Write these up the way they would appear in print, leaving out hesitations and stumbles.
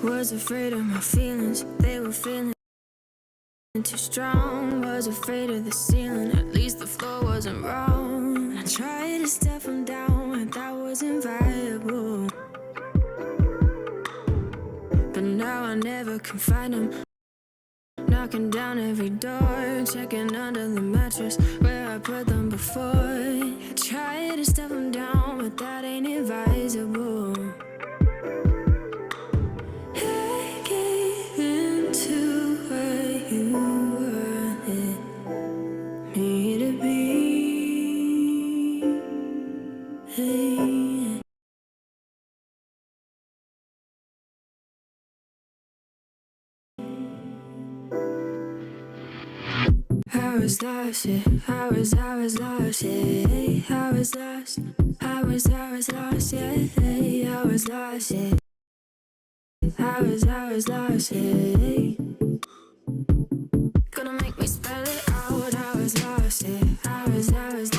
Was afraid of my feelings, they were feeling too strong. Was afraid of the ceiling, at least the floor wasn't wrong. I tried to step them down, but that wasn't viable. But now I never can find them. Knocking down every door, checking under the mattress where I put them before. I tried to step them down, but that ain't advisable. I gave in to what you wanted me to be. Hey. I was lost, yeah. I was lost, yeah. I was lost, I was lost, yeah. I was lost, yeah. I was lost, yeah. Gonna make me spell it out. I was lost, yeah. I was lost,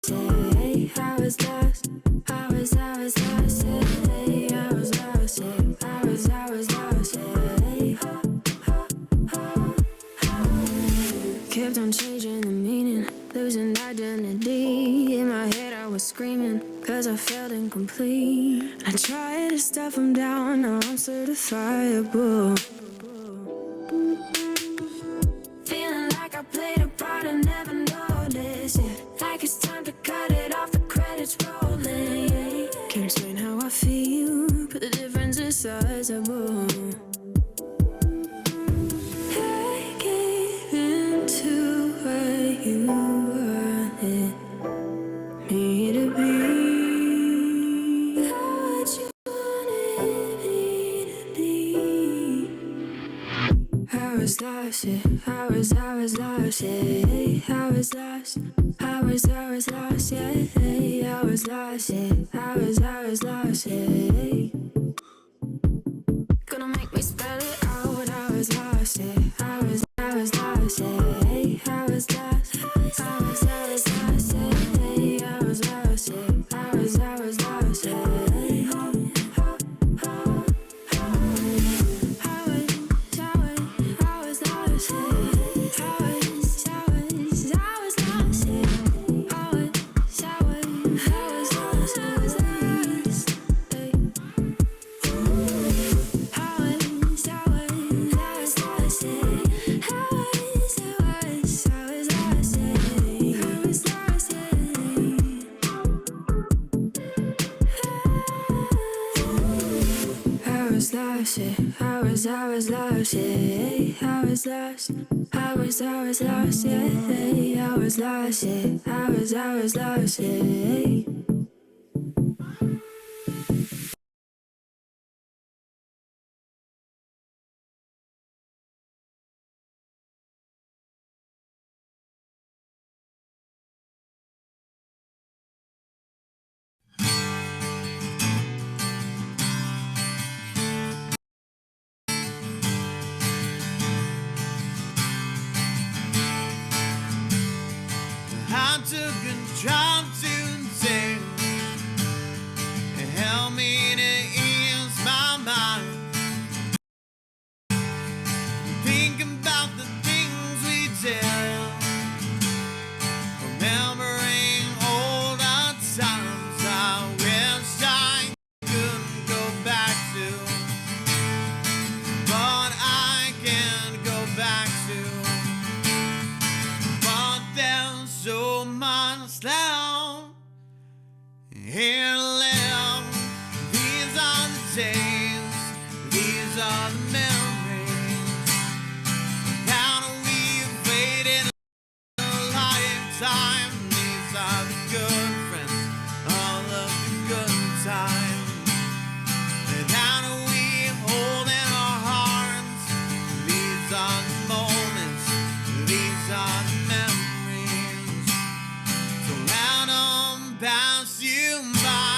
yeah. I was lost, I was lost, yeah. I was lost, yeah. I was lost, yeah. Kept on changing the meaning, losing identity. In my head I was screaming, cause I felt incomplete. I tried to stuff them down, now I'm certifiable. Feeling like I played a part and never noticed it. Like it's time to cut it off, the credits rolling. Can't explain how I feel, but the difference is sizable. To what you wanted me to be, what you wanted me to be. I was lost, yeah. I was lost, yeah. I was lost, I was lost, yeah. I was lost, yeah. I was lost, yeah. Gonna make me spell it out. I was lost, yeah. I was lost, yeah. I was lost, I was lost, yeah. I was lost, yeah. I was lost, yeah. I was lost, yeah. I was lost, I was lost, yeah. I was lost, yeah. I was lost, yeah. I took a job to take. It helped me to ease my mind. Think about the things we did, remembering all the times I wish I could go back to, but I can't go back to. But there's so much left here to live. These are the days, these are the memories. How we've waited a lifetime. These are the good friends, all of the good times. And how we hold in our hearts. These are the moments, these are the memories. So let them pass you by.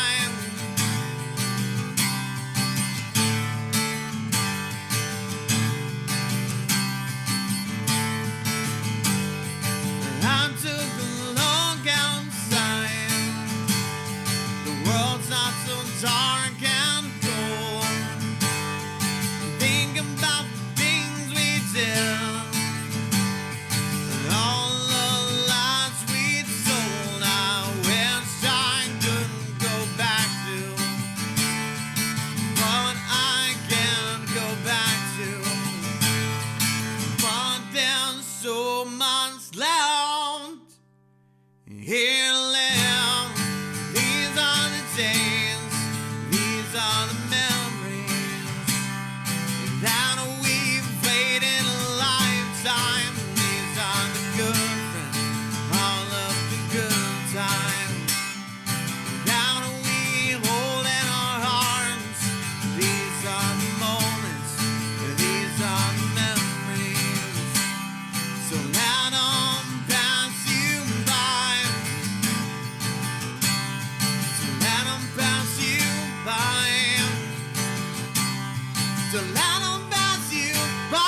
So let them pass you by.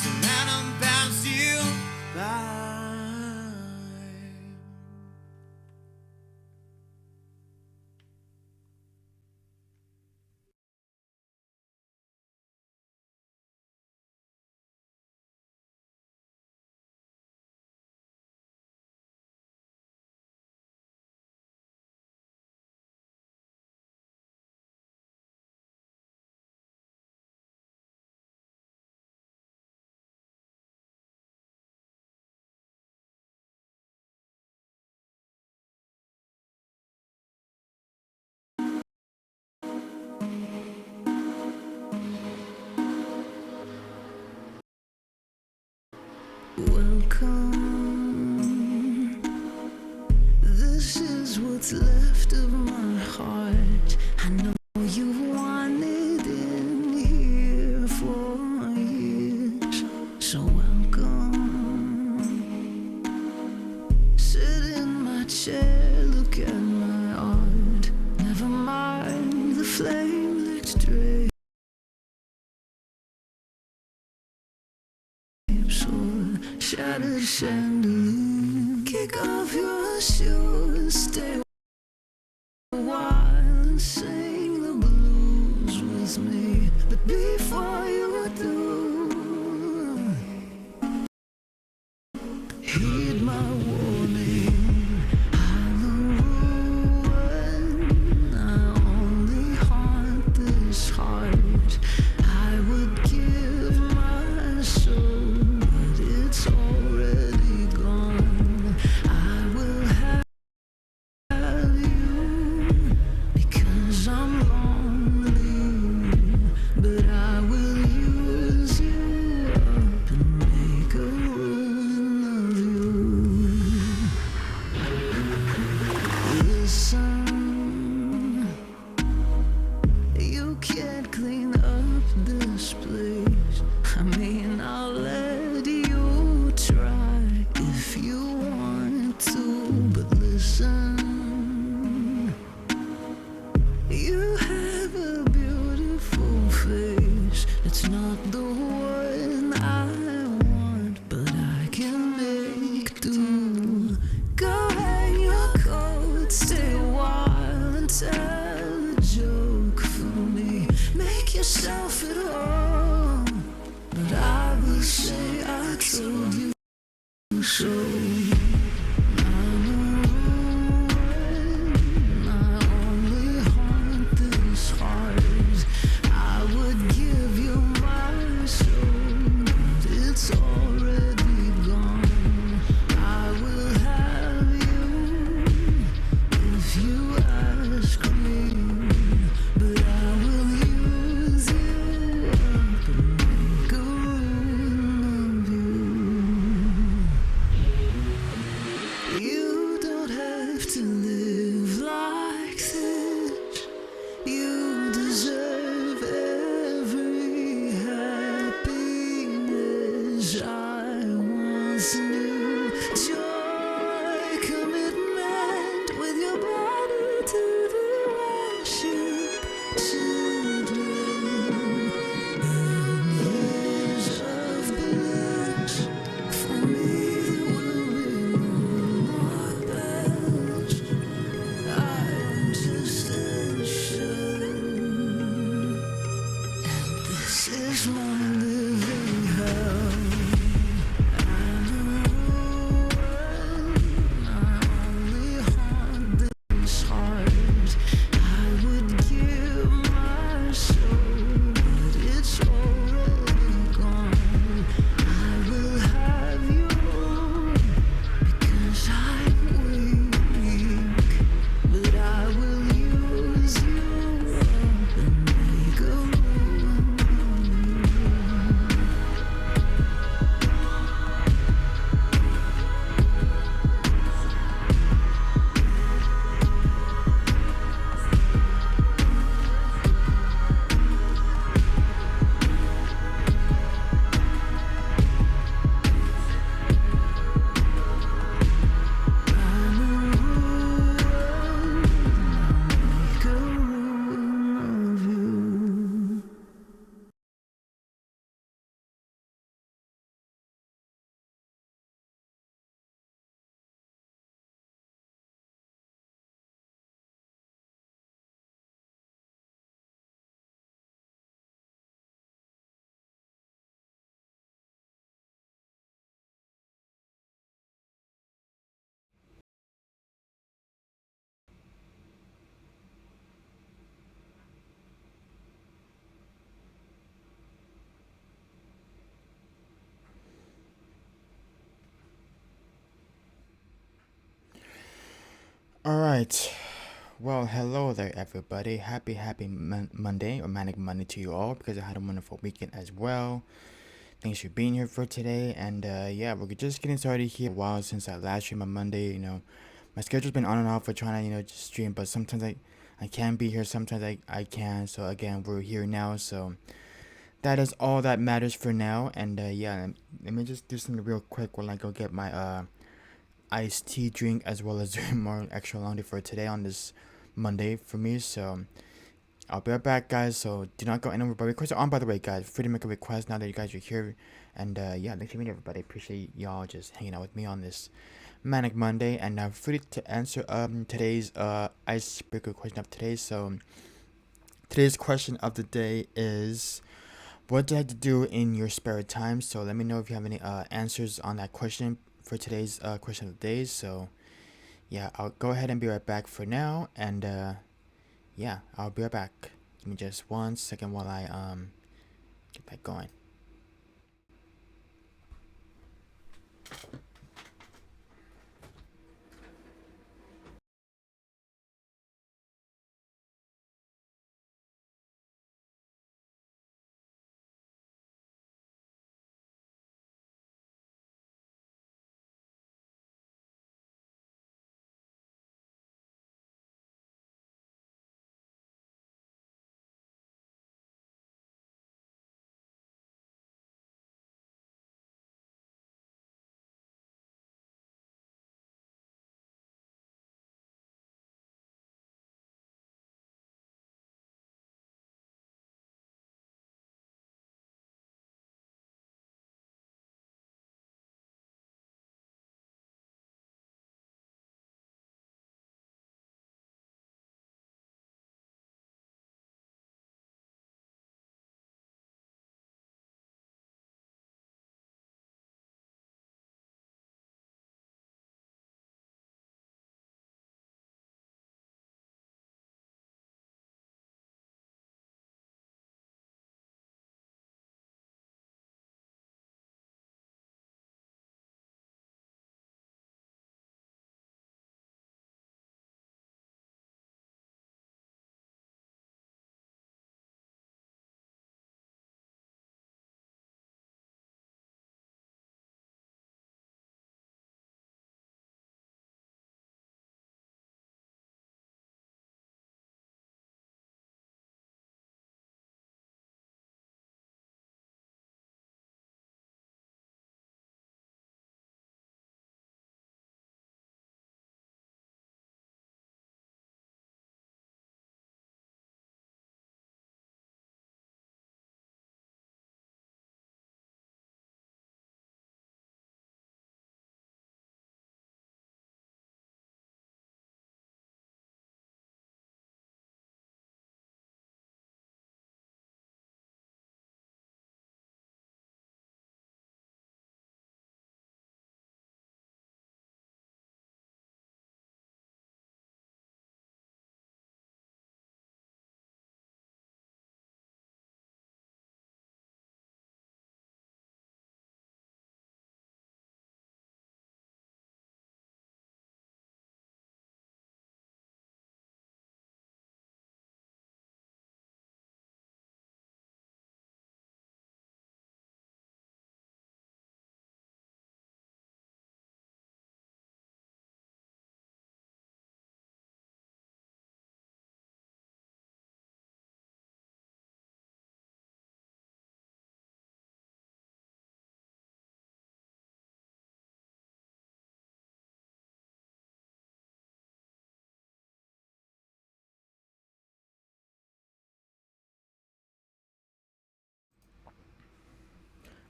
So let them pass you by. Welcome. This is what's left of my heart. I know you've wanted in here for years. So welcome. Sit in my chair, look at my art. Never mind the flame-licked drapes or shattered chandelier. Kick off your shoes, stay a while and sing the blues with me. But before you do, heed my warning. I'm the ruin. I only haunt this heart. I would give my soul, but it's already gone. I will have you because I'm lonely, but I will use you up and make a ruin of you. Listen, you can't clean up this place. I mean, I'll let you try if you want to, but listen, you have a beautiful face. It's not the one I want, but I can make do. Go hang your coat, stay a while and tell a joke for me. Make yourself at home, but I will say I told you so. I'm a ruin. I only haunt this heart. I would give you my soul, but it's already gone. I will have you if you ask me, but I will use you up and make a ruin of you. You don't have to live like this. You deserve every happiness I once knew. Joy, commitment with your body to the worship children, and years of bliss. For me, there will be no more bells. I'm just a shell, and this is my living hell. I'm a ruin. I only haunt this heart. I would give my All right. Well, hello there, everybody. Happy Monday or Manic Monday to you all because I had a wonderful weekend as well. Thanks for being here for today. And yeah, we're just getting started here. A while since I last streamed on Monday. My schedule's been on and off for trying to, just stream, but sometimes I can be here, sometimes I can. So again, we're here now. So that is all that matters for now. And yeah, let me just do something real quick while I go get my iced tea drink as well as doing more extra laundry for today on this Monday for me. So I'll be right back, guys. So do not go anywhere. But requests are on, by the way, guys. Free to make a request now that you guys are here. And yeah, thanks for meeting everybody. Appreciate y'all just hanging out with me on this Manic Monday. And now free to answer today's icebreaker question of today. So today's question of the day is, what do you like to do in your spare time? So let me know if you have any answers on that question for today's question of the day. So yeah, I'll go ahead and be right back for now. And yeah, I'll be right back. Give me just 1 second while I get that going.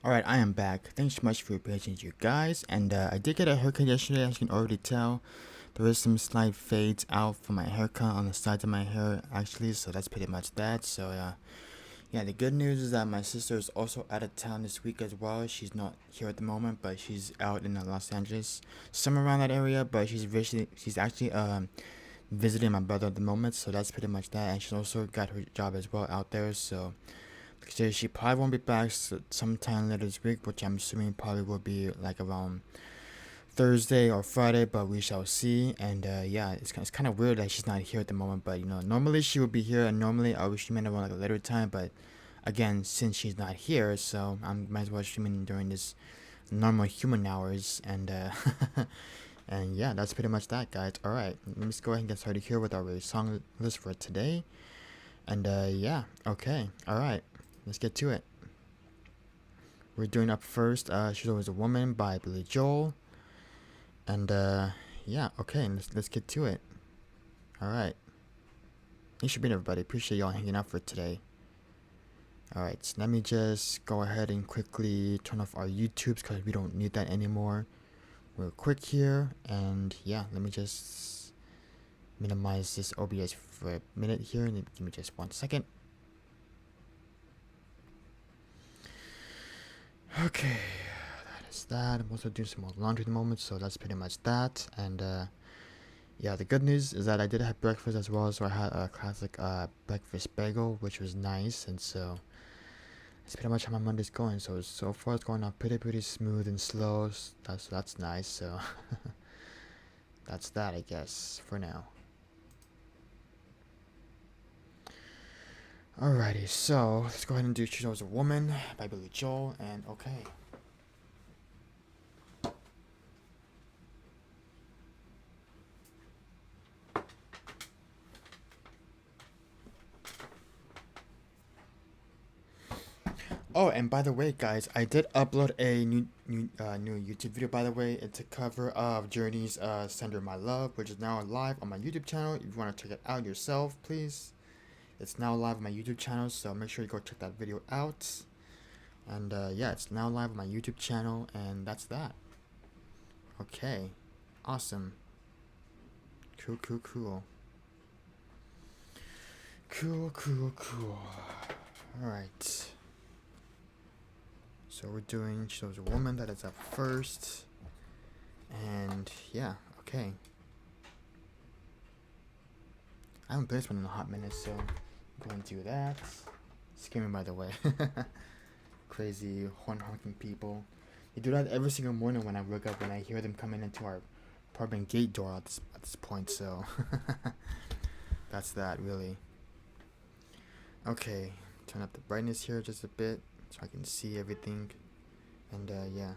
All right, I am back. Thanks so much for your patience, you guys. And I did get a haircut yesterday, as you can already tell. There is some slight fades out from my haircut on the sides of my hair, actually. So that's pretty much that. So yeah, the good news is that my sister is also out of town this week as well. She's not here at the moment, but she's out in Los Angeles, somewhere around that area. But she's actually visiting my brother at the moment. So that's pretty much that. And she's also got her job as well out there. So she probably won't be back sometime later this week, which I'm assuming probably will be like around Thursday or Friday, but we shall see. And yeah, it's kind of weird that she's not here at the moment. But normally she would be here, and normally I would stream at around like a later time. But again, since she's not here, so I might as well streaming during this normal human hours. And and yeah, that's pretty much that, guys. All right, let me just go ahead and get started here with our song list for today. And yeah, okay, all right, let's get to it. We're doing up first. She's Always a Woman by Billy Joel. And yeah, okay, let's get to it. All right. Thanks for being everybody. Appreciate y'all hanging out for today. All right, so let me just go ahead and quickly turn off our YouTubes because we don't need that anymore. Real quick here, and yeah, let me just minimize this OBS for a minute here. And give me just 1 second. Okay, that is that. I'm also doing some more laundry at the moment, so that's pretty much that. And yeah, the good news is that I did have breakfast as well, so I had a classic breakfast bagel, which was nice. And so that's pretty much how my Monday's going. So far it's going on pretty smooth and slow. That's nice. So that's that, I guess, for now. Alrighty, so let's go ahead and do She's Always a Woman by Billy Joel. And okay. Oh, and by the way, guys, I did upload a new YouTube video. By the way, it's a cover of Journey's "Sender My Love," which is now live on my YouTube channel. If you want to check it out yourself, please. It's now live on my YouTube channel, so make sure you go check that video out. And yeah, it's now live on my YouTube channel, and that's that. Okay, awesome. Cool. All right. So we're doing She's Always a Woman. That is up first. And yeah, okay. I haven't played this one in a hot minute, so I'm going to do that. Screaming, by the way. Crazy horn honking people. They do that every single morning when I wake up, when I hear them coming into our apartment gate door at this point, so that's that, really. Okay, turn up the brightness here just a bit so I can see everything. And yeah.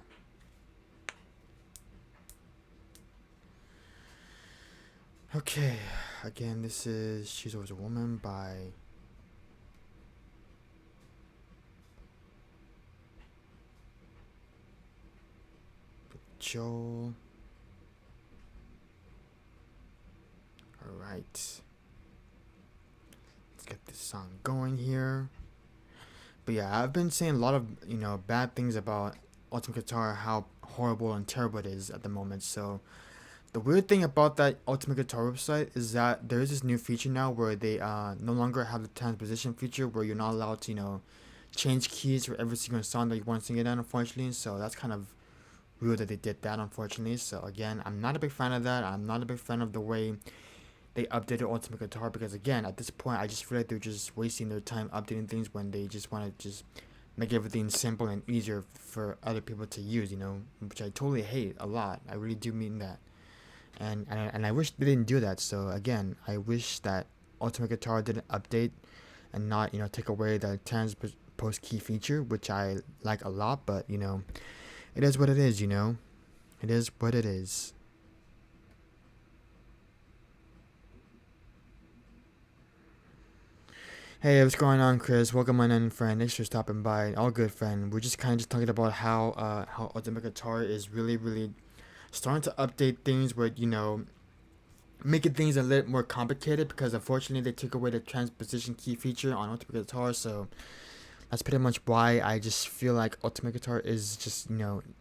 Okay, again, this is She's Always a Woman by Joel. Alright. Let's get this song going here. But yeah, I've been saying a lot of, bad things about Ultimate Guitar, how horrible and terrible it is at the moment. So the weird thing about that Ultimate Guitar website is that there is this new feature now where they no longer have the transposition feature, where you're not allowed to, change keys for every single song that you want to sing it on, unfortunately. So that's kind of weird that they did that, unfortunately. So again, I'm not a big fan of that. I'm not a big fan of the way they updated Ultimate Guitar, because again, at this point, I just feel like they're just wasting their time updating things when they just want to just make everything simple and easier for other people to use, which I totally hate a lot. I really do mean that. And I wish they didn't do that. So again, I wish that Ultimate Guitar didn't update and not, take away the transpose key feature, which I like a lot. But it is what it is. It is what it is. Hey, what's going on, Chris? Welcome on in, friend. Thanks for stopping by. All good, friend. We're just kind of just talking about how Ultimate Guitar is really starting to update things where making things a little more complicated, because unfortunately they took away the transposition key feature on Ultimate Guitar. So that's pretty much why I just feel like Ultimate Guitar is just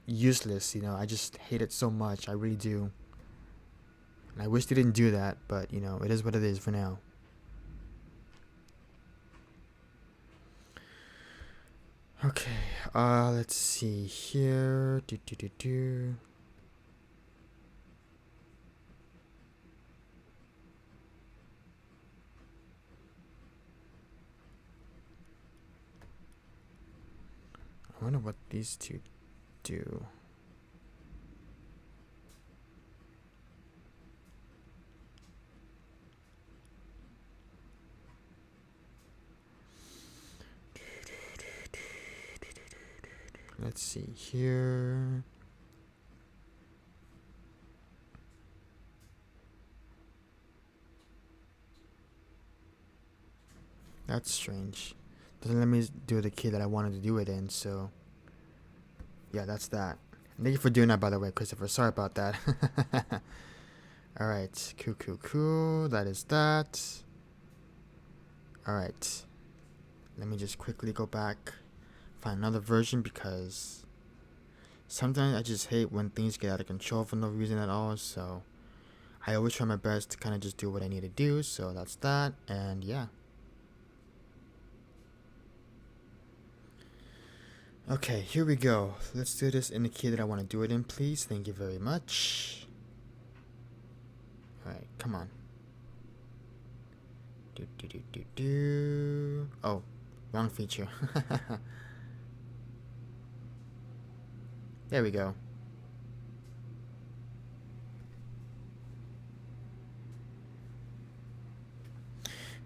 useless. I just hate it so much. I really do. And I wish they didn't do that, but it is what it is for now. Okay, let's see here. I wonder what these two do. Let's see here. That's strange. Doesn't let me do the key that I wanted to do it in, so yeah, that's that. Thank you for doing that, by the way, Christopher. Sorry about that. Alright, cool. That is that. Alright. Let me just quickly go back, find another version, because sometimes I just hate when things get out of control for no reason at all, so I always try my best to kind of just do what I need to do, so that's that, and yeah. Okay, here we go. Let's do this in the key that I want to do it in, please. Thank you very much. Alright, come on. Oh, wrong feature. There we go.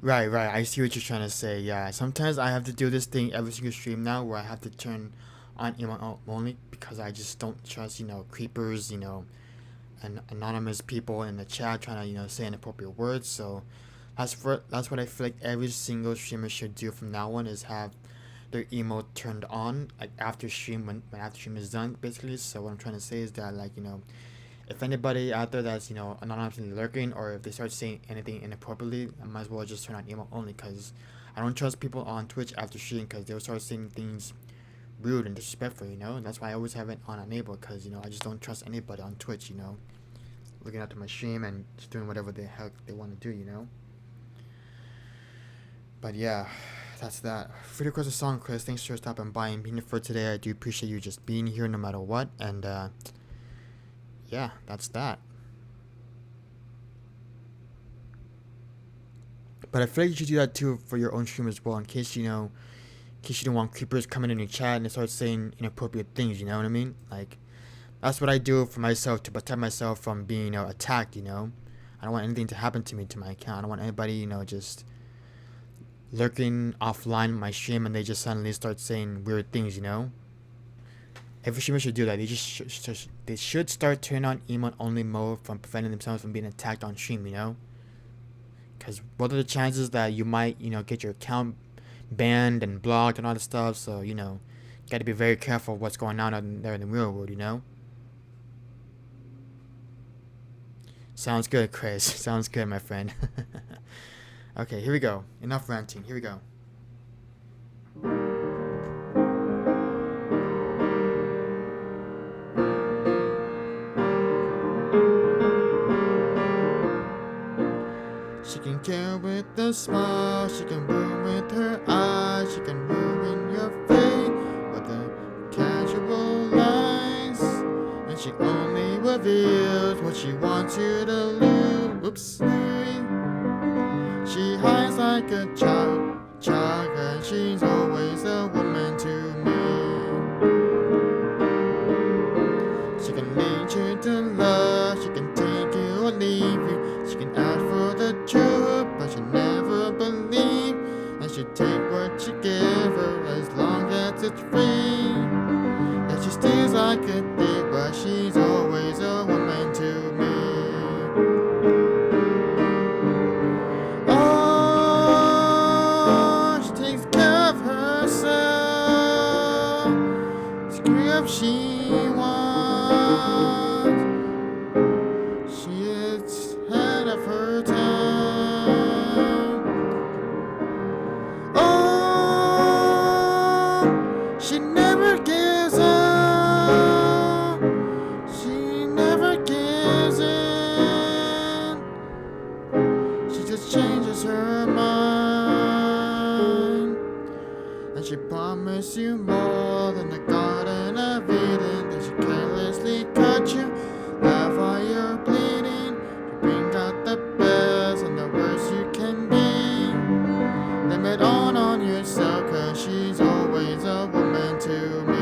Right. I see what you're trying to say. Yeah, sometimes I have to do this thing every single stream now where I have to turn on email only because I just don't trust, creepers, and anonymous people in the chat trying to, say inappropriate words. So that's what I feel like every single streamer should do from now on, is have their emo turned on, like after stream, when after stream is done, basically. So what I'm trying to say is that, like, if anybody out there that's, anonymously lurking, or if they start saying anything inappropriately, I might as well just turn on emo only, because I don't trust people on Twitch after stream, because they'll start saying things rude and disrespectful, and that's why I always have it on enable, because, I just don't trust anybody on Twitch, looking after my stream and just doing whatever the heck they want to do, But yeah, that's that. Free to request a song, Chris. Thanks for stopping by and being here for today. I do appreciate you just being here no matter what, and yeah, that's that. But I feel like you should do that too for your own stream as well, in case you don't want creepers coming in your chat and they start saying inappropriate things. You know what I mean? Like, that's what I do for myself to protect myself from being attacked. I don't want anything to happen to me, to my account. I don't want anybody just lurking offline my stream and they just suddenly start saying weird things. Every streamer should do that. They should start turning on emote only mode from preventing themselves from being attacked on stream. Because what are the chances that you might get your account banned and blocked and all that stuff? So got to be very careful of what's going on out there in the real world. Sounds good, Chris. Sounds good, my friend. Okay, here we go. Enough ranting. Here we go. She can kill with a smile, she can woo with her eyes, she can ruin your fate with the casual lies, and she only reveals what she wants you to lose. Oops. She hides like a child, and she's always a woman to me. She can lead you to love, she can take you or leave you, she can ask for the truth, but she never believe, and she take what you give her as long as it's free. And she steals like a thief, but she's always a woman to me. She wants, she is ahead of her time. Oh, she never gives up, she never gives in, she just changes her mind, and she promised you more than the Garden of Eden. Then she carelessly cut you, laugh while you're bleeding. You bring out the best and the worst you can be. Blame it on yourself, 'cause she's always a woman to me.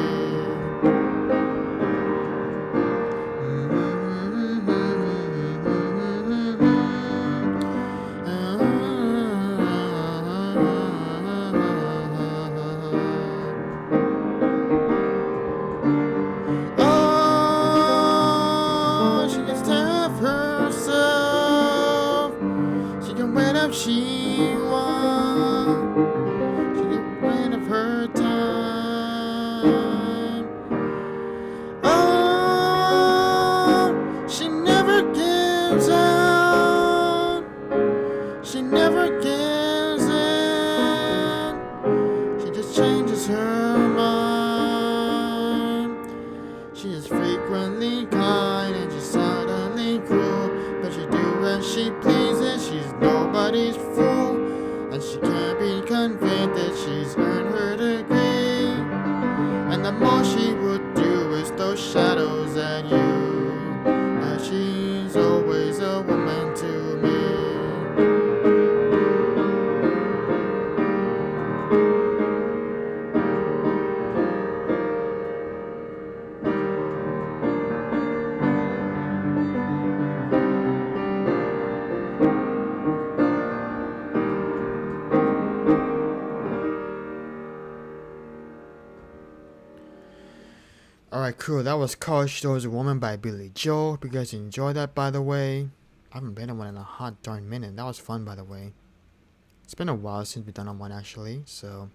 convinced that she's earned her degree, and the more she would do is throw shadows at you. That she's always a woman to me. Alright, cool. That was Carl Stowe's Woman by Billy Joel. Hope you guys enjoyed that, by the way. I haven't been on one in a hot darn minute. That was fun, by the way. It's been a while since we've done on one, actually. So,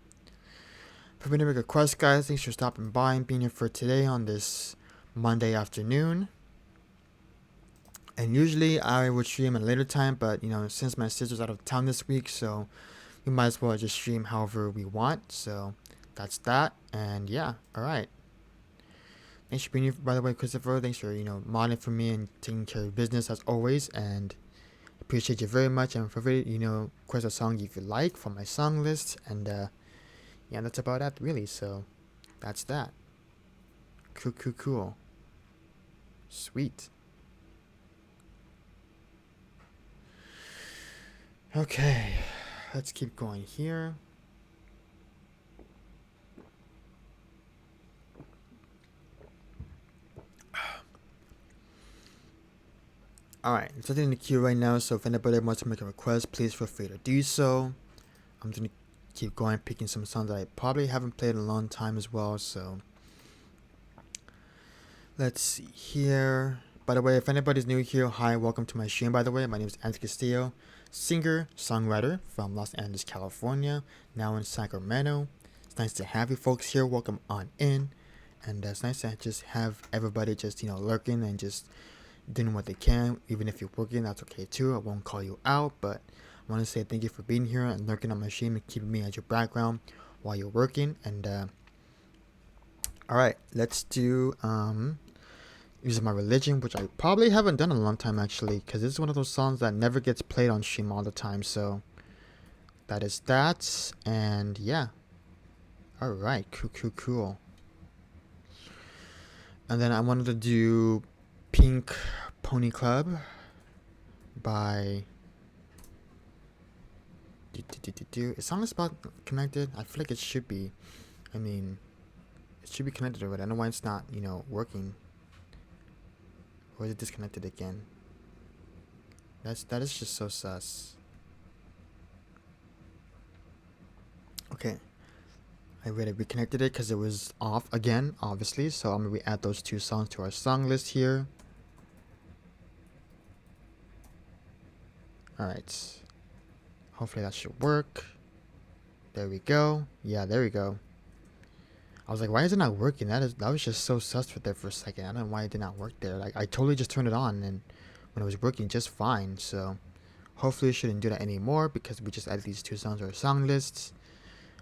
for any requests, guys, thanks for stopping by and being here for today on this Monday afternoon. And usually I would stream at a later time, but, since my sister's out of town this week, so we might as well just stream however we want. So, that's that. And yeah, alright. Thanks for being here, by the way, Christopher. Thanks for, modding for me and taking care of business as always. And appreciate you very much. And for free, request a song if you like from my song list. And, yeah, that's about it, really. So, that's that. Cool. Sweet. Okay. Let's keep going here. Alright, it's nothing in the queue right now, so if anybody wants to make a request, please feel free to do so. I'm going to keep going, picking some songs that I probably haven't played in a long time as well, so. Let's see here. By the way, if anybody's new here, hi, welcome to my stream, by the way. My name is Anthony Castillo, singer, songwriter from Los Angeles, California, now in Sacramento. It's nice to have you folks here. Welcome on in. And it's nice to just have everybody just, lurking and just doing what they can. Even if you're working, that's okay too. I won't call you out, but I want to say thank you for being here and lurking on my stream and keeping me as your background while you're working. And alright, let's do Use My Religion, which I probably haven't done in a long time actually, because this is one of those songs that never gets played on stream all the time. So that is that. And yeah, alright, cool. And then I wanted to do Pink Pony Club by Is song about connected? I feel like it should be. I mean, it should be connected already. I don't know why it's not, working. Or is it disconnected again? That is just so sus. Okay. I already reconnected it because it was off again, obviously. So I'm gonna re-add those two songs to our song list here. Alright. Hopefully that should work. There we go. Yeah, there we go. I was like, why is it not working? That was just so sus for there for a second. I don't know why it did not work there. Like, I totally just turned it on and when it was working just fine. So hopefully it shouldn't do that anymore because we just added these two songs to our song lists.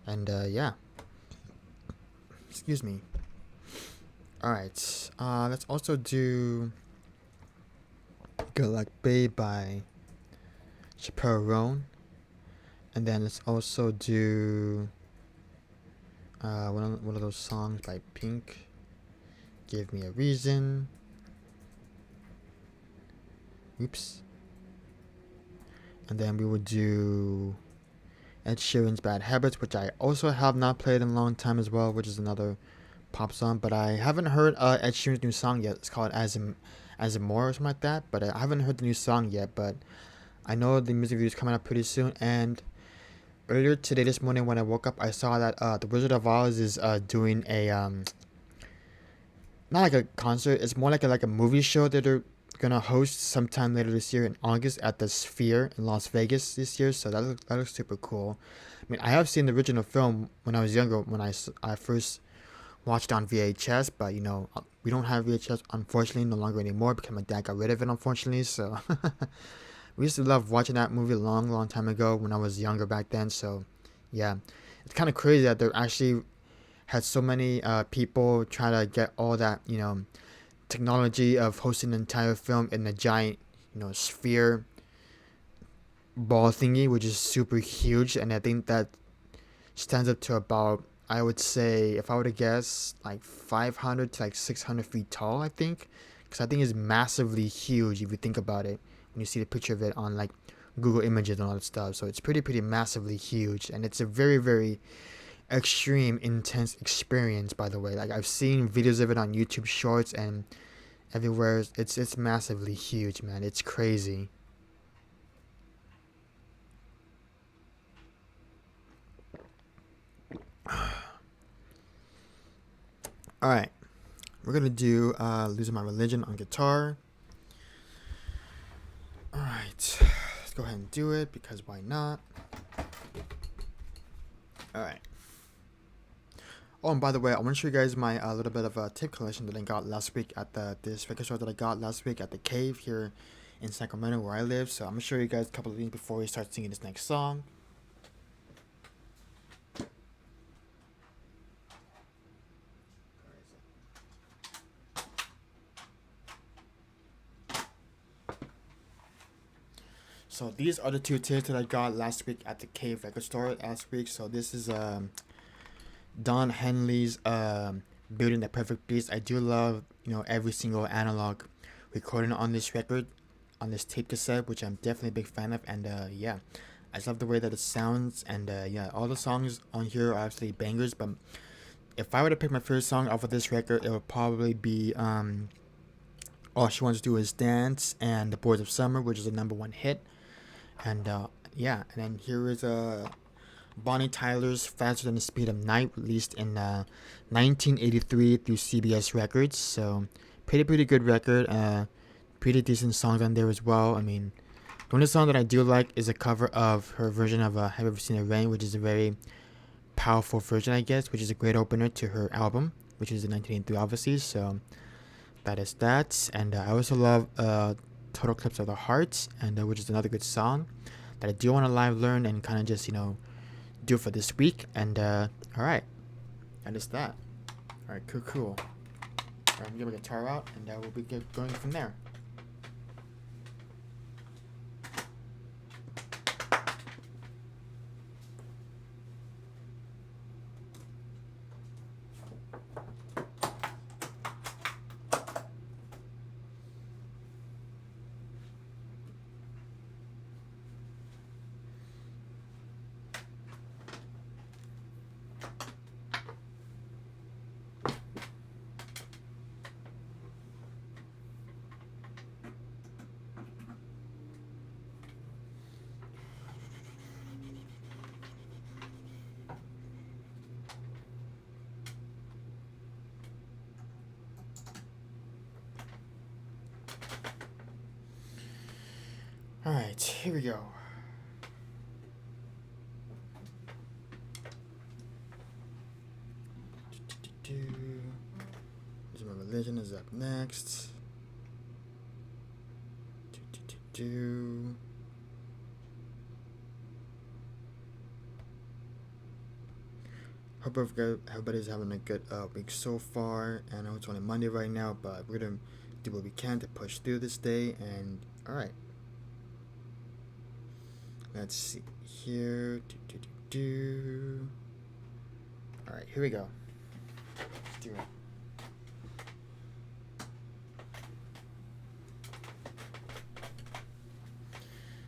And yeah. Excuse me. Alright. Let's also do Good Luck Babe by Chappelle Roan. And then let's also do one of those songs by Pink, Give Me a Reason. Oops. And then we would do Ed Sheeran's Bad Habits, which I also have not played in a long time as well, which is another pop song. But I haven't heard Ed Sheeran's new song yet. It's called As in More or something like that. But I haven't heard the new song yet. But I know the music video is coming up pretty soon. And earlier today, this morning when I woke up, I saw that the Wizard of Oz is doing a not like a concert. It's more like a movie show that they're gonna host sometime later this year in August at the Sphere in Las Vegas this year. So that looks super cool. I mean, I have seen the original film when I was younger, when I first watched on VHS, but we don't have VHS unfortunately no longer anymore because my dad got rid of it unfortunately. So we used to love watching that movie a long time ago when I was younger back then. So yeah, it's kind of crazy that they're actually had so many people try to get all that technology of hosting an entire film in a giant sphere ball thingy, which is super huge. And I think that stands up to about, I would say, if I were to guess, like 500 to like 600 feet tall, I think. Because I think it's massively huge if you think about it when you see the picture of it on like Google Images and all that stuff. So it's pretty massively huge, and it's a very extreme intense experience, by the way. Like, I've seen videos of it on YouTube Shorts and everywhere. It's massively huge, man. It's crazy. All right, we're gonna do "Losing My Religion" on guitar. All right, let's go ahead and do it, because why not? All right. Oh, and by the way, I want to show you guys my little bit of a tip collection that I got last week at this record store that I got last week at the Cave here in Sacramento, where I live. So I'm gonna show you guys a couple of things before we start singing this next song. So these are the two tips that I got last week at the Cave record store last week. So this is Don Henley's "Building the Perfect Beast." I do love, every single analog recording on this record, on this tape cassette, which I'm definitely a big fan of. And yeah, I just love the way that it sounds. And yeah, all the songs on here are absolutely bangers. But if I were to pick my favorite song off of this record, it would probably be "All She Wants to Do Is Dance" and "The Boys of Summer," which is a #1 hit. And yeah, and then here is Bonnie Tyler's "Faster Than the Speed of Night," released in 1983 through CBS Records. So pretty good record. Pretty decent songs on there as well. I mean, the only song that I do like is a cover of her version of "Have You Ever Seen It Rain," which is a very powerful version, I guess, which is a great opener to her album, which is in 1983, obviously. So that is that. And I also love "Total Eclipse of the Heart," and which is another good song that I do want to live learn and kind of just do for this week. And all right, that is that. All right, cool. All right, I'm gonna get my guitar out, and we'll be going from there. All right, here we go. "Losing My Religion" is up next. Hope everybody's having a good week so far. And I know it's only Monday right now, but we're gonna do what we can to push through this day. And all right, let's see here. All right, here we go. Let's do it.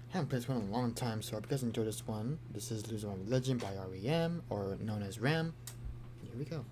I haven't played this one in a long time, so I hope you guys enjoy this one. This is "Losing My Religion" by R.E.M., or known as Ram. Here we go.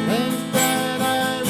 Things that I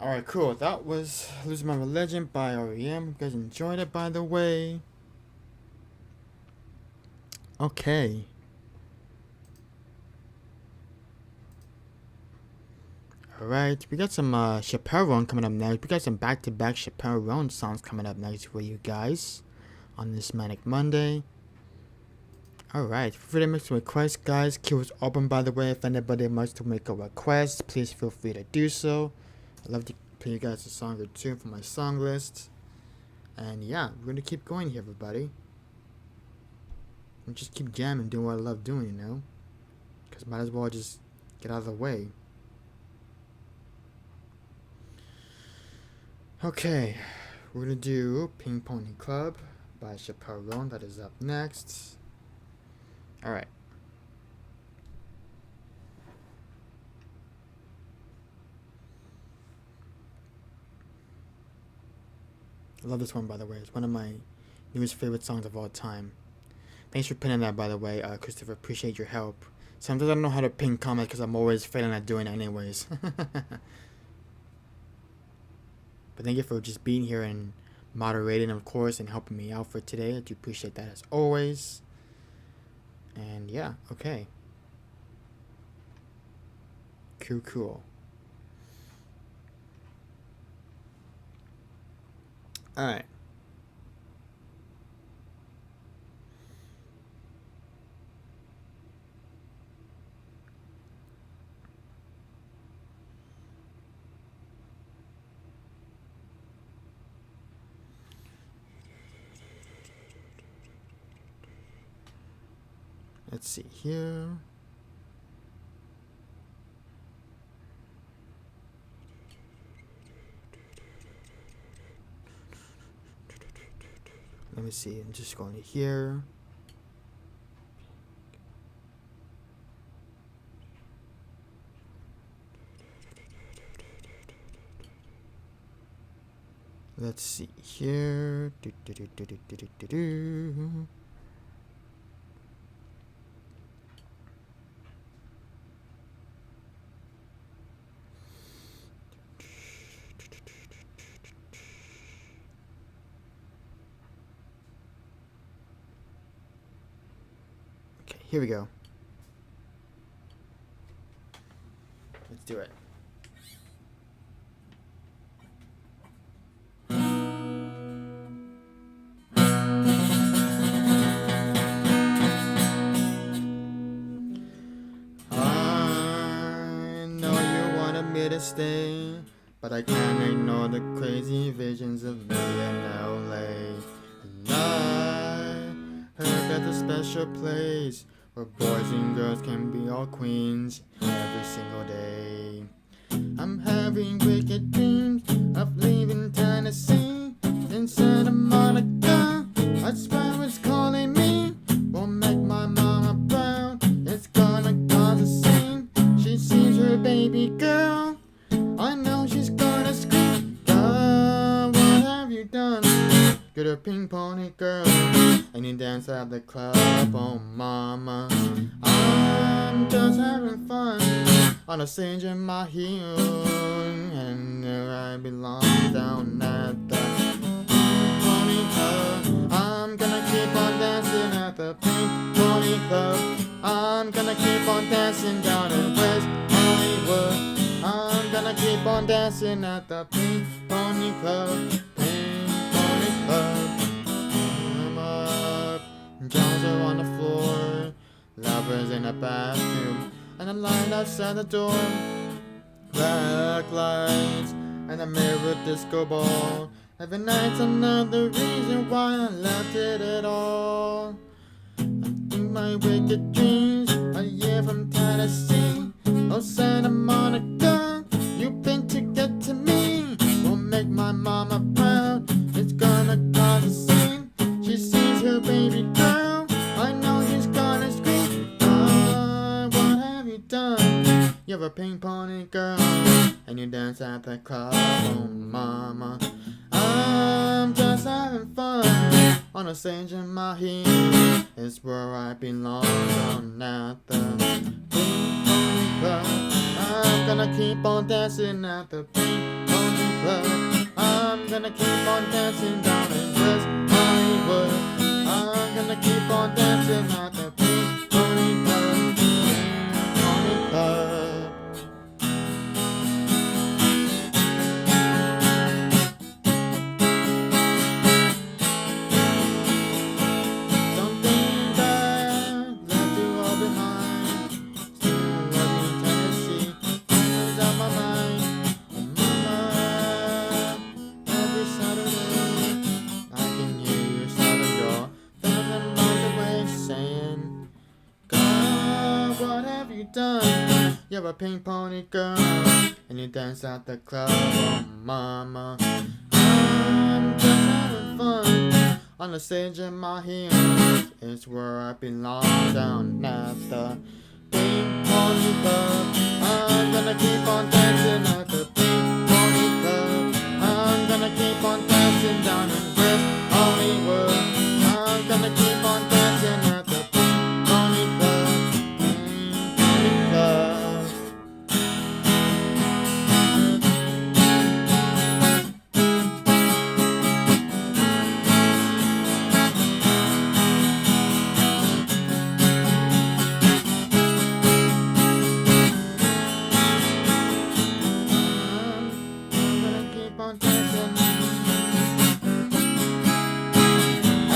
Alright, cool. That was Lose My Religion by REM. You guys enjoyed it, by the way. Okay. Alright, we got some Chappelle Roan coming up next. We got some back-to-back Chappelle Roan songs coming up next for you guys on this Manic Monday. Alright, feel free to make some requests, guys. Queue is open, by the way. If anybody wants to make a request, please feel free to do so. I'd love to play you guys a song or two from my song list. And yeah, we're gonna keep going here, everybody. And just keep jamming, doing what I love doing, you know? Because might as well just get out of the way. Okay, we're gonna do Ping Pony Club by Chappelle Roan. That is up next. Alright. I love this one, by the way. It's one of my newest favorite songs of all time. Thanks for pinning that, by the way, Christopher. Appreciate your help. Sometimes I don't know how to pin comments because I'm always failing at doing it anyways. But thank you for just being here and moderating, of course, and helping me out for today. I do appreciate that as always. And yeah, okay. Cool. Alright. Let's see here. Let me see. I'm just going to here. Let's see here. Okay, here we go. Let's do it. To stay, but I can't ignore the crazy visions of me in LA. And I heard that's a special place where boys and girls can be all queens every single day. I'm having wicked dreams of leaving Tennessee in Santa Monica. I swear it's calling me. Won't make my mama proud. It's gonna cause a scene. She sees her baby girl. I know she's gonna scream. God, what have you done? You're the pink pony girl, and you dance at the club. Oh mama, I'm just having fun on a stage in my heels, and there I belong down at the pink pony club. I'm gonna keep on dancing at the pink pony club. I'm gonna keep on dancing down in West Hollywood. I'm gonna keep on dancing at the Pink Pony Club. Pink Pony Club. I'm up. Girls are on the floor. Lovers in the bathroom. And a line outside the door. Black lights. And a mirror disco ball. Every night's another reason why I left it at all. In my wicked dreams. A year from Tennessee. Oh, Santa Monica, you've been to get to me. Won't make my mama proud. It's gonna cause a scene. She sees her baby girl. I know she's gonna scream. Ah, what have you done? You're a pink pony girl, and you dance at the club. Oh, mama, I'm just having fun on a stage in my heels. It's where I belong, down at the pink pony club. I'm gonna keep on dancing at the pink pony club. I'm gonna keep on dancing down in West Hollywood. I'm gonna keep on dancing at the pink pony club. Pink pony club. Something that left you all behind. Still love you, Tennessee. Always on my mind. Mama, every Saturday, I can hear your silent door. 1,000 miles away saying, God, what have you done? You're a pink pony girl, and you dance at the club. Oh, mama, I'm just having fun. On the stage in my heels, it's where I belong. Down at the pink pony club, I'm gonna keep on dancing at the pink pony club. I'm gonna keep on dancing down in West Hollywood. I'm gonna keep on dancing at the pink pony club. Pink pony club. I'm gonna keep on dancing.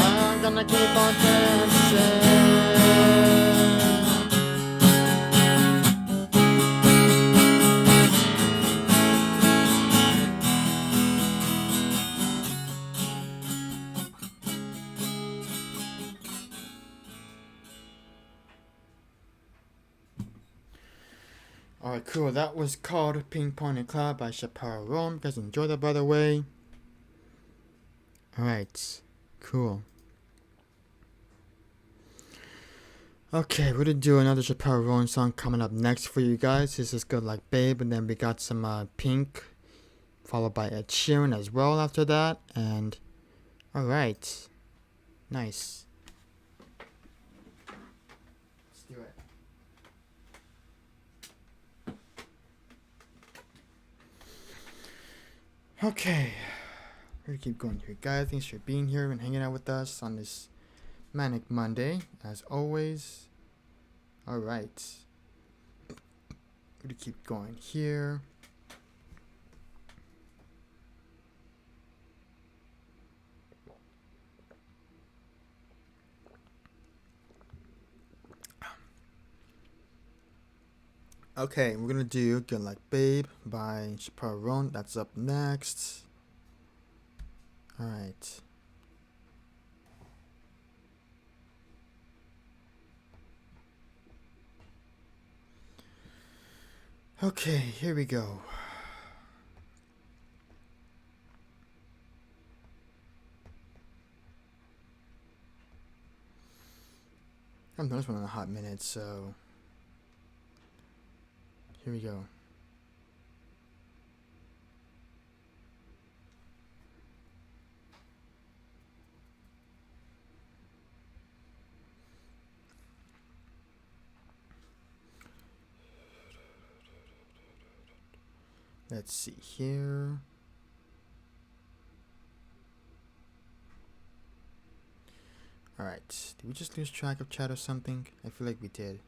I'm gonna keep on dancing. Alright, cool. That was called Pink Pony Club by Chappelle Roan. You guys enjoyed that, by the way. Alright, cool. Okay, we're gonna do another Chappelle Roan song coming up next for you guys. This is Good Like Babe, and then we got some Pink, followed by Ed Sheeran as well after that. And alright, nice. Let's do it. Okay, we're gonna keep going here, guys. Thanks for being here and hanging out with us on this Manic Monday, as always. Alright, we're gonna keep going here. Okay, we're gonna do Good Like Babe by Chappelle Roan. That's up next. Alright. Okay, here we go. I haven't done this one in a hot minute, so here we go. Let's see here. Alright, did we just lose track of chat or something? I feel like we did,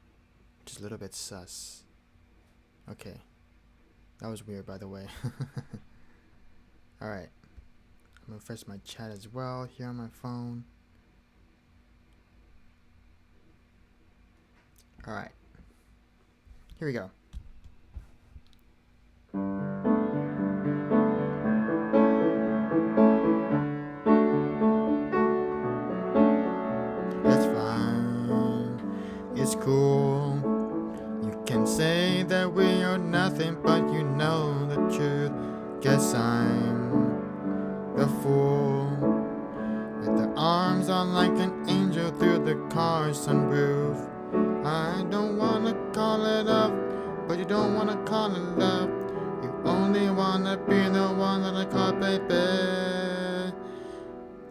which is a little bit sus. Okay, that was weird, by the way. Alright, I'm gonna refresh my chat as well here on my phone. Alright, here we go. It's fine, it's cool. You can say that we are nothing, but you know the truth. Guess I'm the fool. With the arms on like an angel through the car's sunroof. I don't wanna call it up, but you don't wanna call it love. You only wanna be the one that I call baby.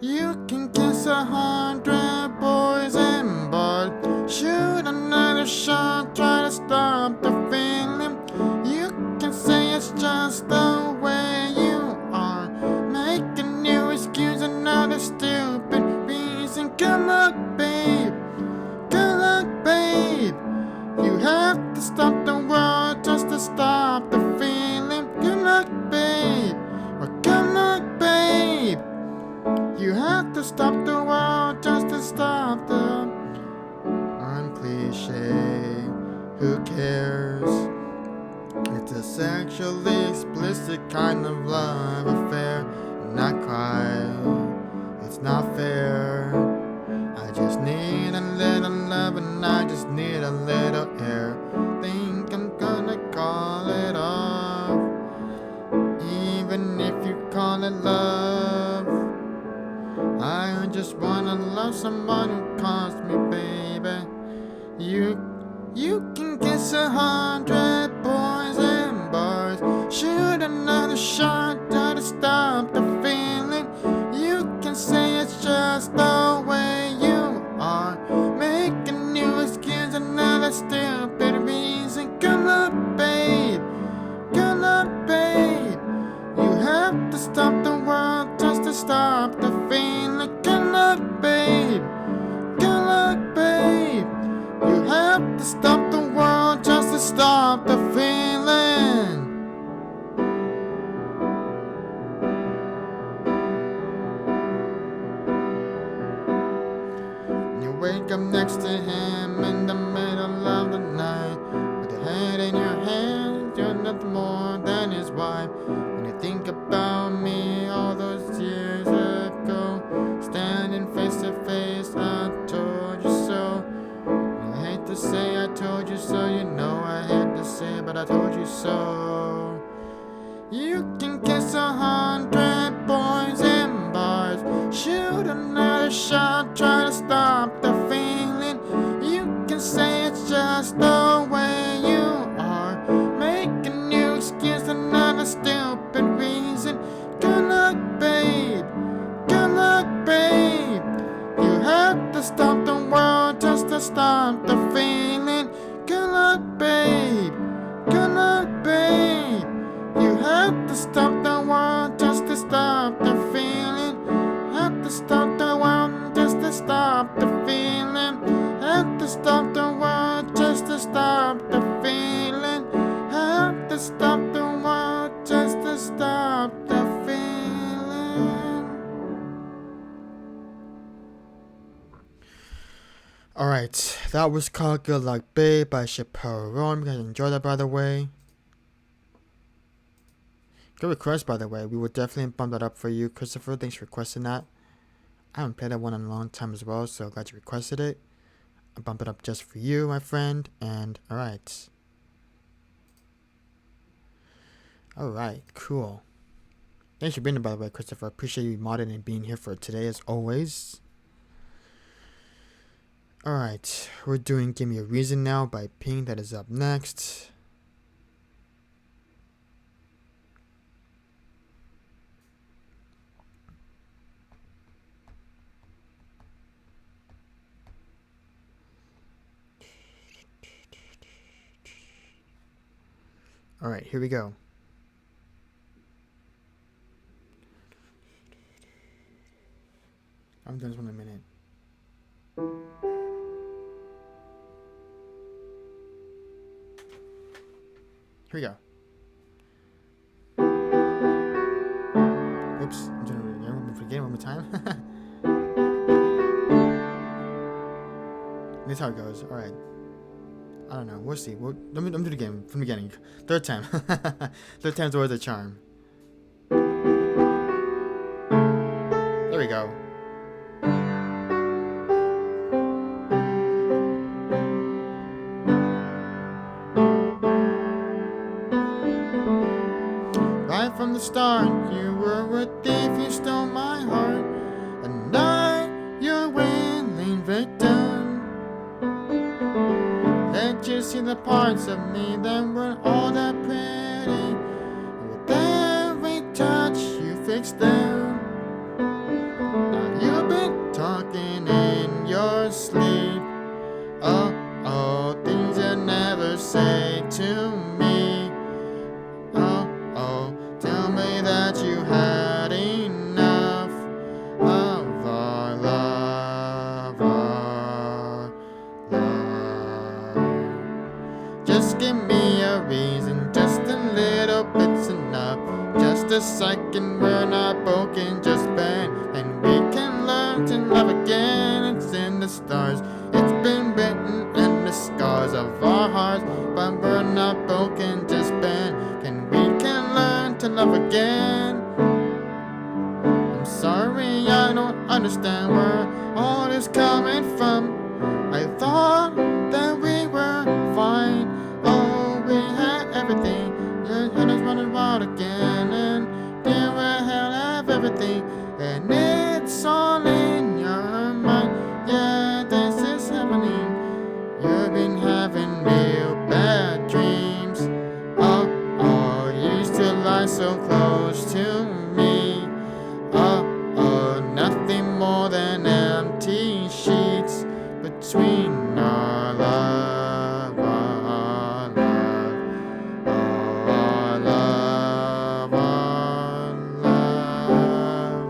You can kiss 100 boys and bars, shoot another shot, try to stop the feeling. You cliche. Who cares? It's a sexually explicit kind of love affair. Not quite. It's not fair. I just need a little love and I just need a little air. Think I'm gonna call it off, even if you call it love. I just wanna love someone who calls me baby. You can kiss 100 boys and bars, shoot another shot, try to stop the feeling. You can say it's just the way you are, make a new excuse, another stupid reason. Good luck, babe. Good luck, babe. You have to stop the world just to stop the feeling. Good luck, babe. Good luck, babe. You have to stop the world just to stop the feeling. You wake up next to him in the middle of the night, with your head in your hands, you're nothing more than his wife. When you think about me all those years ago, standing face to face, I told you so. I hate to say I told you so, you know I hate to say it, but I told you so. You can kiss 100 boys in bars, shoot another shot, try to stop the feeling. You can say it's just the way you are, make a new excuse, another stupid reason. Good luck, babe. Good luck, babe. You have to stop the world just to stop the feeling. Good luck, babe. Good luck, babe. You have to stop the world just to stop the feeling. Have to stop the world just to stop the feeling. Have to stop the world just to stop the feeling. Have to stop the world just to stop the feeling. Alright, that was called Good Luck Babe by Chaperone. You guys enjoyed that, by the way. Good request, by the way. We will definitely bump that up for you, Christopher. Thanks for requesting that. I haven't played that one in a long time as well, so glad you requested it. I'll bump it up just for you, my friend. And alright. Alright, cool. Thanks for being here, by the way, Christopher. I appreciate you modding and being here for today, as always. Alright, we're doing Give Me a Reason now by Pink. That is up next. Alright, here we go. I'm doing this one in a minute. Here we go. Oops, I'm doing it again. I'm forgetting one more time. That's how it goes. Alright. I don't know. We'll see. Let me do it again from the beginning. Third time. Third time's always a charm. There we go. Right from the start, you were a thief, you stole my heart, and now you're a willing victim. Let you see the parts of me that weren't all that pretty, and with every touch you fixed them. Now you've been talking in your sleep, oh, things you never say to me. Tell me that you had enough of our love, Just give me a reason, just a little bit's enough. Just a second, we're not broken, just bend, and we can learn to love again. It's in the stars, it's been written in the sky. our love, our love, our love, our love.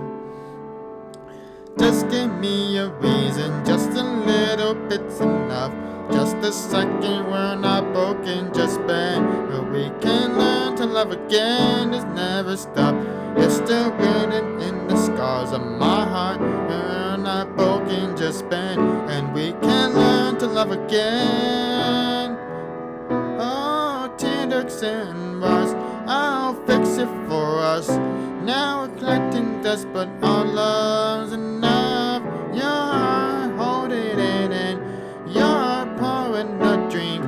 Just give me a reason, just a little bit's enough. Just a second, we're not broken, just bend. But we can learn to love again, it's never stopped. It's still written in the scars of my heart. We're not broken, just bend. And we can learn to love again. Oh, teardrops and rust, I'll fix it for us. Now we're collecting dust, but our love's enough. Your heart, hold it in. Your heart, pouring a drink.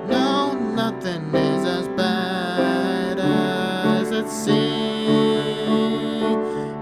No, nothing is as bad as it seems.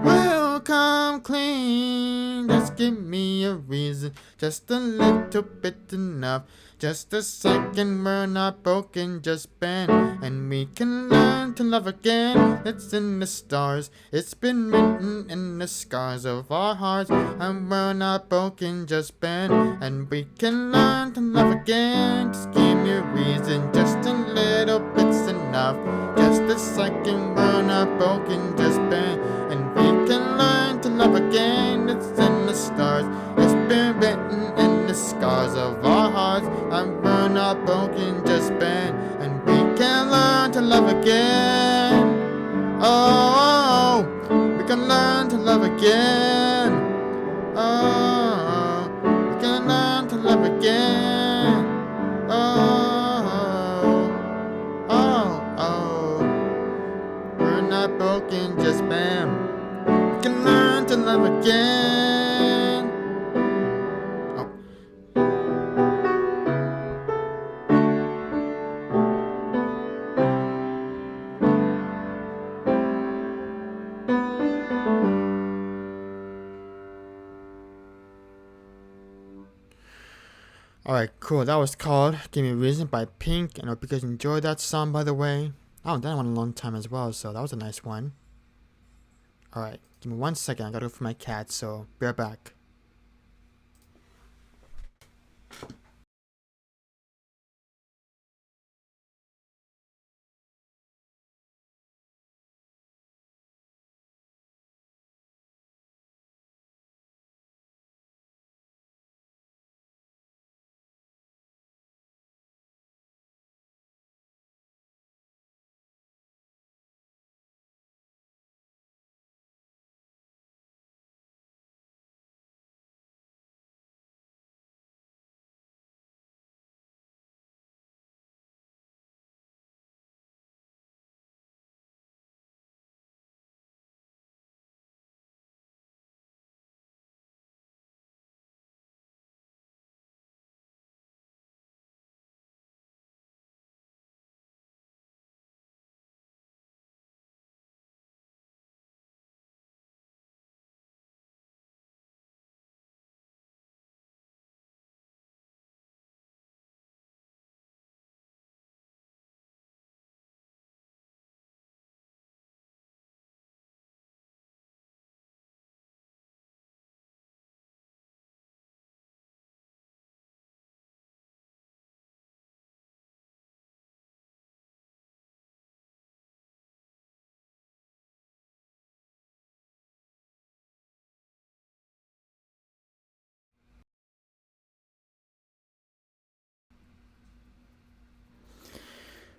We'll come clean. Just give me a reason, just a little bit enough. Just a second, we're not broken, just bend. And we can learn to love again. It's in the stars, it's been written in the scars of our hearts. And we're not broken, just bend. And we can learn to love again. Just give me a reason, just a little bit's enough. Just a second, we're not broken, just bend. And we can learn to love again. It's in the stars, it's been written in the scars of our hearts. And we're not broken, just bend. And we can learn to love again. Oh, we can learn to love again. Oh, we can learn to love again. Oh, oh, we're not broken, just bend. We can learn to love again. Oh. Alright, cool. That was called Give Me a Reason by Pink. And I hope you guys enjoyed that song, by the way. I haven't done one in a long time as well, so that was a nice one. Alright, give me 1 second. I gotta go for my cat, so be right back.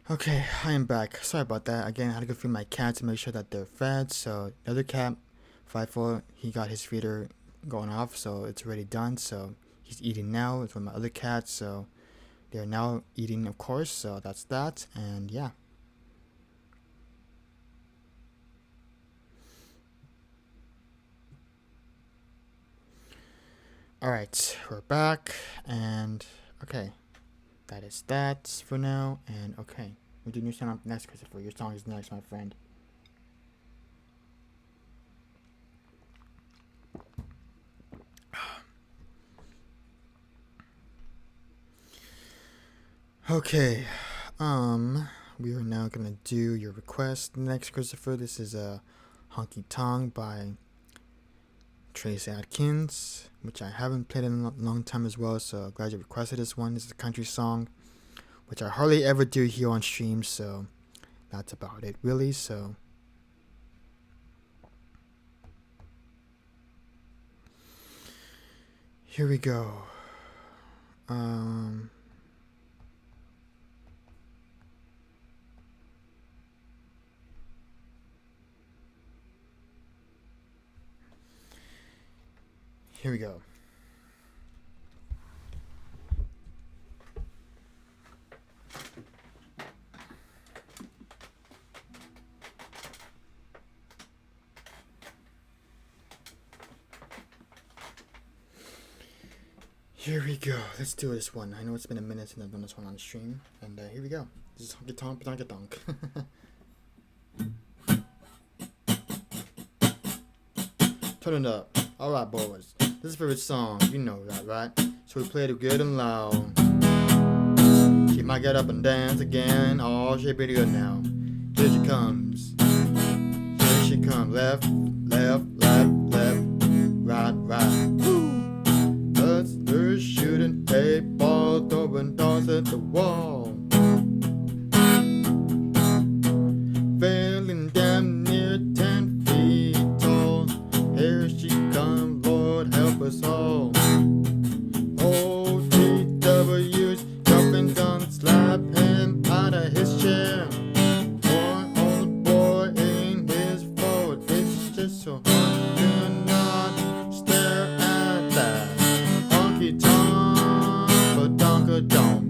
Okay, I am back. Sorry about that. Again, I had to go feed my cat to make sure that they're fed. So the other cat, 5'4", he got his feeder going off, so it's already done. So he's eating now. It's with my other cats, so they're now eating, of course. So that's that, and yeah. All right, we're back, and okay, that is that for now. And okay, we do new song up next, Christopher. Your song is next, my friend. Okay, we are now gonna do your request next, Christopher. This is a Honky Tonk by Trace Adkins, which I haven't played in a long time as well, so glad you requested this one. This is a country song, which I hardly ever do here on stream, so that's about it, really. So here we go. Here we go. Here we go. Let's do this one. I know it's been a minute since I've done this one on stream, and here we go. This is Honky Tonk Badonka Donk. Turn it up. Alright, boys. This is favorite song. You know that, right? So we played it good and loud. She might get up and dance again. Oh, she'll be good now. Here she comes. Here she comes. Left, left, left, left. Right, right. Woo! They're shooting a ball, throwing dolls at the wall. Failing damn near 10 feet tall. Here she comes, Lord help us all. OTW's jumping down, slap him out of his chair. Boy, old boy ain't his fault. It's just so hard to not stare at that. Honky tonk, badonka donk.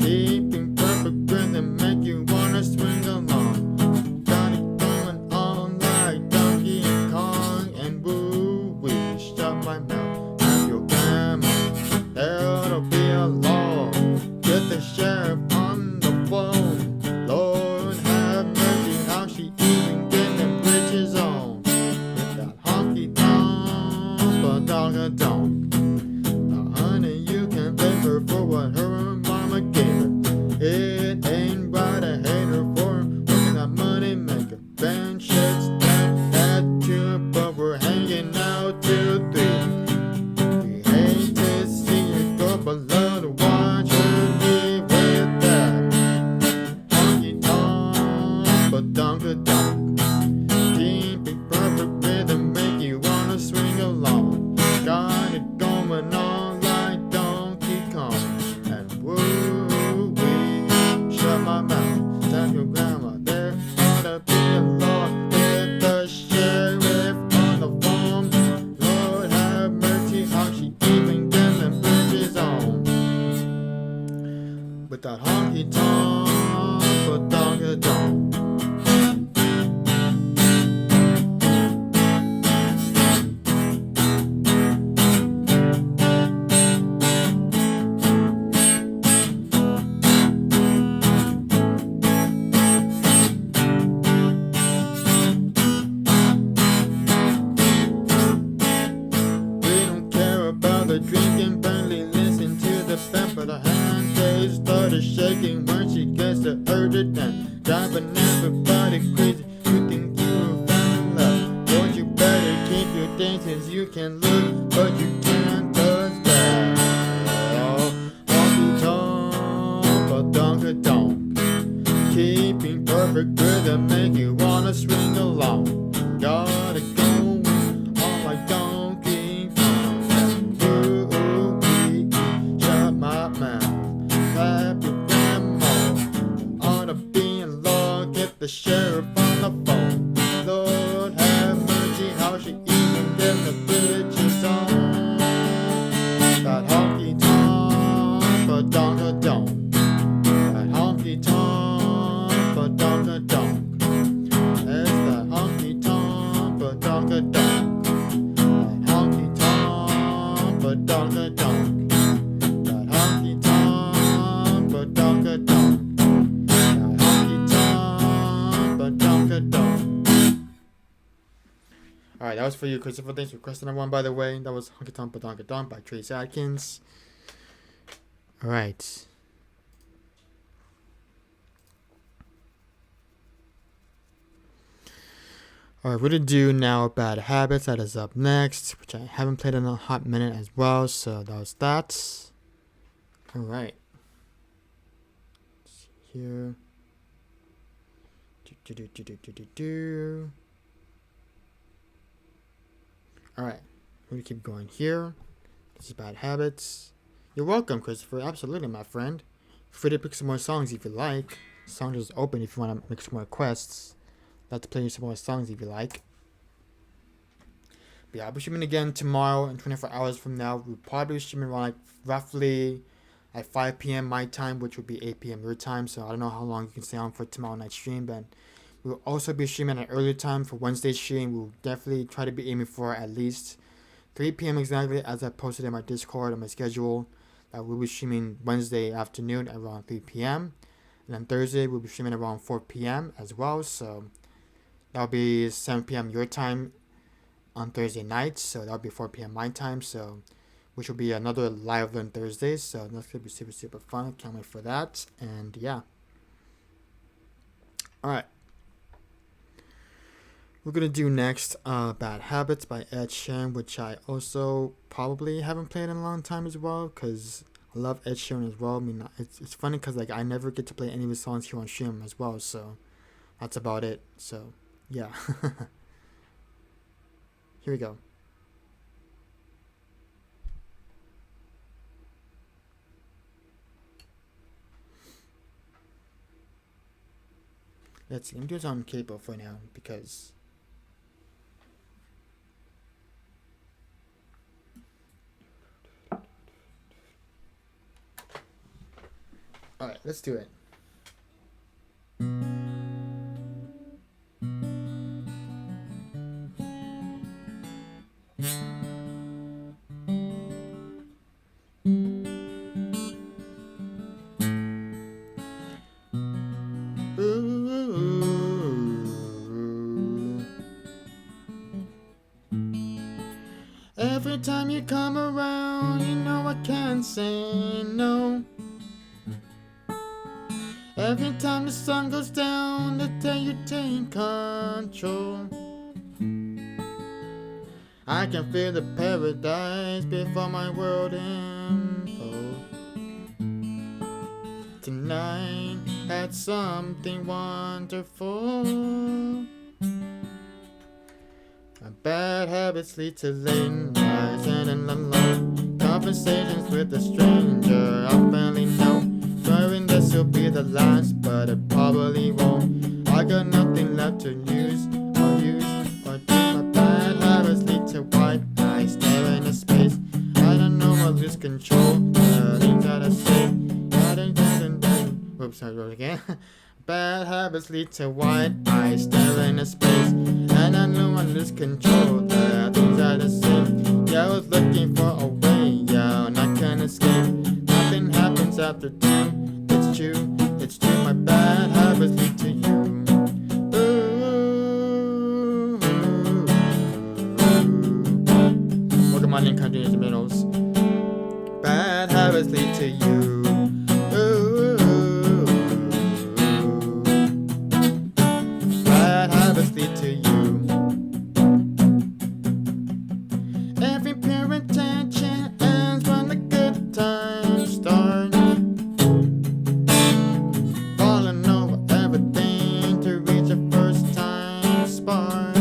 Keeping perfect rhythm, make you wanna swing along. Got it going on like Donkey Kong and woo-wee. Shut my mouth, have your grandma. There'll be a law. Get the sheriff on the phone. Lord have mercy, how she even get them bridges on. With that honky tonk, badonka donk. Now, honey, you can blame her for what her mama gave her. It ain't right, I hate her for working that money maker. Band sheds down at 2, but we're hanging out till 3. We hate to see you go, but love to watch her live with that honky tonk, badonka donk. Keep it perfect rhythm, make you wanna swing along. Got it going on like Donkey Kong and woo-wee. Shut my mouth, tell your grandma there ought to be a law. Get the sheriff on the phone. Lord have mercy, how she even get them bridges on. With that honky tonk, badonka donk. We don't care about the drinking, barely listen to the band, but her hand they started shaking when she gets to urge it down, driving everybody crazy. You think you found love, don't you better keep your dances. You can look, but you can't touch that. Oh, honky tonk, badonka donk. Keeping perfect rhythm, make you wanna swing along. Got it going on like Donkey Kong and woo-wee. Shut my mouth, clap your grandma. Ought to be in law, get the sheriff on the phone. Lord have mercy, how she even get the bitches on. That honky tonk, badonka donk. That honky tonk, badonka donk. It's that honky tonk, badonka donk. That honky tonk, badonka donk. That honky tonk, badonka donk. That honky tonk, badonka donk. Alright, that was for you, Christopher. Thanks for requesting that one, by the way. That was Honky Tonk Badonka Donk by Trace Adkins. Alright. Alright, we're gonna do now Bad Habits. That is up next, which I haven't played in a hot minute as well. So that was that. Alright. Here. Alright, we're gonna keep going here. This is Bad Habits. You're welcome, Christopher. Absolutely, my friend. Feel free to pick some more songs if you like. Song is open if you want to make some more requests. Let's play you some more songs if you like. But yeah, I'll be streaming again tomorrow and 24 hours from now. We'll probably be streaming around roughly at 5 p.m. my time, which would be 8 p.m. your time. So I don't know how long you can stay on for tomorrow night's stream, but we'll also be streaming at an earlier time for Wednesday's stream. We'll definitely try to be aiming for at least 3 p.m. exactly, as I posted in my Discord on my schedule. We'll be streaming Wednesday afternoon at around 3 p.m. And then Thursday we'll be streaming around 4 p.m. as well. So that'll be 7 p.m. your time on Thursday night. So that'll be 4 p.m. my time. So which will be another live learn Thursday. So that's gonna be super, super fun. Can't wait for that. And yeah. Alright. We're gonna do next Bad Habits by Ed Sheeran, which I also probably haven't played in a long time as well, because I love Ed Sheeran as well. I mean, it's funny because I never get to play any of his songs here on stream as well, so that's about it. So yeah. Here we go. Let's see, I'm doing this on cable for now because alright, let's do it. Every time you come around, you know I can't say no. Every time the sun goes down, the day you take control. I can feel the paradise before my world implodes. Tonight had something wonderful. My bad habits lead to late nights and alone conversations with a stranger I barely know. Swearing this will be the last, but it probably won't. I got nothing left to lose or use or do. My bad habits lead to white eyes staring into space. I don't know, I lose control. The things that I say. Whoops, I wrote again. Bad habits lead to white eyes staring into space. And I know I lose control. The things that I say. Yeah, I was looking for a way, yeah, and I can't escape. Nothing happens after two. It's true, my bad habits lead to you. Ooh. Welcome on in, country instrumentals. Bad habits lead to you. Ooh. Bad habits lead to you. Every pure intention ends when the good times start. Falling over everything to reach a first time spark.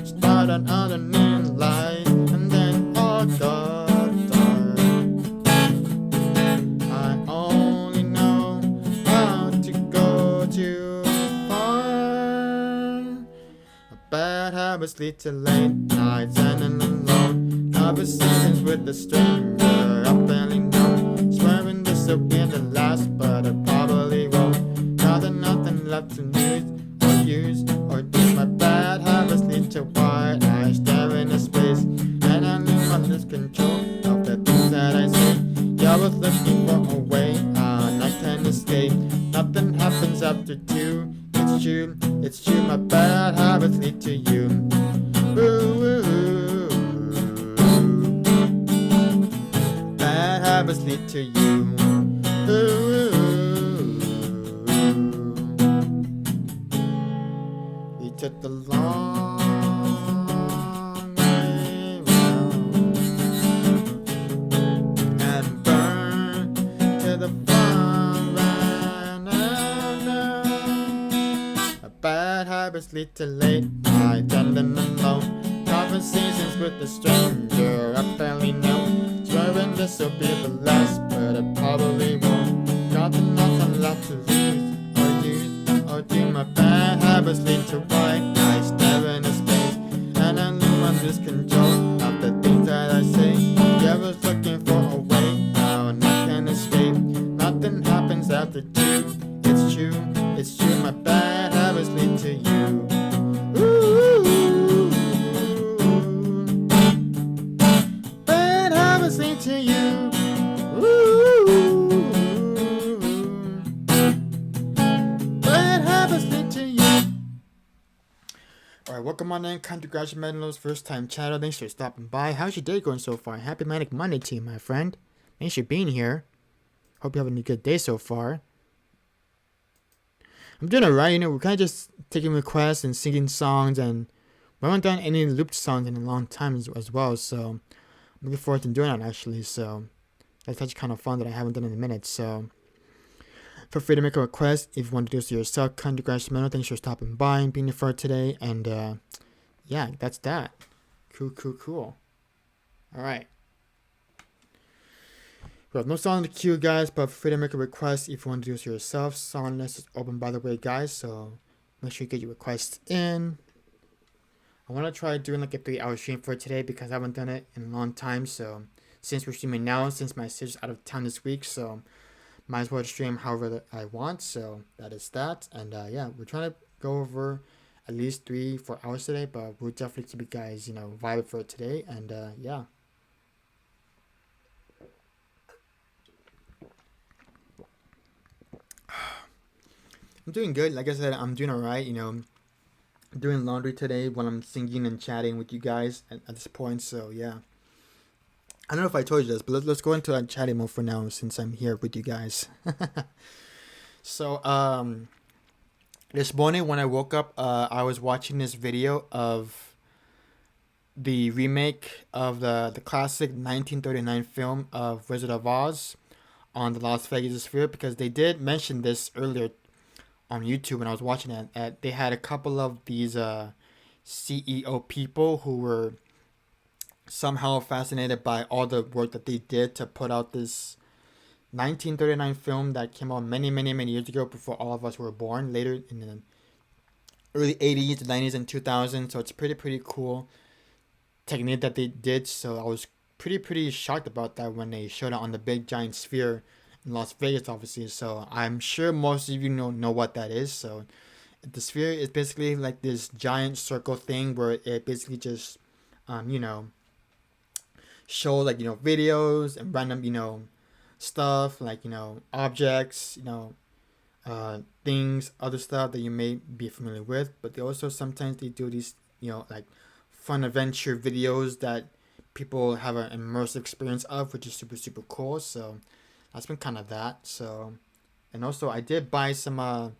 Start another new life and then all got dark. I only know how to go too far. Bad habits lead to late nights and an alone conversations with a stranger I barely know. Swearing this will be the last, but it probably won't. Now there's nothing left to lose or use or do. My bad habits lead to white eyes staring into space. And I lose control of the things that I say. Yeah, I was looking for a way and I can't escape. Nothing happens after two. It's true, my bad habits lead to you. Ooh. Bad habits lead to you. Ooh. the long way round and burn to the fun right now. Bad habits lead to late night and alone conversations with a stranger I barely know. Swearing this will be the last, but it probably won't. Got nothing left to lose or use or do. My bad habits lead to white nights staring into space, and I lose control of the things that I say. Yeah, I was looking for a way now, and I can't escape. Nothing happens after two. It's true, it's true. My bad habits lead to you. Ooh, bad habits lead to you. Ooh, bad habits lead to you. Alright, welcome on in, Country Graduate Meadows, first time chatter. Thanks for stopping by. How's your day going so far? Happy Manic Monday to you, my friend. Thanks for being here. Hope you're having a good day so far. I'm doing alright, we're kind of just taking requests and singing songs, and we haven't done any looped songs in a long time as well, so I'm looking forward to doing that actually, so that's actually kind of fun that I haven't done in a minute, so feel free to make a request if you want to do this to yourself. Country Graduate Meadows, thanks for stopping by and being here for today, and yeah, that's that. Cool. Alright. We have no song in the queue, guys, but feel free to make a request if you want to do this yourself. Song list is open, by the way, guys, so make sure you get your requests in. I want to try doing like a 3-hour stream for today because I haven't done it in a long time, so since we're streaming now, since my sister's out of town this week, so might as well stream however I want, so that is that. And yeah, we're trying to go over at least 3-4 hours today, but we'll definitely keep you guys, vibing for it today, and yeah. I'm doing good. Like I said, I'm doing alright, doing laundry today while I'm singing and chatting with you guys at this point, so yeah. I don't know if I told you this, but let's go into that chatting mode for now since I'm here with you guys. So, this morning when I woke up, I was watching this video of the remake of the classic 1939 film of Wizard of Oz on the Las Vegas Sphere, because they did mention this earlier on YouTube when I was watching it. They had a couple of these CEO people who were somehow fascinated by all the work that they did to put out this 1939 film that came out many years ago, before all of us were born, later in the early 80s, 90s, and 2000s. So it's pretty cool technique that they did. So I was pretty shocked about that when they showed it on the big giant sphere in Las Vegas, obviously. So I'm sure most of you know what that is. So the sphere is basically like this giant circle thing where it basically just show like videos and random stuff, like objects, things, other stuff that you may be familiar with. But they also sometimes they do these like fun adventure videos that people have an immersive experience of, which is super cool. So that's been kind of that. So, and also I did buy some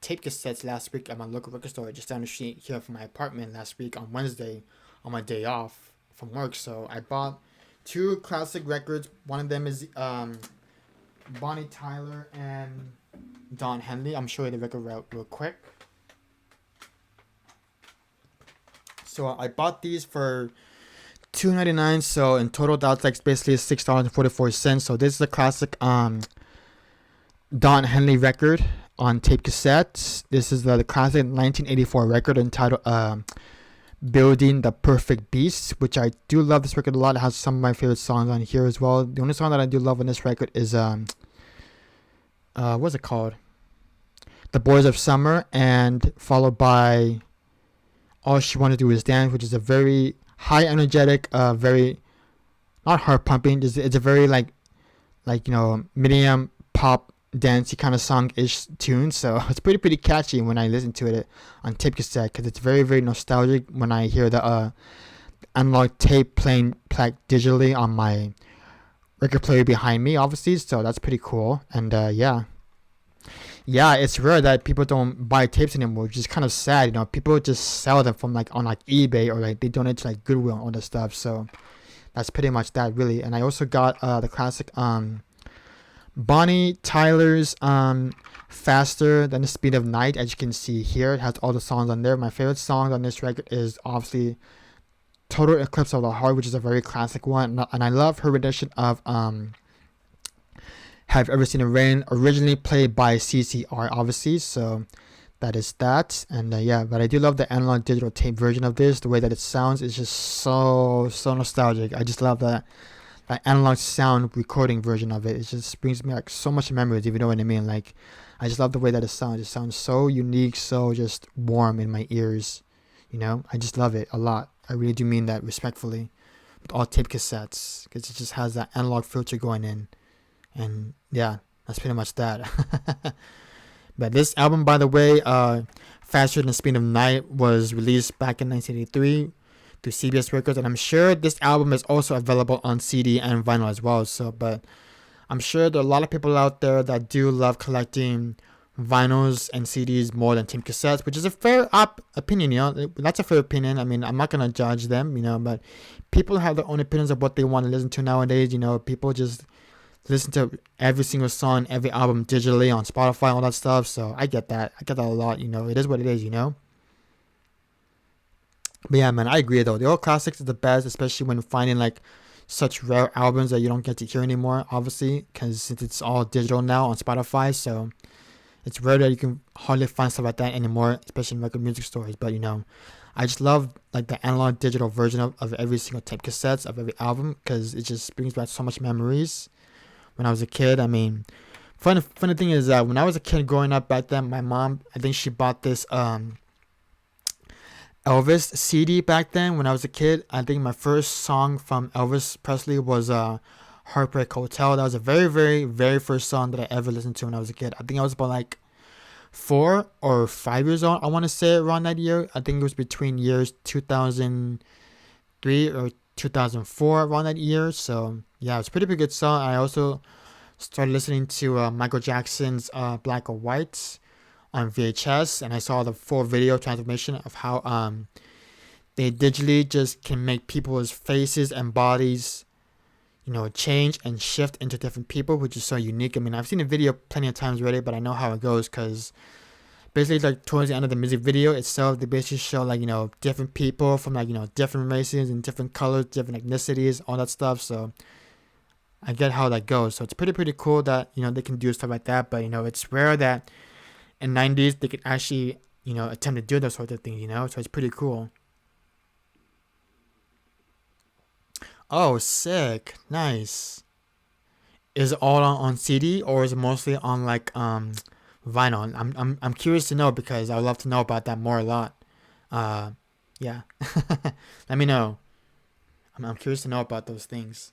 tape cassettes last week at my local record store just down the street here from my apartment last week on Wednesday on my day off from work. So I bought 2 classic records. One of them is Bonnie Tyler and Don Henley. I'm showing the record real quick. So I bought these for $2.99. So in total, that's like basically $6.44. So this is a classic Don Henley record on tape cassettes. This is the classic 1984 record entitled Building the Perfect Beast, which I do love this record a lot. It has some of my favorite songs on here as well. The only song that I do love on this record is what's it called? The Boys of Summer, and followed by All She Wanted to Do Is Dance, which is a very high energetic, very not heart pumping. It's a very like medium pop dancey kind of song-ish tune. So it's pretty catchy when I listen to it on tape cassette, because it's very nostalgic when I hear the analog tape playing digitally on my record player behind me, obviously. So that's pretty cool. And yeah, Yeah, it's rare that people don't buy tapes anymore, which is kind of sad. People just sell them from like on like eBay, or like they donate to like Goodwill and all that stuff. So that's pretty much that, really. And I also got the classic Bonnie Tyler's Faster Than the Speed of Night. As you can see here, it has all the songs on there. My favorite song on this record is obviously Total Eclipse of the Heart, which is a very classic one. And I love her rendition of Have You Ever Seen It Rain, originally played by CCR, obviously. So that is that. And yeah, but I do love the analog digital tape version of this. The way that it sounds is just so nostalgic. I just love that analog sound recording version of it. It just brings me like so much memories, if you know what I mean. Like, I just love the way that it sounds. It sounds so unique, so just warm in my ears. I just love it a lot. I really do mean that respectfully. With all tape cassettes, because it just has that analog filter going in, and yeah, that's pretty much that. But this album, by the way, Faster Than the Speed of Night, was released back in 1983 through CBS Records, and I'm sure this album is also available on CD and vinyl as well. So, but I'm sure there are a lot of people out there that do love collecting vinyls and CDs more than tape cassettes, which is a fair opinion. That's a fair opinion. I mean, I'm not gonna judge them, but people have their own opinions of what they want to listen to nowadays. People just listen to every single song, every album digitally on Spotify, all that stuff. So I get that. I get that a lot. It is what it is. But yeah, man, I agree though. The old classics is the best, especially when finding like such rare albums that you don't get to hear anymore. Obviously, because since it's all digital now on Spotify, so it's rare that you can hardly find stuff like that anymore, especially in record music stores. But I just love like the analog digital version of every single tape cassettes of every album, because it just brings back so much memories. When I was a kid, I mean, funny thing is that when I was a kid growing up back then, my mom, I think she bought this Elvis CD back then when I was a kid. I think my first song from Elvis Presley was Heartbreak Hotel. That was a very, very, very first song that I ever listened to when I was a kid. I think I was about like 4 or 5 years old. I want to say around that year. I think it was between years 2003 or 2004, around that year. So yeah, it's a pretty good song. I also started listening to Michael Jackson's Black or White on VHS, and I saw the full video transformation of how they digitally just can make people's faces and bodies, change and shift into different people, which is so unique. I mean, I've seen the video plenty of times already, but I know how it goes, because basically, like towards the end of the music video itself, they basically show like different people from like different races and different colors, different ethnicities, all that stuff. So I get how that goes. So it's pretty cool that they can do stuff like that. But it's rare that in 90s they could actually attempt to do those sorts of things. So it's pretty cool. Oh, sick, nice. Is it all on CD, or is it mostly on like vinyl? I'm curious to know, because I would love to know about that more a lot. Uh, yeah, let me know. I'm curious to know about those things.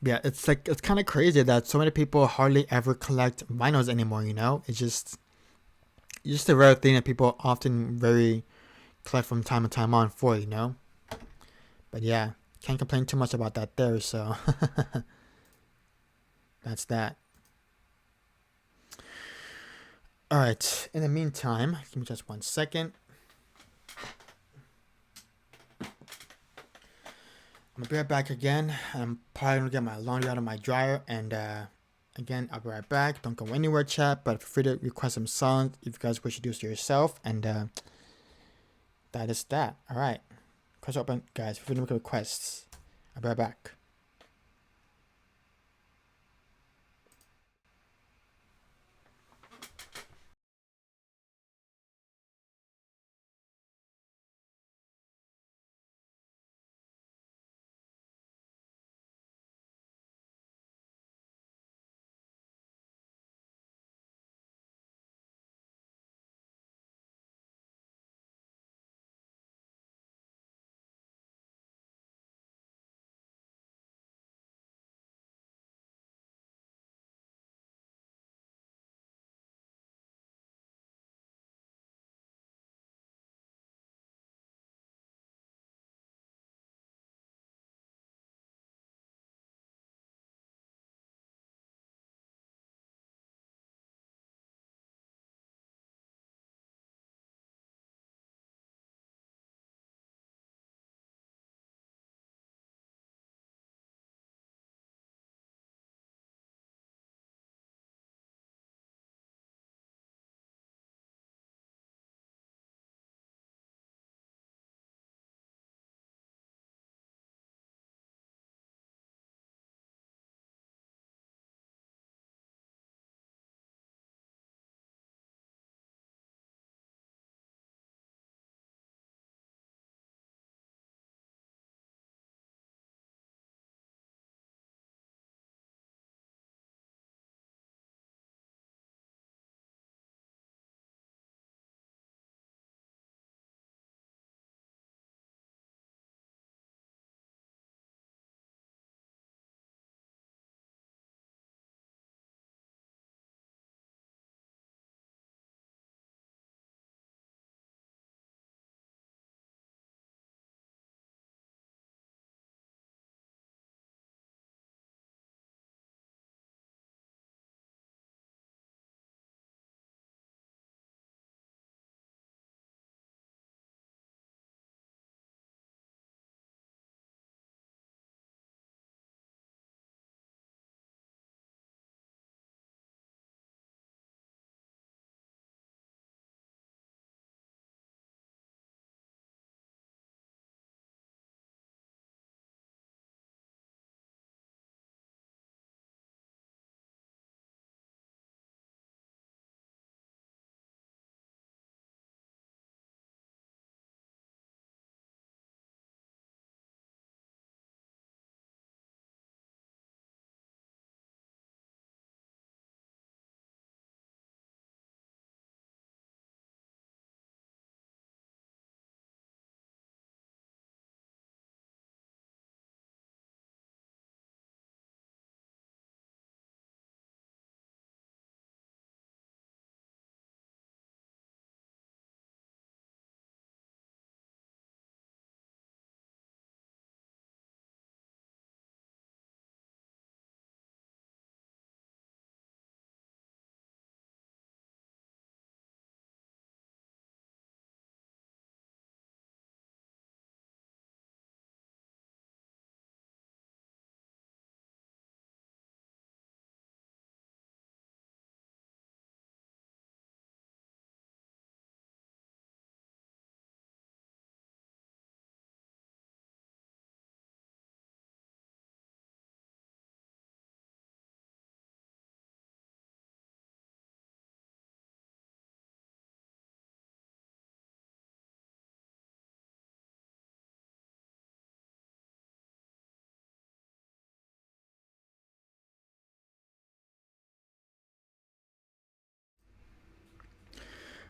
Yeah, it's like it's kind of crazy that so many people hardly ever collect vinyls anymore. It's just a rare thing that people often very collect from time to time on for. But yeah, can't complain too much about that there. So that's that. All right. In the meantime, give me just 1 second. I'm gonna be right back again. I'm probably gonna get my laundry out of my dryer, and again, I'll be right back. Don't go anywhere, chat. But feel free to request some songs if you guys wish to do so yourself. And that is that. All right. Question open, guys. Feel free to make requests. I'll be right back.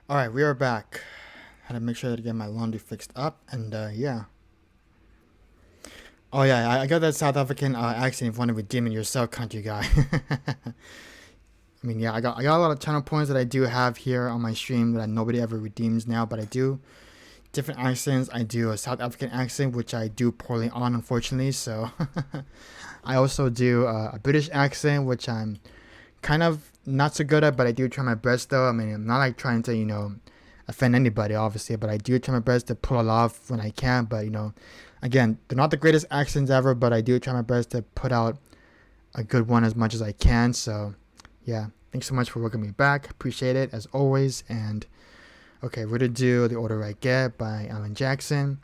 All right, we are back. Had to make sure to get my laundry fixed up, and yeah. Oh yeah, I got that South African accent. If you want to redeem it yourself, country guy. I mean, yeah, I got a lot of channel points that I do have here on my stream that nobody ever redeems now, but I do different accents. I do a South African accent, which I do poorly on, unfortunately. So I also do a British accent, which I'm kind of not so good at, but I do try my best though. I mean, I'm not like trying to, offend anybody, obviously, but I do try my best to pull it off when I can. But, again, they're not the greatest accents ever, but I do try my best to put out a good one as much as I can. So, yeah, thanks so much for welcoming me back. Appreciate it, as always. And, okay, we're going to do The Order I Get by Alan Jackson.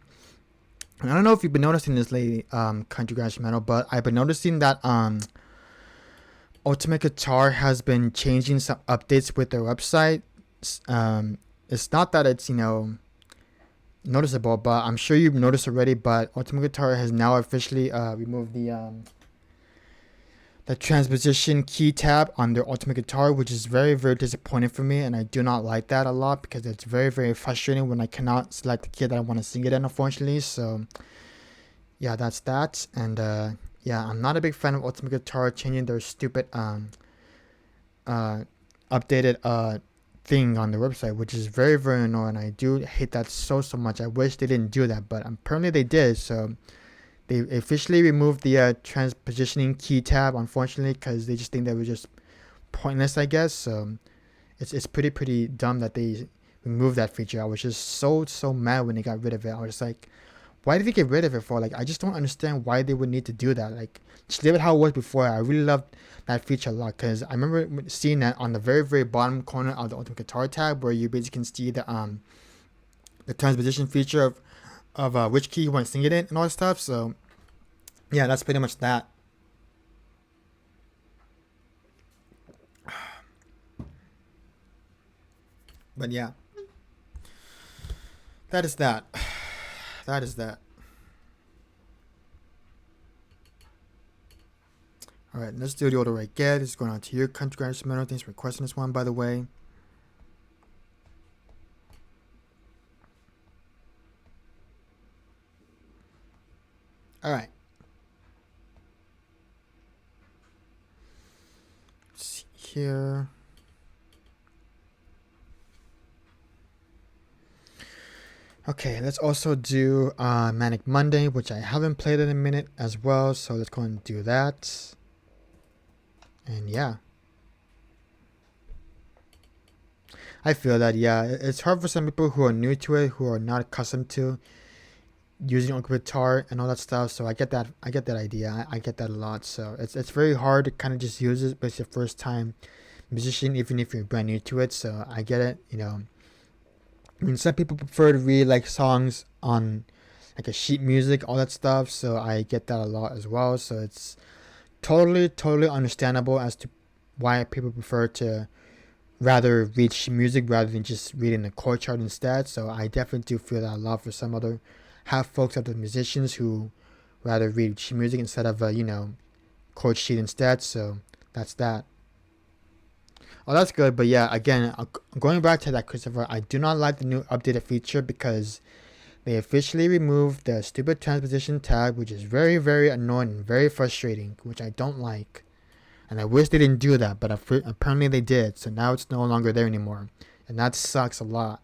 And I don't know if you've been noticing this lately, Country Garage Metal, but I've been noticing that, Ultimate Guitar has been changing some updates with their website. It's not that it's, noticeable, but I'm sure you've noticed already, but Ultimate Guitar has now officially removed the transposition key tab on their Ultimate Guitar, which is very, very disappointing for me, and I do not like that a lot because it's very, very frustrating when I cannot select the key that I want to sing it in, unfortunately. So, yeah, that's that. And, yeah, I'm not a big fan of Ultimate Guitar changing their stupid updated thing on the website, which is very, very annoying. I do hate that so much. I wish they didn't do that, but apparently they did. So they officially removed the transpositioning key tab, unfortunately, because they just think that was just pointless, I guess. So it's pretty dumb that they removed that feature. I was just so mad when they got rid of it. I was just like, why did they get rid of it for? Like, I just don't understand why they would need to do that. Like, just leave it how it was before. I really loved that feature a lot because I remember seeing that on the very, very bottom corner of the Ultimate Guitar tab, where you basically can see the transposition feature of which key you want to sing it in and all that stuff. So, yeah, that's pretty much that. But yeah, that is that. That is that. All right, let's do The Order I Get. It's going on to you, Country Garage Metal. Thanks for requesting this one, by the way. All right. Let's see here. Okay, let's also do Manic Monday, which I haven't played in a minute as well. So let's go and do that. And yeah. I feel that, yeah, it's hard for some people who are new to it, who are not accustomed to using guitar and all that stuff. So I get that idea. I get that a lot. So it's very hard to kind of just use it, but it's your first time musician, even if you're brand new to it. So I get it, I mean, some people prefer to read like songs on like a sheet music, all that stuff. So I get that a lot as well. So it's totally understandable as to why people prefer to rather read sheet music rather than just reading the chord chart instead. So I definitely do feel that a lot for some other half folks, other musicians who rather read sheet music instead of chord sheet instead. So that's that. Oh, that's good. But yeah, again, going back to that, Christopher, I do not like the new updated feature because they officially removed the stupid transposition tab, which is very, very annoying and very frustrating, which I don't like. And I wish they didn't do that, but apparently they did. So now it's no longer there anymore. And that sucks a lot.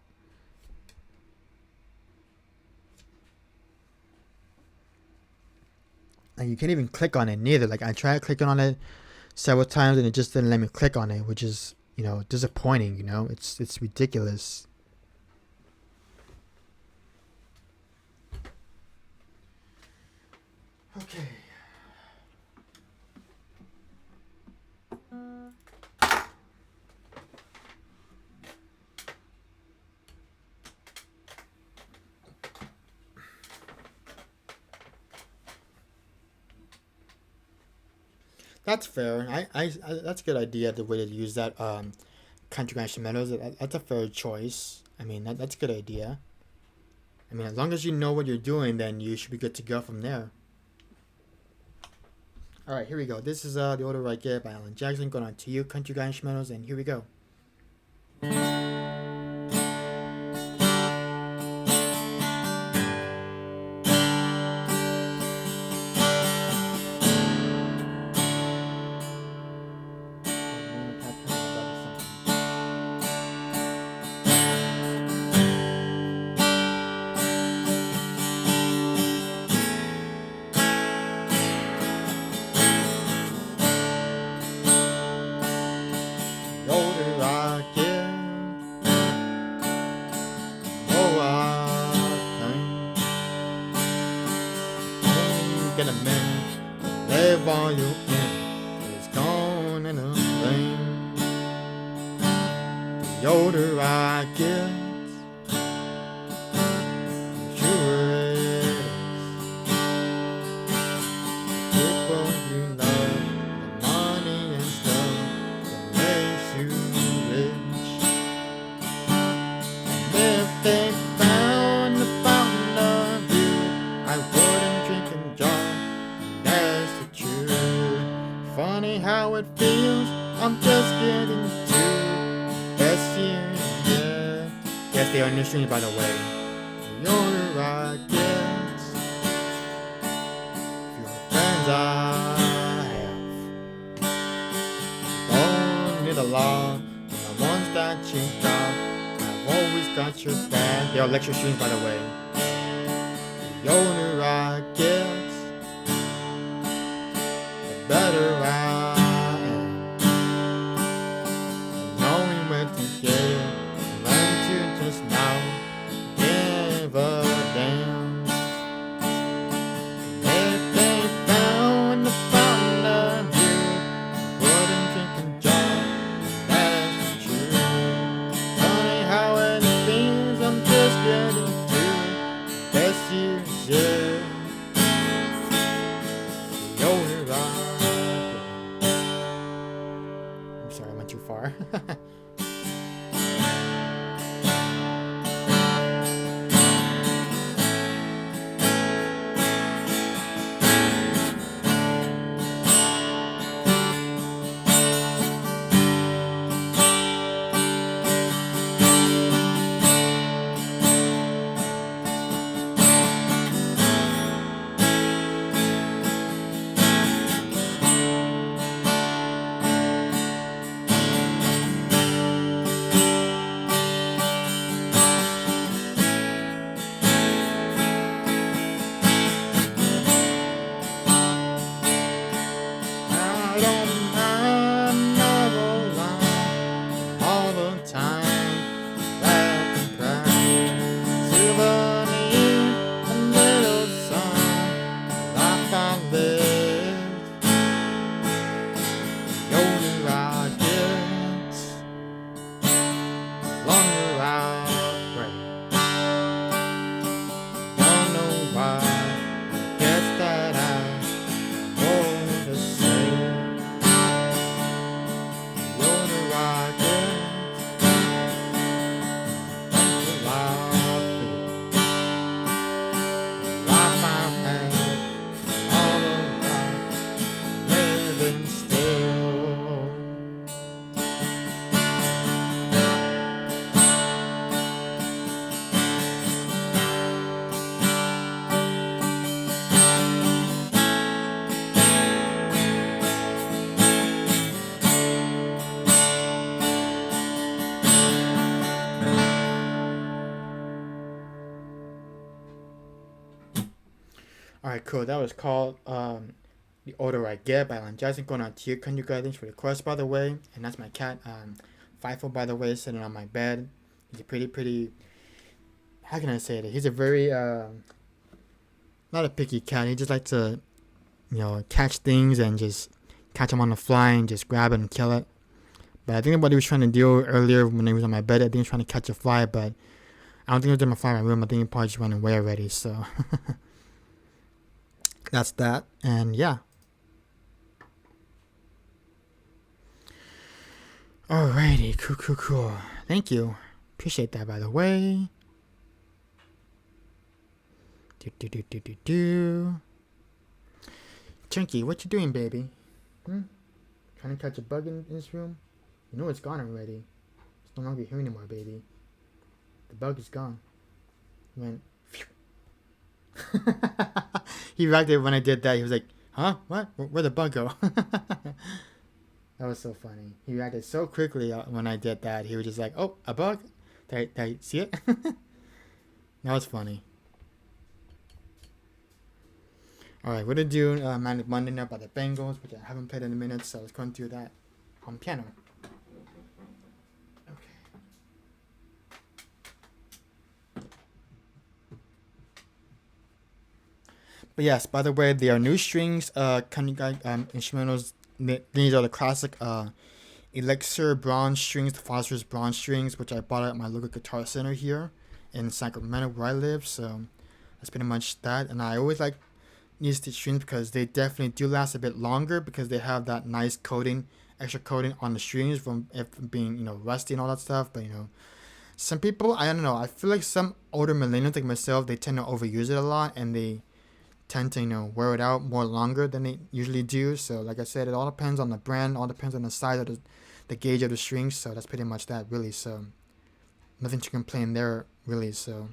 And you can't even click on it neither. Like, I tried clicking on it several times and it just didn't let me click on it, which is, disappointing, It's ridiculous. Okay. That's fair. I that's a good idea. The way to use that country instrumentals. That's a fair choice. I mean, that's a good idea. I mean, as long as you know what you're doing, then you should be good to go from there. All right, here we go. This is The Order I Get by Alan Jackson. Going on to you, country guy instrumentals, and here we go. get a minute. Live all you can. It's gone in a flame. The older I get, the truer it is. People you love, the money and stuff that makes you rich. And if they found the fountain of youth, I wouldn't drink and drive. That's the truth. Funny how it feels. I'm just getting to best years, yeah. Yes, they are new streams, by the way. The older I get, fewer friends I have. Don't need a lot, and the ones that you got, I've always got your back. They are lecture streams, by the way. The older I get, the better I am. And knowing when to get it, and when to just now give a damn. And if they found the fountain of youth, wouldn't drink and drive. That's the truth. Funny how it feels. I'm just getting to best years, yeah. The older I get. I'm sorry, I went too far. I don't mind another line all the time. Laugh and cry, souvenir, a little song, life I live. The older I get, the longer I pray. Don't know why, I guess that I hold the same. The older I get, the life I feel. The life I've had, all the life living still. Alright, cool. That was called The Older I Get by Alan Jackson. Going on to you. Can you guys thanks for the request, by the way? And that's my cat, Fifo, by the way, sitting on my bed. He's a pretty, how can I say it? He's a very, not a picky cat. He just likes to, catch things and just catch them on the fly and just grab it and kill it. But I think what he was trying to do earlier when he was on my bed, I think he was trying to catch a fly, but I don't think he was going to fly in my room. I think he probably just ran away already, so. That's that, and yeah. Alrighty, cool. Thank you. Appreciate that, by the way. Chunky, what you doing, baby? Trying to catch a bug in this room? You know it's gone already. It's no longer here anymore, baby. The bug is gone. It went. Phew. He reacted when I did that. He was like, huh? What? Where'd the bug go? That was so funny. He reacted so quickly when I did that. He was just like, oh, a bug? Did I see it? That was funny. Alright, we're going to do Manic Monday now by the Bengals, which I haven't played in a minute, so let's go and do that on piano. But yes, by the way, there are new strings, instrumentals. These are the classic Elixir bronze strings, the phosphorus bronze strings, which I bought at my local guitar center here in Sacramento where I live. So that's pretty much that. And I always like these strings because they definitely do last a bit longer because they have that nice coating, extra coating on the strings from it being, rusty and all that stuff. But some people, I don't know, I feel like some older millennials like myself, they tend to overuse it a lot and they tend to wear it out more longer than they usually do. So like I said, it all depends on the brand, all depends on the size of the gauge of the strings. So that's pretty much that, really. So nothing to complain there, really. So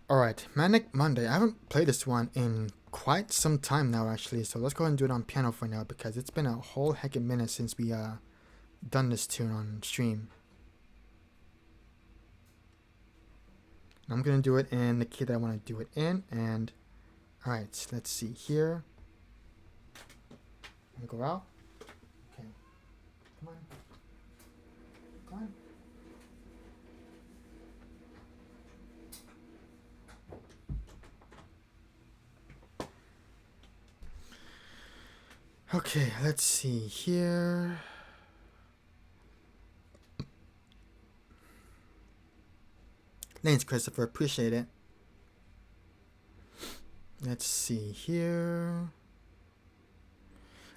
all right, Manic Monday. I haven't played this one in quite some time now, actually. So let's go ahead and do it on piano for now because it's been a whole heckin' minute since we done this tune on stream. I'm gonna do it in the key that I want to do it in, and all right, let's see here. I'm gonna go out. Okay, come on. Okay, let's see here. Thanks, Christopher. Appreciate it. Let's see here.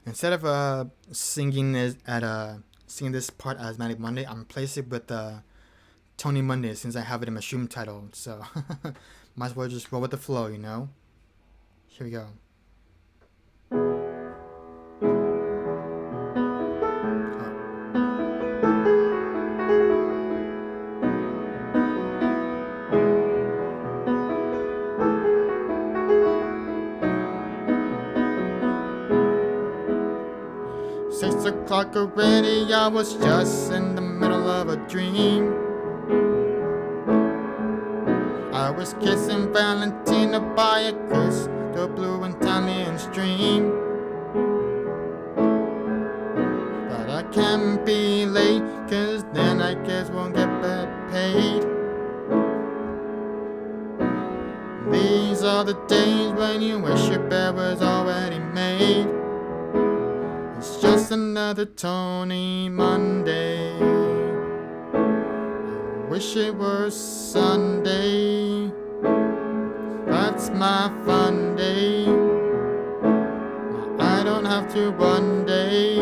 Instead of singing this singing this part as Manic Monday, I'm replacing it with Tony Monday since I have it in my stream title. So might as well just roll with the flow, Here we go. 6 o'clock already, I was just in the middle of a dream. I was kissing Valentina by a crystal blue Italian stream. But I can't be late, cause then I guess won't get paid. These are the days when you wish your bed was already made. It's just another Tony Monday. I wish it were Sunday. That's my fun day. I don't have to one day.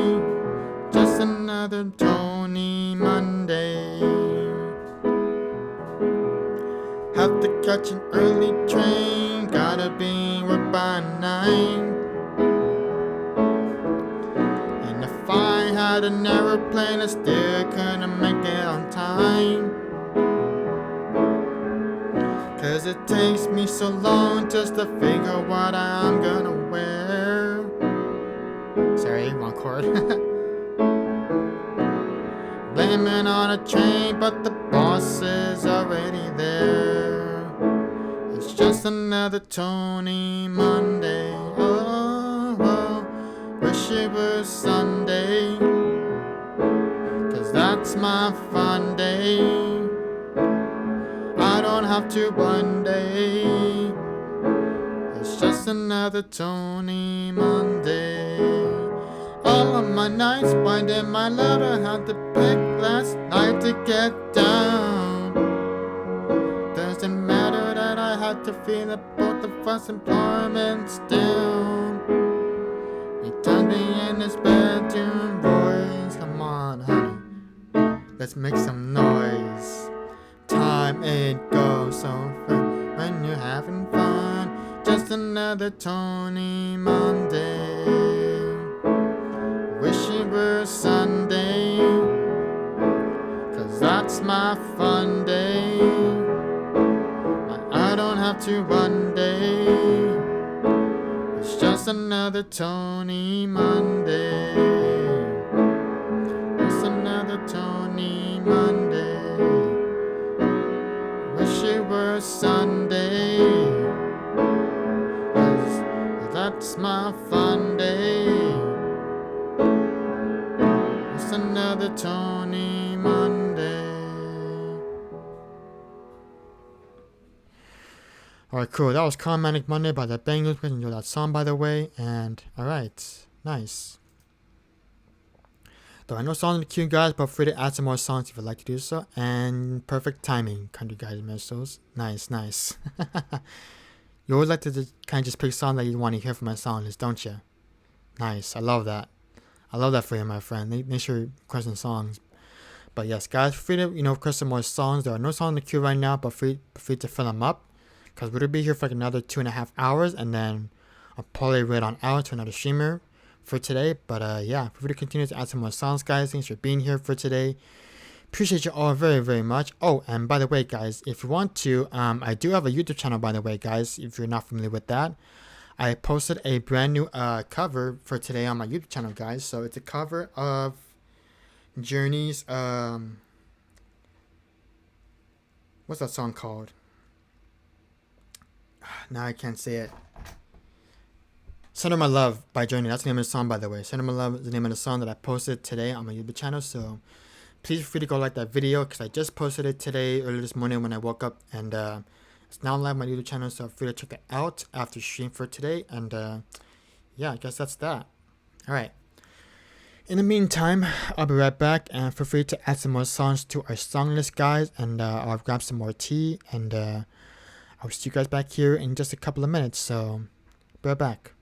Just another Tony Monday. Have to catch an early train. Gotta be work by 9. If I had an aeroplane, I still couldn't make it on time. Cause it takes me so long just to figure what I'm gonna wear. Sorry, wrong chord. Blaming on a train, but the boss is already there. It's just another Tony Monday. Wish it was Sunday, cause that's my fun day. I don't have to one day. It's just another Tony Monday. All of my nights finding my lover had to pick last night to get down. Doesn't matter that I had to feel that both of us employment's down. He turned me in his bedroom voice. Come on, honey, let's make some noise. Time it goes so fast when you're having fun. Just another Tony Monday. Wish it were Sunday, cause that's my fun day. But I don't have to one day. It's just another Tony Monday. It's another Tony Monday. Wish it were Sunday, cause that's my fun day. It's another Tony Monday. Alright, cool. That was Calm Manic Monday by the Bangles. Please enjoy that song, by the way. And, alright. Nice. There are no songs in the queue, guys, but free to add some more songs if you'd like to do so. And perfect timing, country guys, missiles. Nice, nice. You always like to kind of just pick songs that you want to hear from my song list, don't you? Nice. I love that. I love that for you, my friend. Make sure you request songs. But yes, guys, free to request some more songs. There are no songs in the queue right now, but free to fill them up. Because we're going to be here for like another 2.5 hours, and then I'll probably wait on out to another streamer for today. But yeah, feel free to continue to add some more songs, guys. Thanks for being here for today. Appreciate you all very, very much. Oh, and by the way, guys, if you want to, I do have a YouTube channel, by the way, guys, if you're not familiar with that. I posted a brand new cover for today on my YouTube channel, guys. So it's a cover of Journey's, what's that song called? Now I can't say it. Center My Love by Journey. That's the name of the song, by the way. Center My Love is the name of the song that I posted today on my YouTube channel. So please feel free to go like that video because I just posted it today, early this morning when I woke up. And it's now live on my YouTube channel. So feel free to check it out after stream for today. And yeah, I guess that's that. All right. In the meantime, I'll be right back. And feel free to add some more songs to our song list, guys. And I'll grab some more tea. And I'll see you guys back here in just a couple of minutes. So be right back.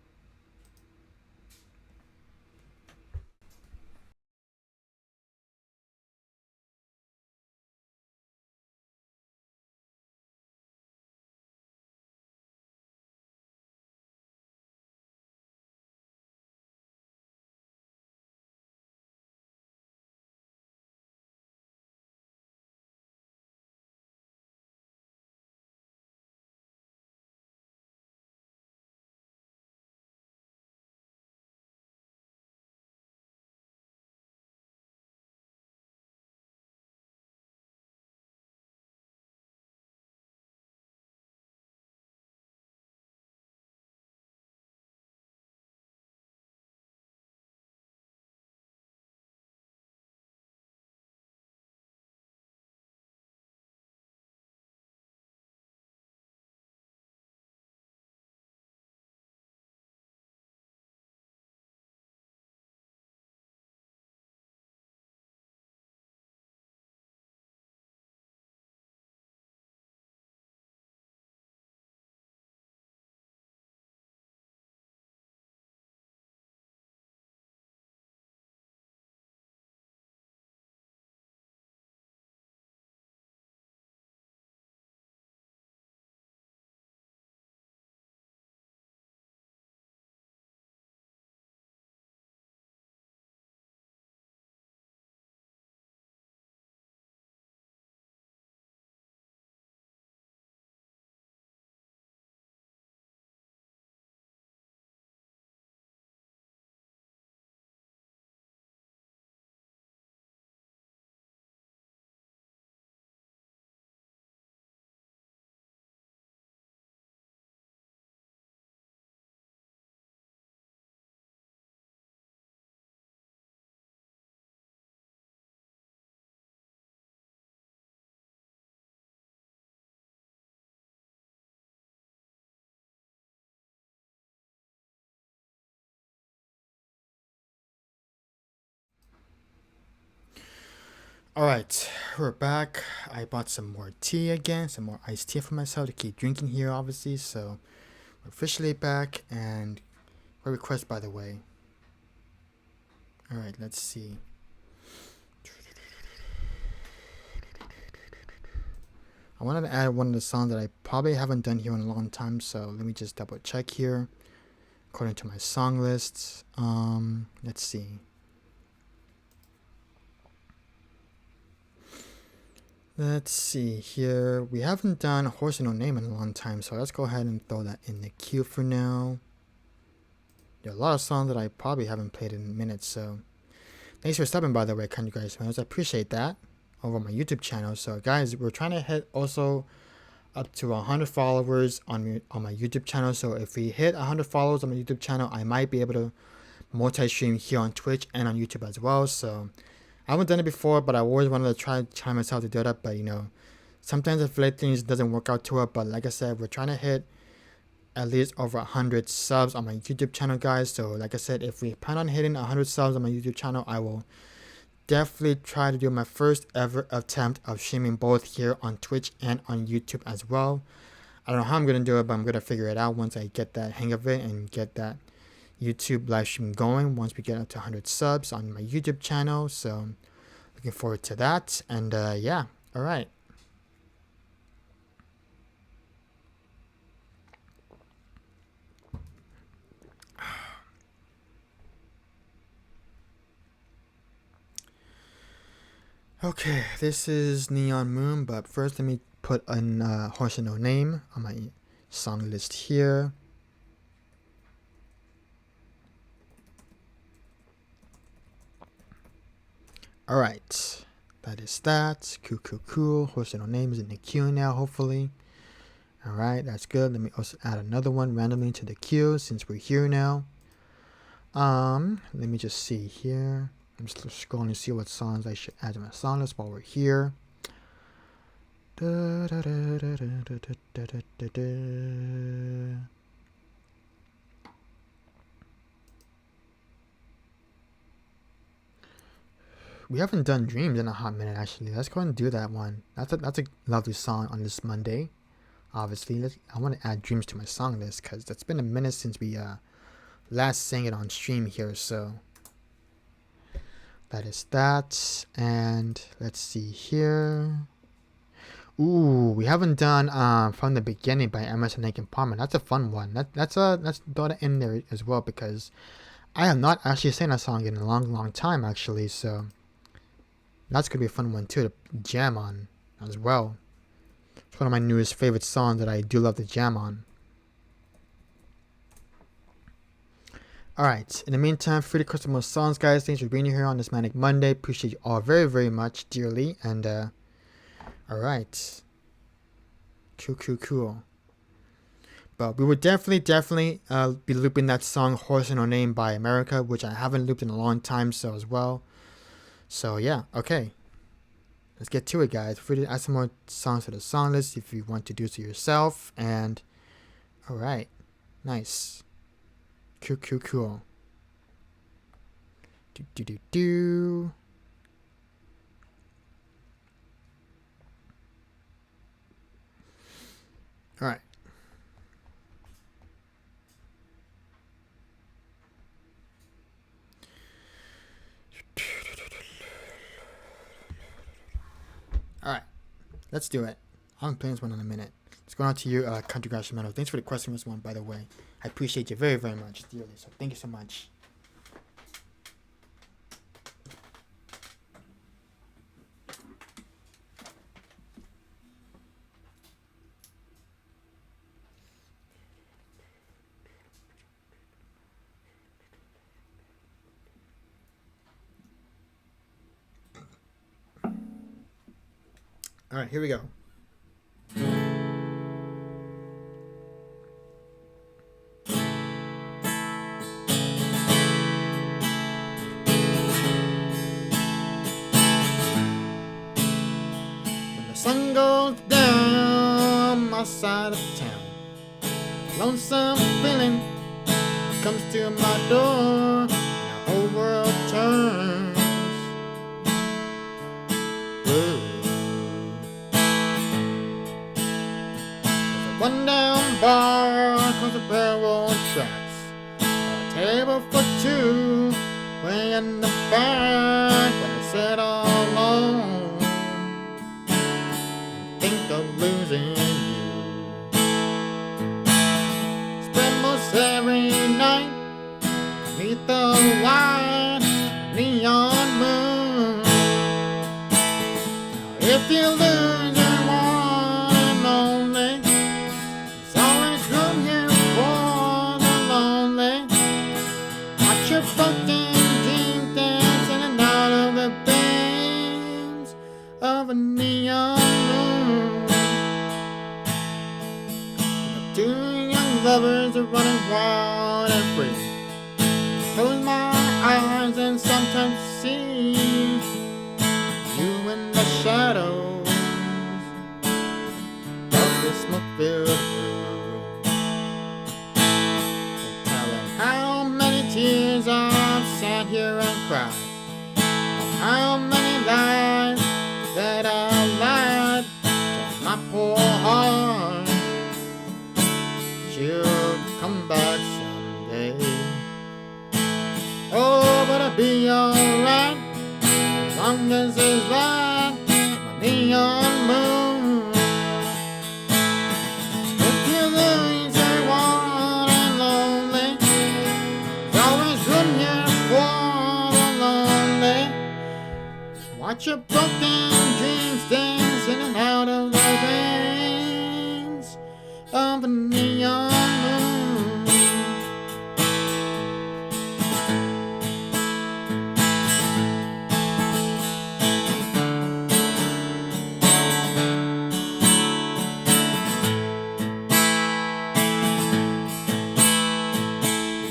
Alright, we're back. I bought some more tea again, some more iced tea for myself to keep drinking here, obviously. So, we're officially back, and a request, by the way. Alright, let's see. I wanted to add one of the songs that I probably haven't done here in a long time, so let me just double check here. According to my song lists, let's see. Let's see here. We haven't done Horse and No Name in a long time, so let's go ahead and throw that in the queue for now. There are a lot of songs that I probably haven't played in minutes, so thanks for stopping by the way, can you guys, I appreciate that over my YouTube channel. So guys, we're trying to hit also up to 100 followers on my YouTube channel. So if we hit 100 followers on my YouTube channel, I might be able to multi-stream here on Twitch and on YouTube as well. So I haven't done it before, but I always wanted to try myself to do that, but Sometimes I feel like things doesn't work out too well, but like I said, we're trying to hit at least over 100 subs on my YouTube channel, guys. So like I said, if we plan on hitting 100 subs on my YouTube channel, I will definitely try to do my first ever attempt of streaming both here on Twitch and on YouTube as well. I don't know how I'm going to do it, but I'm going to figure it out once I get that hang of it and get that YouTube live stream going once we get up to 100 subs on my YouTube channel. So looking forward to that. And yeah, all right. Okay, this is Neon Moon, but first let me put an Horse and No Name on my song list here. Alright, that is that. Cool. Horse and No Name is in the queue now, hopefully. Alright, that's good. Let me also add another one randomly to the queue since we're here now. Let me just see here. I'm just scrolling to see what songs I should add to my song list while we're here. We haven't done Dreams in a hot minute, actually. Let's go ahead and do that one. That's a lovely song on this Monday. Obviously, I want to add Dreams to my song list because it's been a minute since we last sang it on stream here, so that is that. And let's see here. Ooh, we haven't done From the Beginning by Emerson, Lake and Palmer. That's a fun one. Let's throw that in there as well because I have not actually sang that song in a long time actually. So that's gonna be a fun one too to jam on as well. It's one of my newest favorite songs that I do love to jam on. Alright, in the meantime, free to request more songs, guys. Thanks for being here on this Manic Monday. Appreciate you all very much, dearly. And, alright. Cool. But we would definitely be looping that song, Horse and No Name by America, which I haven't looped in a long time, so as well. So, yeah, okay. Let's get to it, guys. Free to add some more songs to the song list if you want to do so yourself. And, alright. Nice. Cool. Do. All right. All right. Let's do it. I haven't played this one in a minute. Let's go on to you, Country Grass Meadow. Thanks for requesting this one, by the way. I appreciate you very much, dearly. So thank you so much. All right, here we go. Sun goes down my side of town. Lonesome feeling comes to my door. The whole world turns. Ooh. There's a one-down bar across the railroad tracks. A table for two way in the back. When I sit all alone, think of losing you. Spend most every night beneath the light neon moon. Now if you lose your one and only, there's always room here for the lonely. Watch your broken dream dance in and out of the beams of a neon moon. Two young lovers are running wild and free. Close my eyes and sometimes see you in the shadows. my poor heart. She'll come back someday. Oh, but I'll be alright as long as there's light in my neon moon. If you lose your one and lonely, there's always room here for the lonely. Watch your broken dreams dance in and out of the veins of the neon moon.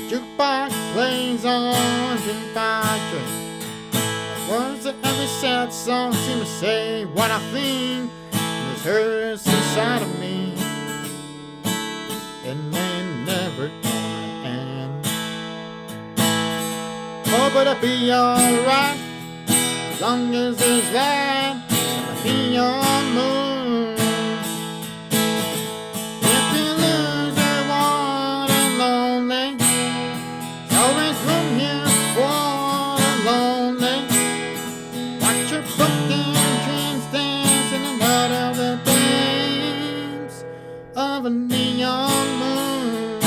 Jukebox plays on drink by drink. Words of every sad song seem to say what I think. This hurts inside of me, and may never gonna end. Oh, but I'll be alright as long as there's light on the neon moon. If you lose your one and lonely, there's always room here for the lonely. Watch your broken dreams dance in and out of the beams of a neon moon.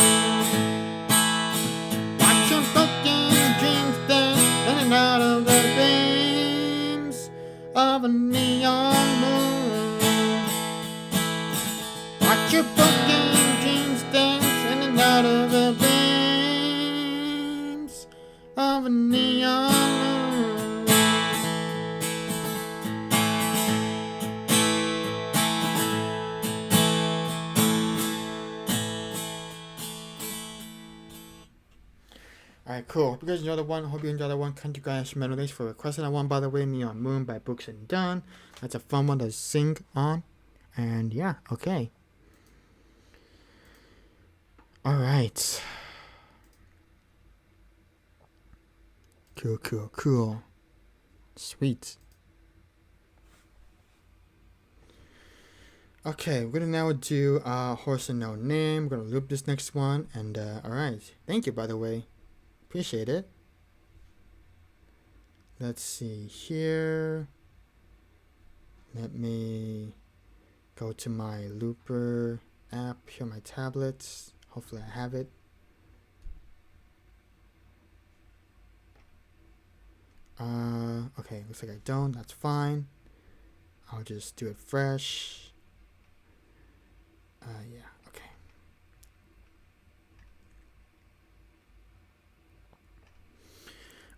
Watch your broken dreams dance in and out of the beams of a neon moon. Watch your broken dreams dance in and out of the beams of a neon moon. Alright, cool. Hope you guys enjoyed the one. Hope you enjoyed the one. Thank you guys, thanks for requesting that one, by the way. Neon Moon by Books and Dunn. That's a fun one to sing on. And yeah, okay. Alright. Cool. Sweet. Okay, we're gonna now do Horse and No Name. We're gonna loop this next one. And alright. Thank you, by the way. Appreciate it. Let's see here. Let me go to my looper app here on my tablets. Hopefully I have it. Okay, looks like I don't. That's fine. I'll just do it fresh. Yeah, okay.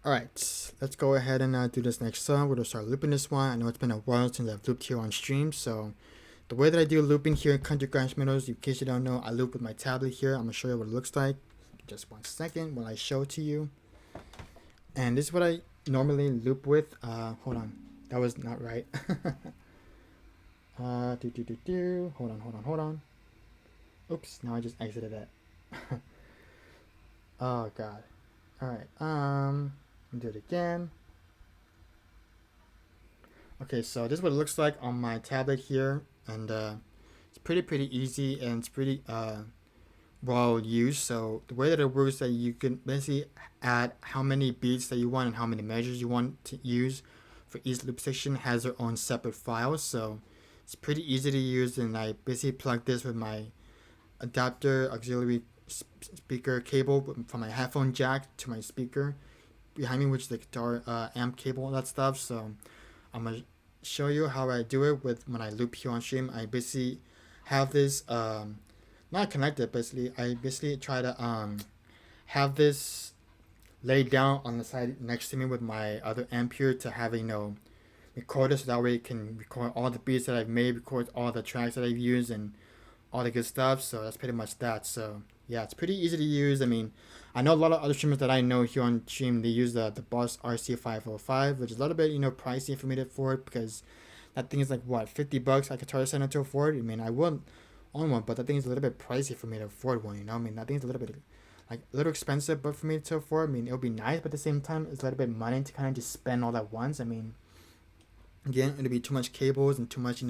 Alright, let's go ahead and do this next song. We're going to start looping this one. I know it's been a while since I've looped here on stream, so the way that I do looping here in Country Grass Meadows, in case you don't know, I loop with my tablet here. I'm going to show you what it looks like. Just 1 second while I show it to you. And this is what I normally loop with. Hold on. That was not right. Hold on. Oops, now I just exited that. Oh god. Alright, do it again. Okay, so this is what it looks like on my tablet here, and it's pretty easy, and it's pretty well used. So the way that it works is that you can basically add how many beats that you want and how many measures you want to use for each loop section. Has their own separate files, so it's pretty easy to use. And I basically plug this with my adapter auxiliary speaker cable from my headphone jack to my speaker behind me, which is the guitar amp cable, all that stuff. So I'm gonna show you how I do it with when I loop here on stream. I basically have this not connected. Basically, I basically try to have this laid down on the side next to me with my other amp here to have recorder, so that way it can record all the beats that I've made, record all the tracks that I've used, and all the good stuff. So that's pretty much that. So yeah, it's pretty easy to use. I mean, I know a lot of other streamers that I know here on stream, they use the Boss RC505, which is a little bit pricey for me to afford, because that thing is like what, $50. I could try to send it to afford. I mean, I would own one, but that thing is a little bit pricey for me to afford one. I mean, that thing is a little bit a little expensive, but for me to afford, I mean, it would be nice, but at the same time, it's a little bit of money to kind of just spend all at once. I mean, again, it'd be too much cables and too much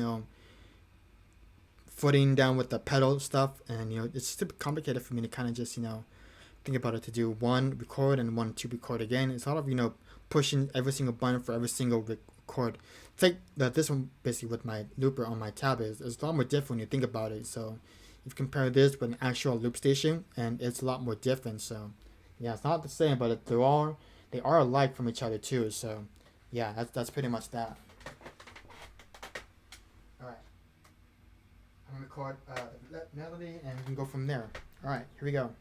footing down with the pedal stuff, and it's super complicated for me to kind of just think about it, to do one record and one to record again. It's a lot of pushing every single button for every single record. It's like this one basically with my looper on my tab is a lot more different when you think about it. So if you compare this with an actual loop station, and it's a lot more different. So yeah, it's not the same, but they are alike from each other too. So yeah, that's pretty much that. All right, I'm gonna record the melody, and we can go from there. All right, here we go.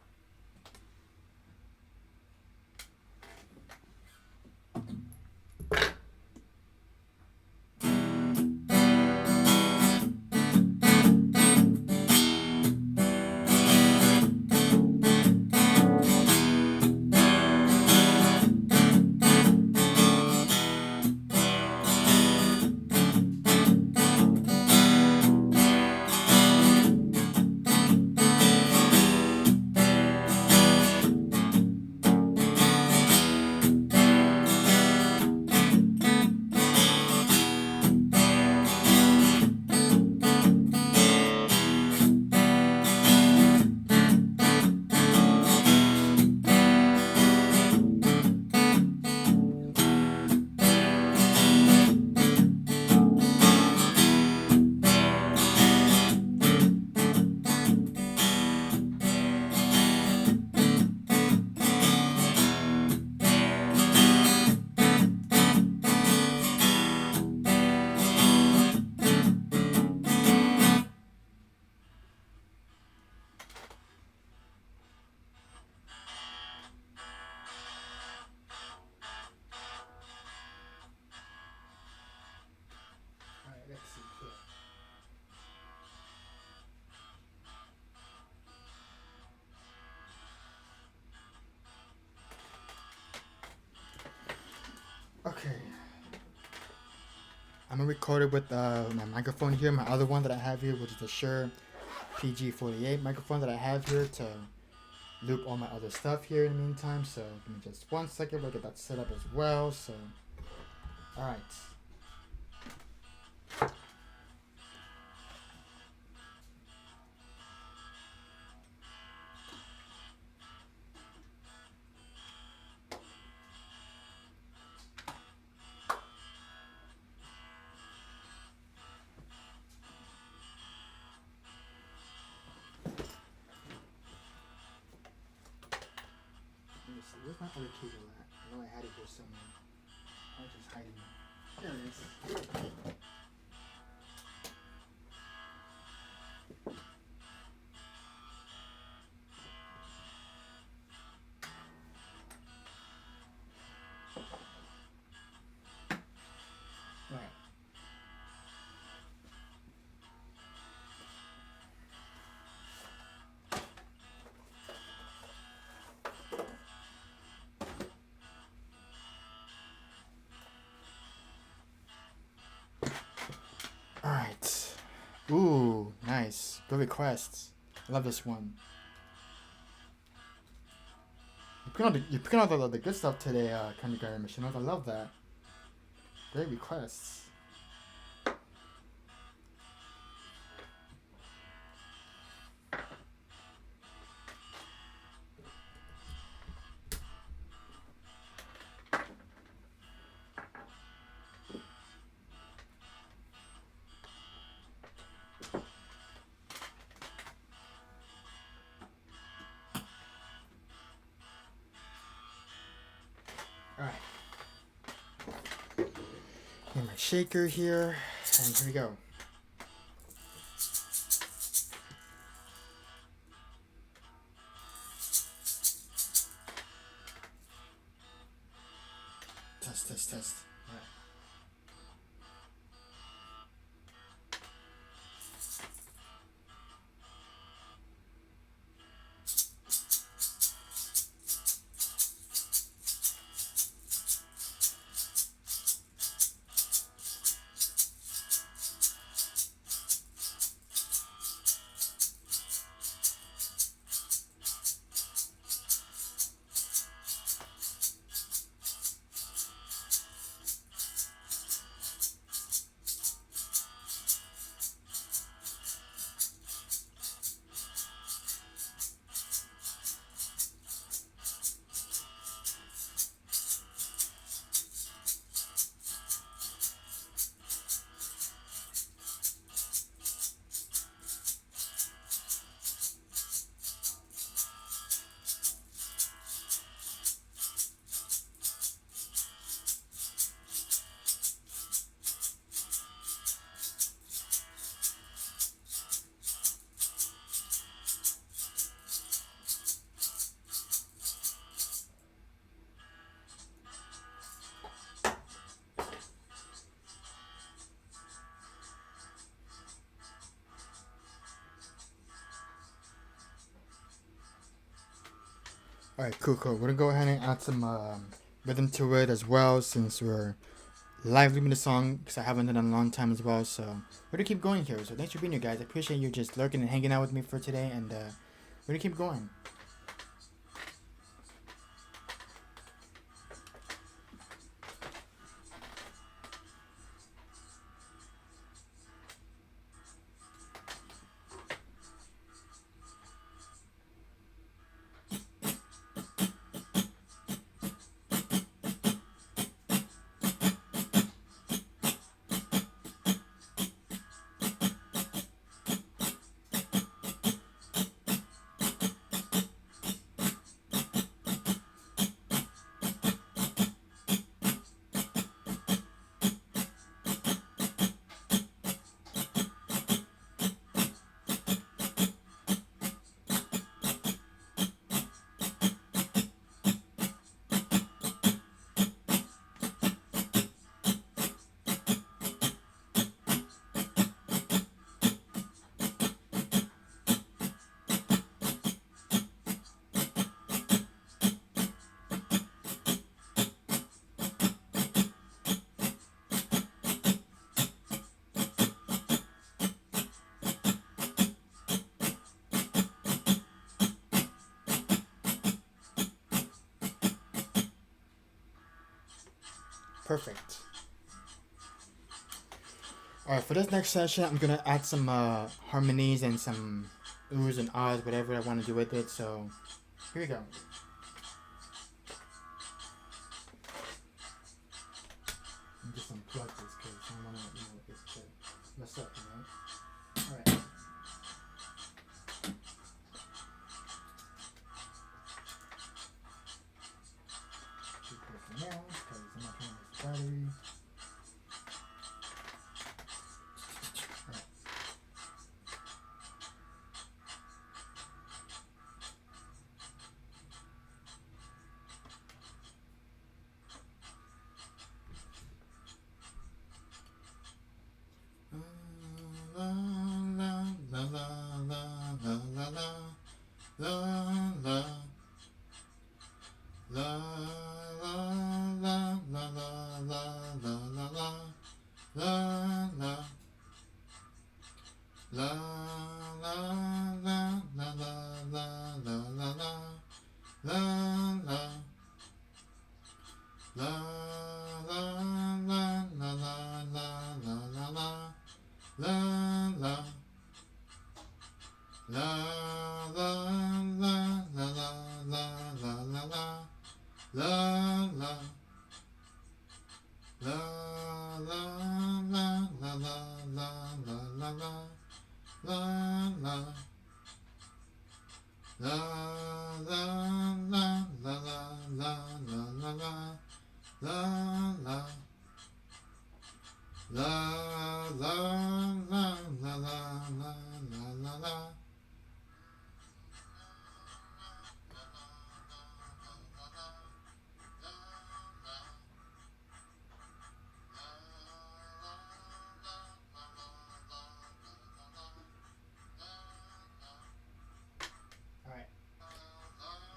Let's see here. Okay. I'm gonna record it with my microphone here, my other one that I have here, which is the Shure PG48 microphone that I have here to loop all my other stuff here in the meantime. So give me just 1 second, we'll get that set up as well. So, all right. Where's my other cable at? I know I had it here somewhere. I was just hiding it. There it is. Alright. Alright. Ooh, nice. Good requests. I love this one. You're picking out the good stuff today, Candy Garden Machine. I love that. Great requests. Alright. Get my shaker here, and here we go. Test. Alright. All right, cool, cool. We're gonna go ahead and add some rhythm to it as well, since we're live streaming the song because I haven't done it in a long time as well. So we're gonna keep going here. So thanks for being here, guys. I appreciate you just lurking and hanging out with me for today, and we're gonna keep going. Perfect. All right, for this next session, I'm gonna add some harmonies and some oohs and ahs, whatever I want to do with it. So here we go. I'm just unplug this because I want to, it's mess up, All right. Keep this now because I'm not trying to waste the battery.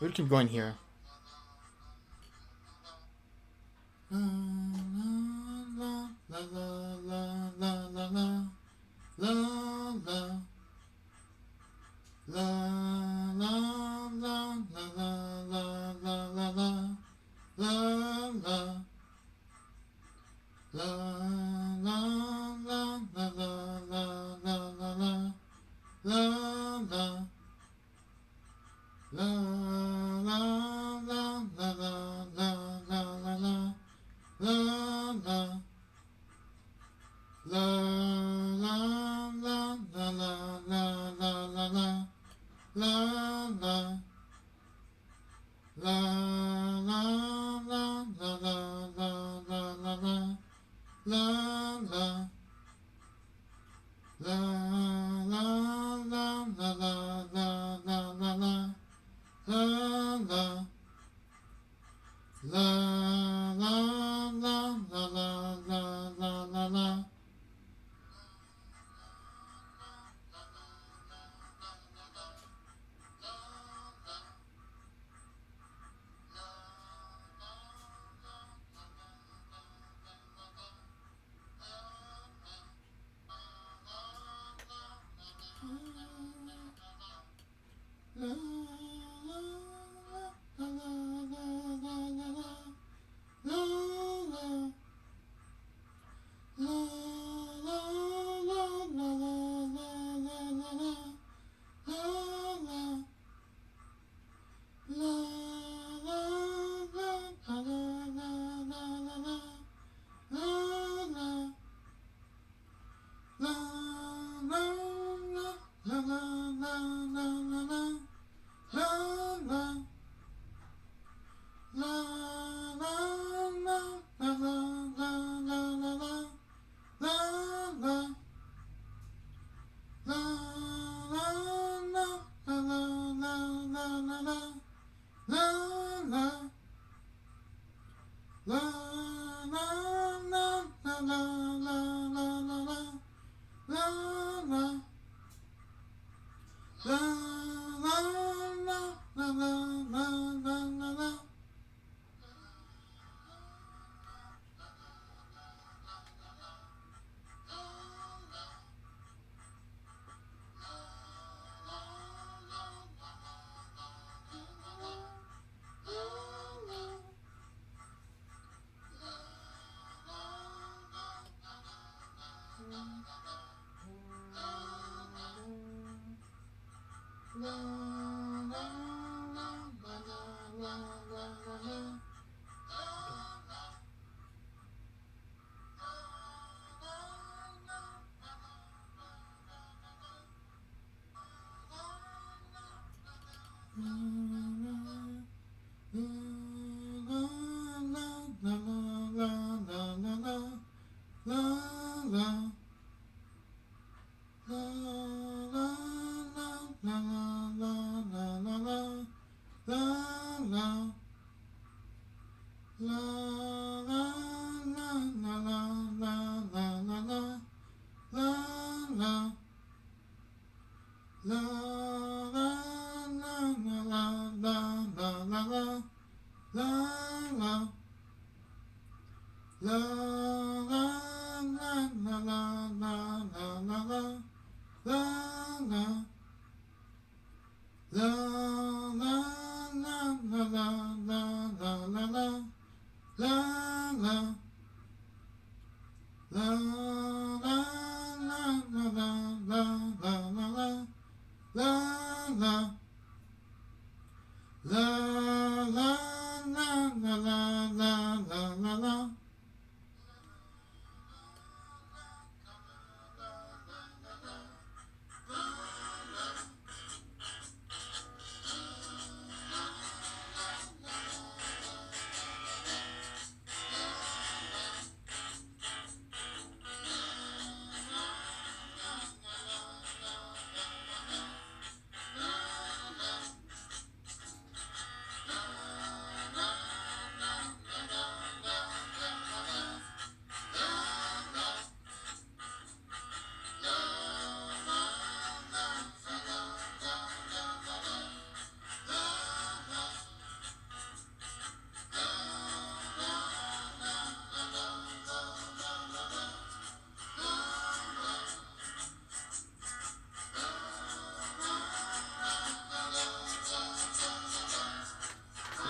We'll keep going here.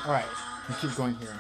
All right, we keep going here.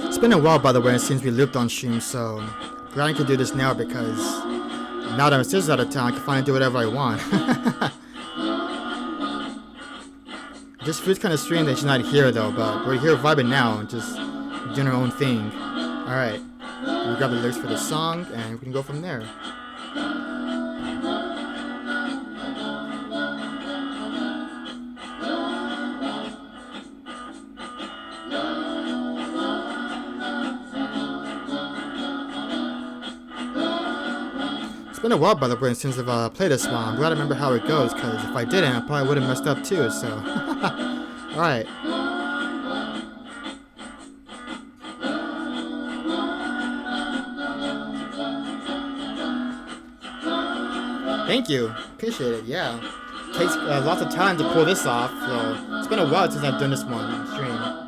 It's been a while, by the way, since we lived on stream, so glad I can do this now because now that my sister's out of town, I can finally do whatever I want. It just feels kind of strange that she's not here, though, but we're here vibing now and just doing our own thing. Alright, we'll grab the lyrics for the song and we can go from there. It's been a while, by the way, since I've played this one. I'm glad I remember how it goes, because if I didn't, I probably would have messed up too, so. Alright. Thank you. Appreciate it, yeah. Takes lots of time to pull this off, so it's been a while since I've done this one on stream.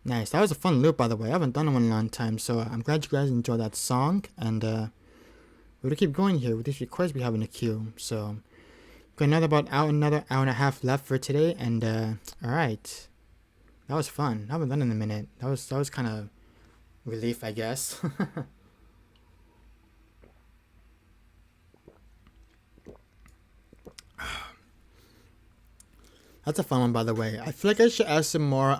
Nice. That was a fun loop, by the way. I haven't done one in a long time, so I'm glad you guys enjoyed that song. And we're gonna keep going here with these requests we have in the queue. So got another hour and a half left for today. And all right, that was fun. I haven't done it in a minute. That was kind of relief, I guess. That's a fun one, by the way. I feel like I should add some more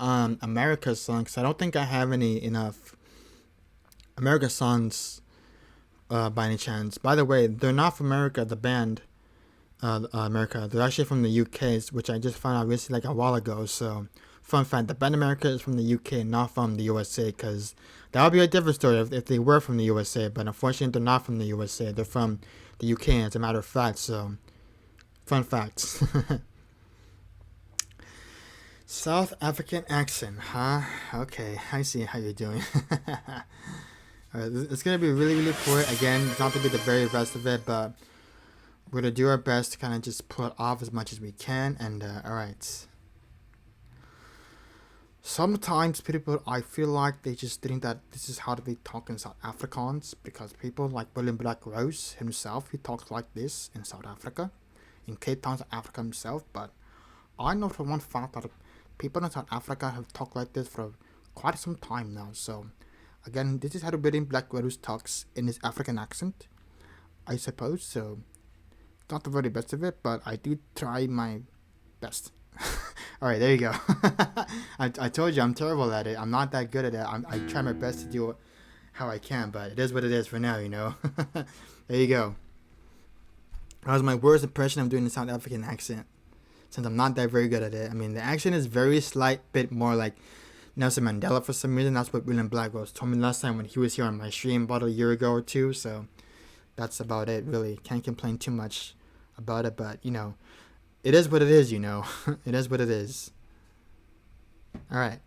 America songs. I don't think I have any enough America songs by any chance. By the way, they're not from America. The band, America, they're actually from the UK, which I just found out recently, like a while ago. So, fun fact: the band America is from the UK, not from the USA. Because that would be a different story if they were from the USA. But unfortunately, they're not from the USA. They're from the UK, as a matter of fact. So, fun facts. South African accent, huh? Okay, I see how you're doing. Alright, it's gonna be really, really poor. Again, it's not gonna be the very best of it, but we're gonna do our best to kind of just pull it off as much as we can. And alright. Sometimes people, I feel like they just think that this is how they talk in South Afrikaans, because people like William Black Rose himself, he talks like this in South Africa, in Cape Town, South Africa himself. But I know for one fact that people in South Africa have talked like this for quite some time now. So, again, this is how the William Black Rose talks in his African accent, I suppose. So, not the very best of it, but I do try my best. Alright, there you go. I told you I'm terrible at it. I'm not that good at it. I try my best to do it how I can, but it is what it is for now, you know. There you go. That was my worst impression of doing the South African accent, since I'm not that very good at it. I mean, the accent is very slight bit more like Nelson Mandela for some reason. That's what William Black Rose told me last time when he was here on my stream about a year ago or two. So that's about it, really. Can't complain too much about it, but, you know, it is what it is, you know. It is what it is. Alright.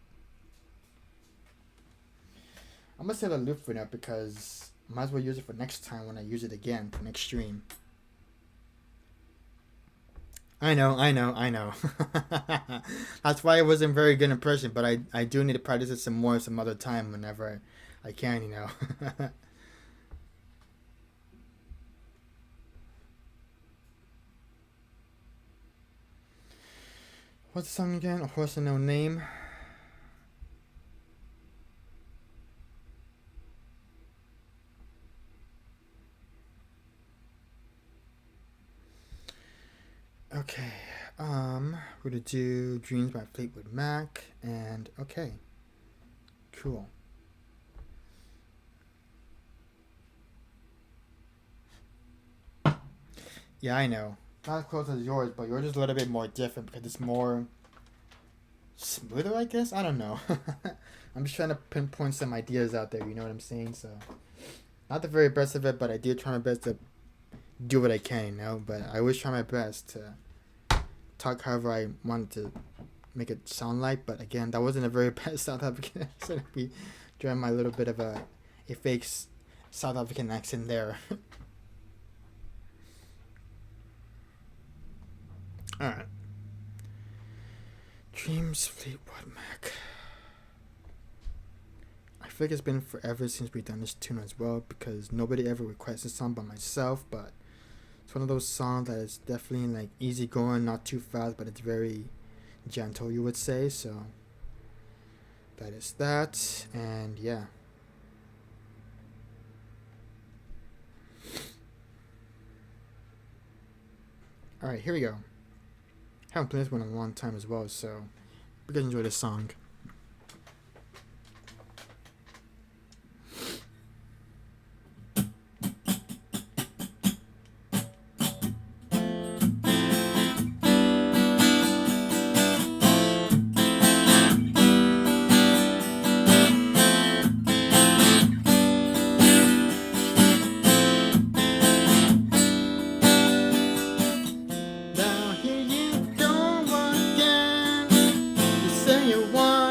I'm going to save a loop for now because I might as well use it for next time when I use it again for next stream. I know. That's why it wasn't a very good impression, but I do need to practice it some more some other time whenever I can, you know. What's the song again? A Horse and No Name. Okay, we're gonna do Dreams by Fleetwood Mac, and okay, cool. Yeah, I know. Not as close as yours, but yours is a little bit more different because it's more smoother, I guess? I don't know. I'm just trying to pinpoint some ideas out there, you know what I'm saying? So, not the very best of it, but I do try my best to do what I can, you know? But I always try my best to talk however I wanted to make it sound like. But again, that wasn't a very bad South African accent. We trying my little bit of a fake South African accent there. Alright. Dreams, Fleetwood Mac. I feel like it's been forever since we've done this tune as well, because nobody ever requested a song by myself, but it's one of those songs that is definitely like easy going, not too fast, but it's very gentle, you would say. So that is that, and yeah. Alright, here we go. Haven't played this one in a long time as well, so we can enjoy this song. Now here you go again. You say you want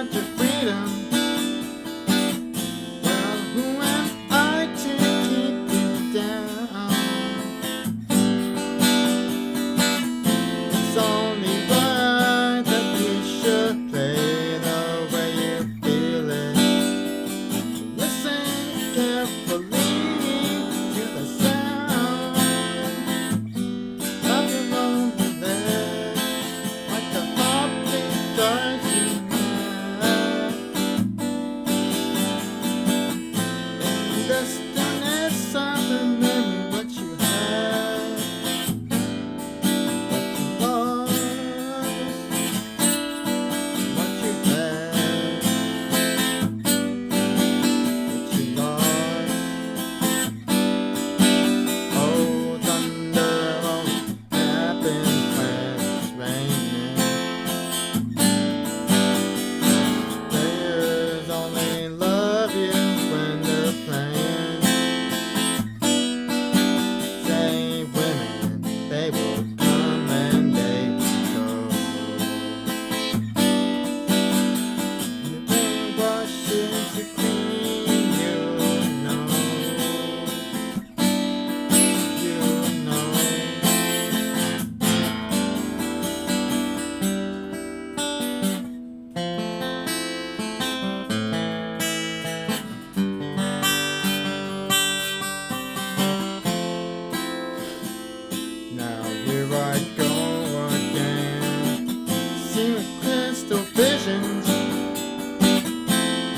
visions.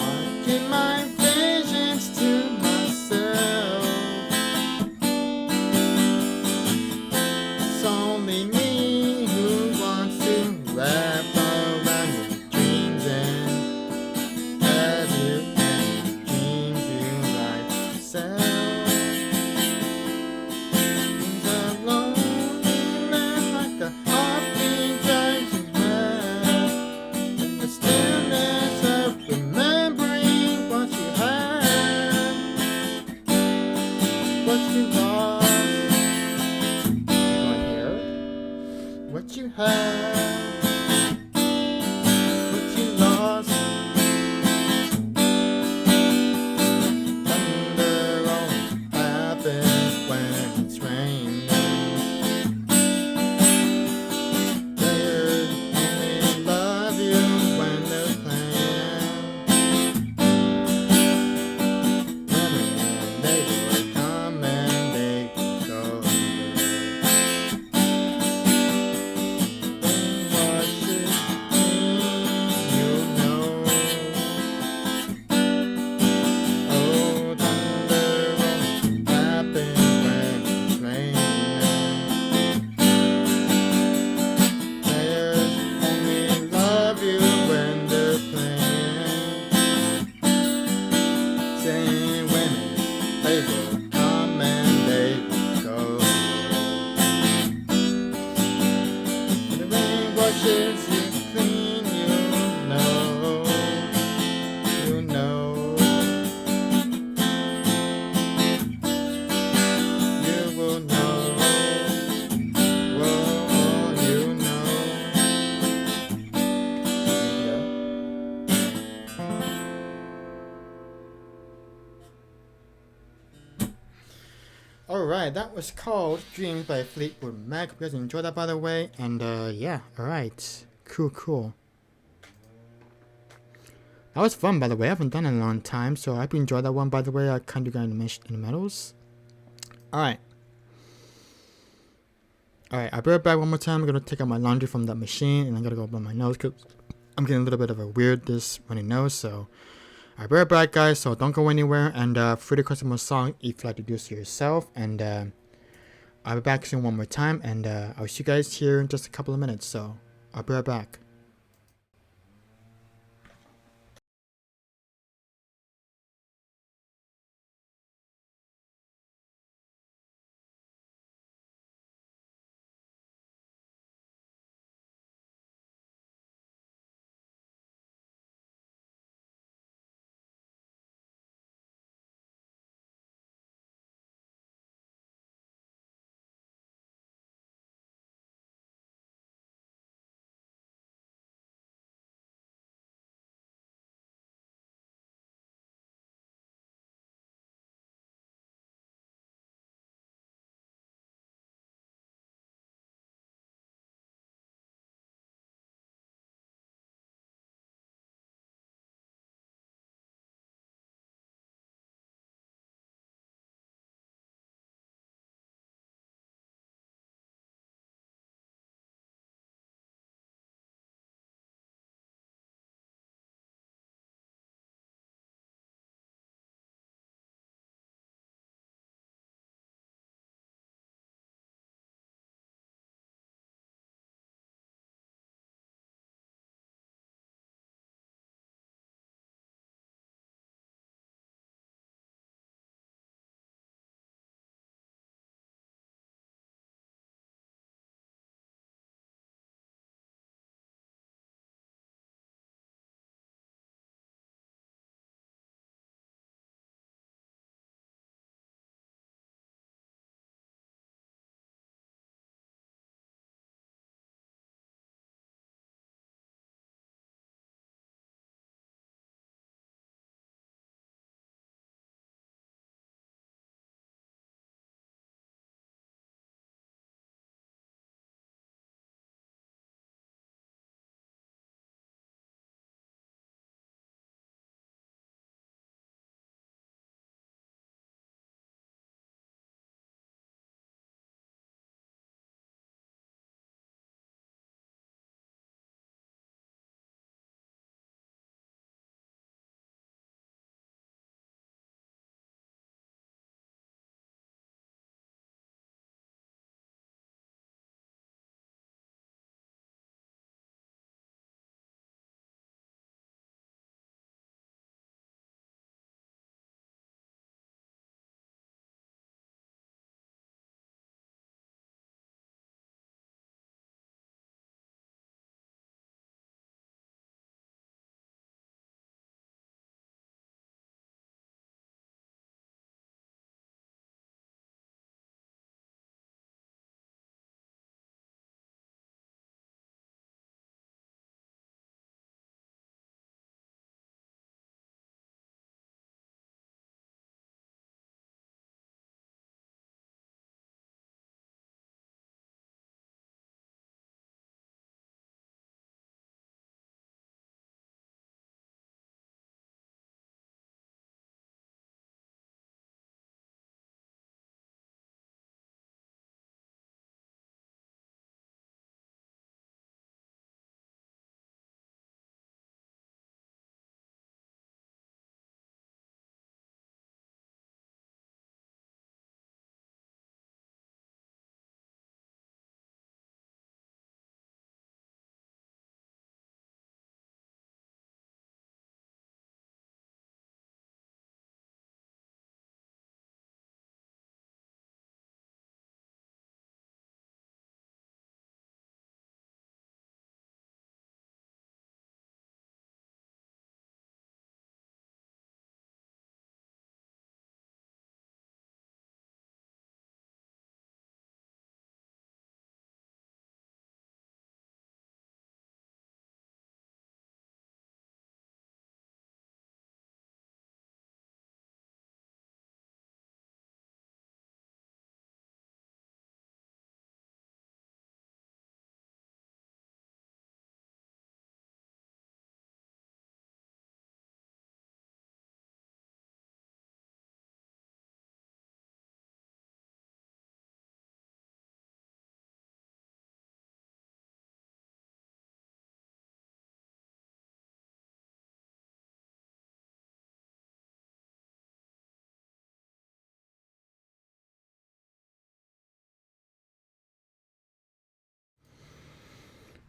I keep my visions to myself. It's only me who wants to wrap around your dreams and have you and dreams you like yourself. Things are loneliness like a heartbeat drives you mad. In the stillness of remembering what you had, what you lost. What you had, what you lost. Thunder only happens when it's raining. Players only love you when they're playing. And they will come and they go. Washes you clean, you know, you know, you will know, whoa, you know. Alright, that was called Dreams by Fleetwood Mac. Hope you guys enjoyed that, by the way. And yeah, alright. Cool. That was fun, by the way. I haven't done it in a long time, so I hope you enjoyed that one, by the way. I can't do that in the medals. Alright, I'll be right back one more time. I'm gonna take out my laundry from that machine, and I'm gonna go blow my nose because I'm getting a little bit of a weirdness runny nose. So I'll be right back, guys. So don't go anywhere, and free to request more song if you like to do this yourself. And I'll be back soon one more time, and I'll see you guys here in just a couple of minutes. So I'll be right back.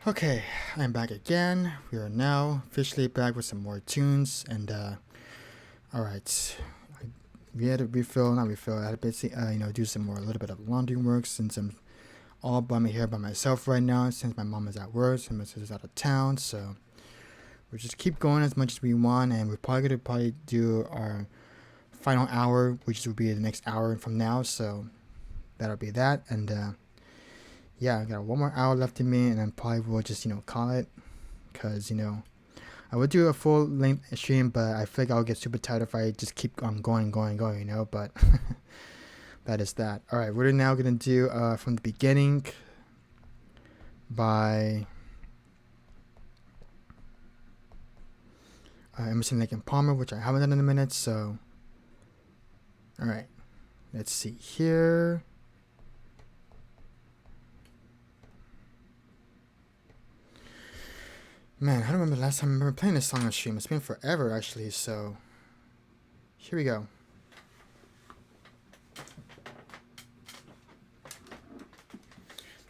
Okay, I'm back again. We are now officially back with some more tunes, and alright. We had to not refill. I had to basically, do a little bit of laundry work since I'm all by me here by myself right now. Since my mom is at work and my sister's out of town, so we'll just keep going as much as we want, and we're probably gonna do our final hour, which will be the next hour from now. So that'll be that, and yeah, I got one more hour left in me, and then probably we'll just call it, cause I would do a full length stream, but I feel like I'll get super tired if I just keep on going, but that is that. Alright, we're now gonna do from the beginning by Emerson, Lake and Palmer, which I haven't done in a minute, so alright. Let's see here. Man, I don't remember the last time I remember playing this song on stream. It's been forever, actually, so here we go.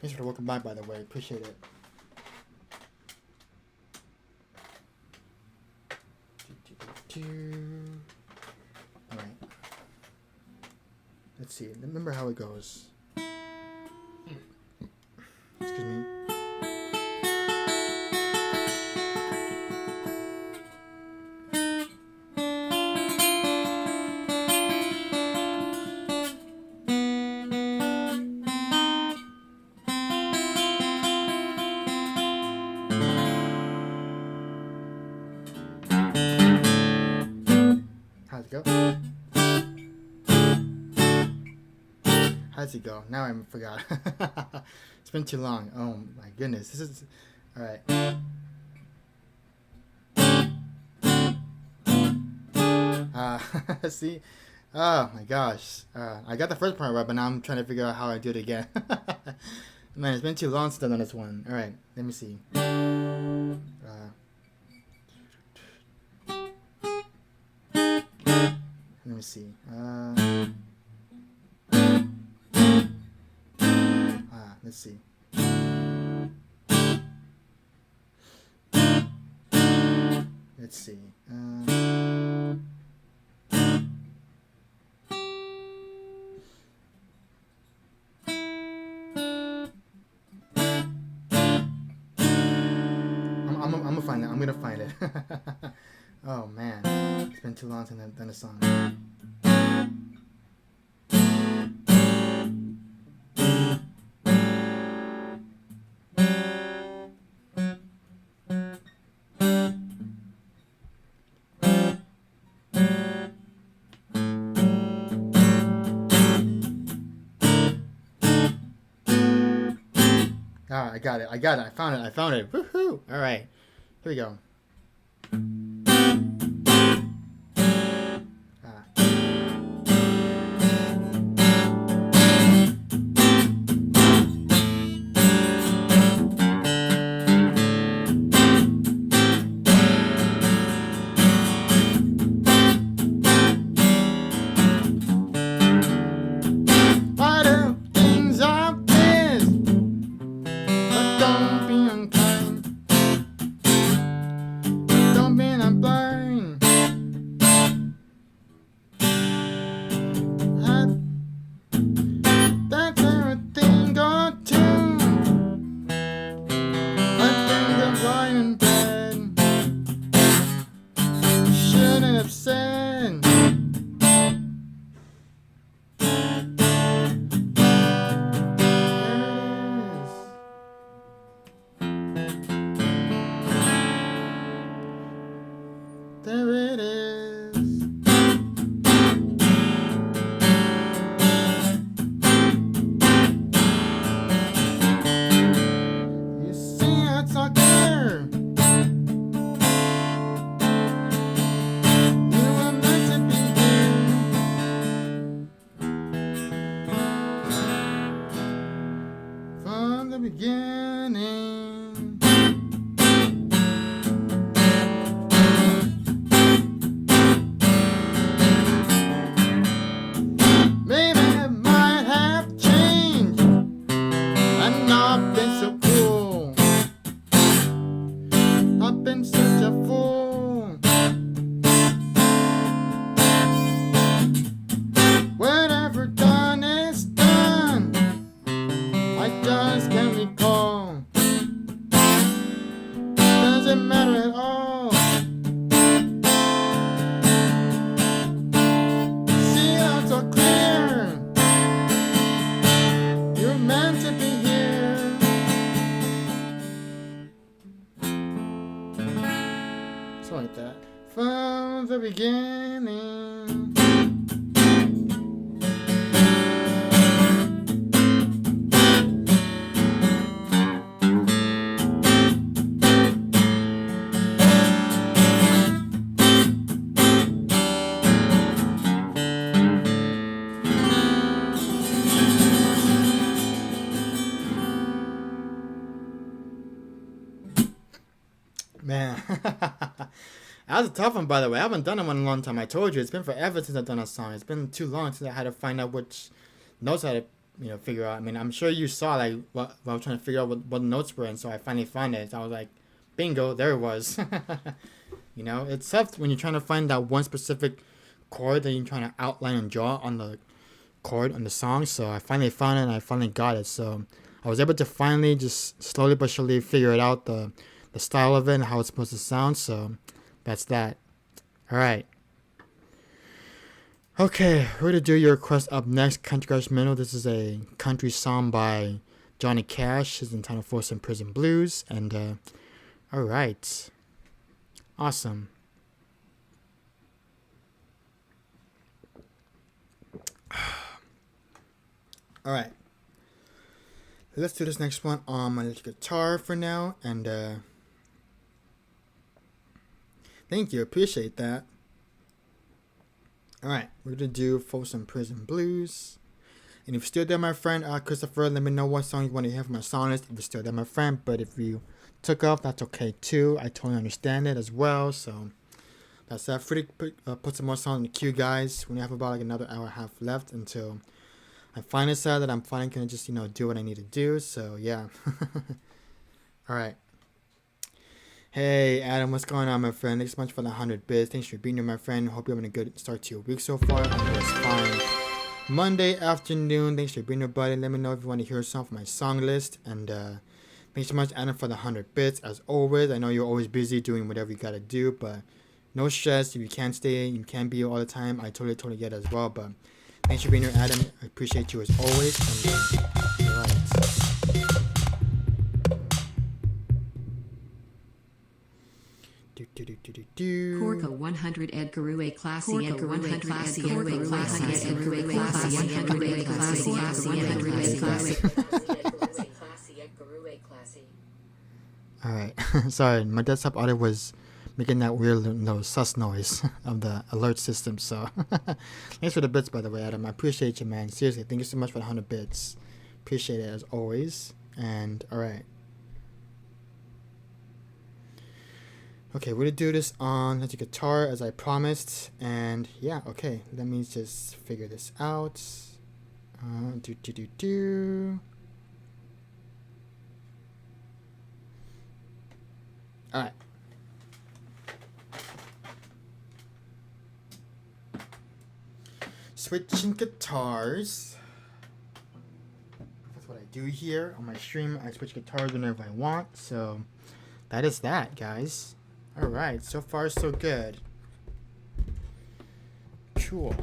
Thanks for the welcome back, by the way. Appreciate it. Alright. Let's see. Remember how it goes. Excuse me. How's it go? How's it go? Now I forgot. It's been too long. Oh my goodness. This is alright. See? Oh my gosh. I got the first part right, but now I'm trying to figure out how I do it again. Man, it's been too long since I've done this one. Alright, let me see. Let me see. Let's see. Let's see. I'm gonna find it. I'm gonna find it. Oh man, it's been too long since I've done a song. Ah, I got it. I found it. Woohoo! All right, here we go. There it is. You see, it's all clear. You were meant to be here. From the beginning. Something like that. From the beginning. Man, that was a tough one, by the way. I haven't done it one in a long time. I told you, it's been forever since I've done a song. It's been too long since I had to find out which notes I had to, figure out. I mean, I'm sure you saw, like, what I was trying to figure out what notes were in, so I finally found it. So I was like, bingo, there it was. It's tough when you're trying to find that one specific chord that you're trying to outline and draw on the chord on the song. So I finally found it, and I finally got it. So I was able to finally just slowly but surely figure it out, the style of it and how it's supposed to sound. So that's that. All right. Okay, we're gonna do your request up next. Country Crush Minnow. This is a country song by Johnny Cash. It's entitled Folsom Prison Blues. And all right, awesome. All right, let's do this next one on my guitar for now. And thank you, appreciate that. Alright, we're gonna do Folsom Prison Blues. And if you're still there, my friend, Christopher, let me know what song you want to hear from my song list. If you're still there, my friend, but if you took off, that's okay too. I totally understand it as well. So that's that. Free to put some more songs in the queue, guys. When you have about like another hour and a half left until I finally decide that I'm finally gonna just do what I need to do. So yeah. Alright. Hey Adam, what's going on, my friend? Thanks so much for the 100 bits. Thanks for being here, my friend. Hope you're having a good start to your week so far. I'm just fine. Monday afternoon. Thanks for being here, buddy. Let me know if you want to hear a song from my song list. And thanks so much, Adam, for the 100 bits. As always, I know you're always busy doing whatever you gotta do, but no stress. If you can't stay, you can't be here all the time. I totally get it as well. But thanks for being here, Adam. I appreciate you as always. And alright. Corco 100 Edgar A classy Edgar 100 classy Edgar classy Edgar classy 100 classy 100 classy. All right, sorry, my desktop audio was making that weird sus noise of the alert system. So thanks for the bits, by the way, Adam. I appreciate you, man. Seriously, thank you so much for the 100 bits. Appreciate it as always. And all right. Okay, we're gonna do this on the guitar as I promised, and yeah, okay, let me just figure this out. Alright. Switching guitars. That's what I do here on my stream. I switch guitars whenever I want, so that is that, guys. Alright, so far so good. Cool.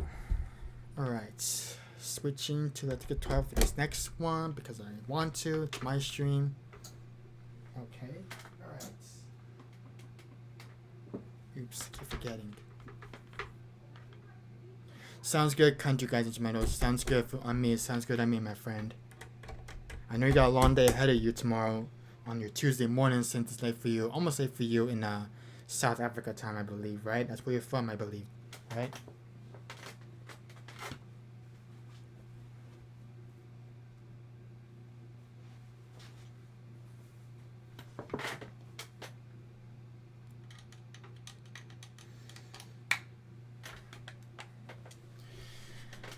Alright, switching to the guitar for this next one because I want to. It's my stream. Okay, alright. Oops, keep forgetting. Sounds good, country guys into my notes. Sounds good on me. It sounds good on me, my friend. I know you got a long day ahead of you tomorrow on your Tuesday morning since it's late for you. Almost late for you in South Africa time, I believe, right? That's where you're from, I believe, right?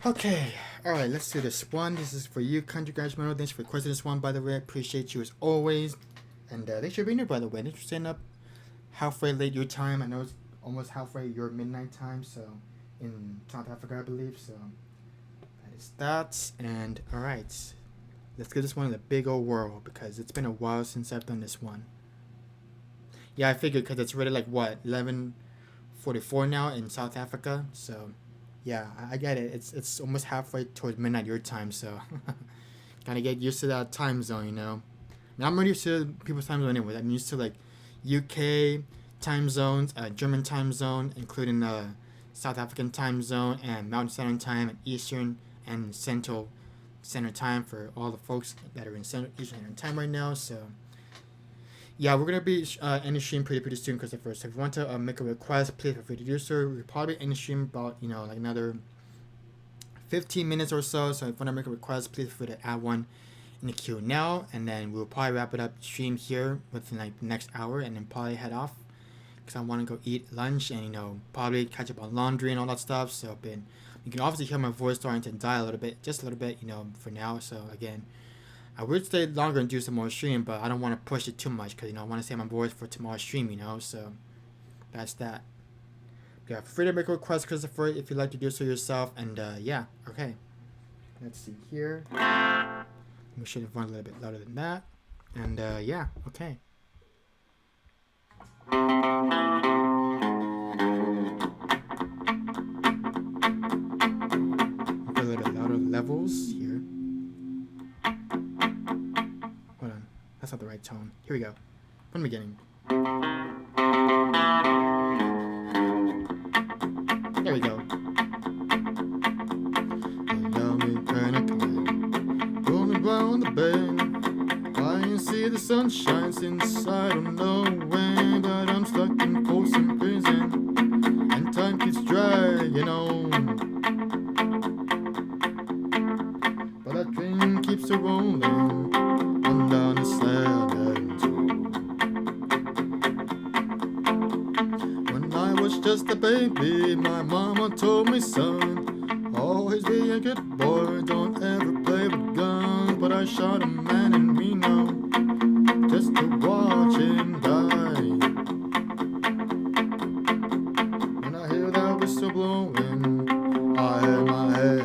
Okay, alright, let's do this one. This is for you, country guys. Thanks for requesting this one, by the way. I appreciate you as always. And thanks for being here, by the way. Thanks for staying up halfway late your time. I know it's almost halfway your midnight time, so in South Africa, I believe. So that is that. And alright, let's get this one in the big old world because it's been a while since I've done this one. Yeah, I figured because it's already like what 11:44 now in South Africa. So yeah, I get it. It's almost halfway towards midnight your time. So gotta get used to that time zone, you know. I mean, I'm already used to people's time zone anyway. I'm used to like UK time zones, German time zone, including South African time zone and Mountain Standard Time and Eastern and Central Standard Time for all the folks that are in Eastern Standard Time right now. So yeah, we're gonna be ending stream pretty soon because if you want to make a request, please feel free to do so. We'll probably end the stream about like another 15 minutes or so. So if you want to make a request, please feel free to add one in the queue now, and then we'll probably wrap it up stream here within like the next hour, and then probably head off because I want to go eat lunch and probably catch up on laundry and all that stuff. So you can obviously hear my voice starting to die a little bit, just a little bit, for now. So again, I would stay longer and do some more stream, but I don't want to push it too much because I want to save my voice for tomorrow's stream. So that's that. Yeah, free to make a request, Christopher, if you'd like to do so yourself. And yeah, okay. Let's see here. We should have run a little bit louder than that. And yeah, okay. Put a little bit louder levels here. Hold on, that's not the right tone. Here we go. From the beginning. There we go. Rolling around the bed, I can see the sunshine since I don't know when, but I'm stuck in Folsom Prison, and time keeps dragging on. But that train keeps a rolling on down the San When I was just a baby, my mama told me, son, always be a good boy, don't ever play with guns. But I shot a man in Reno just to watch him die. When I hear that whistle blowing, I had my head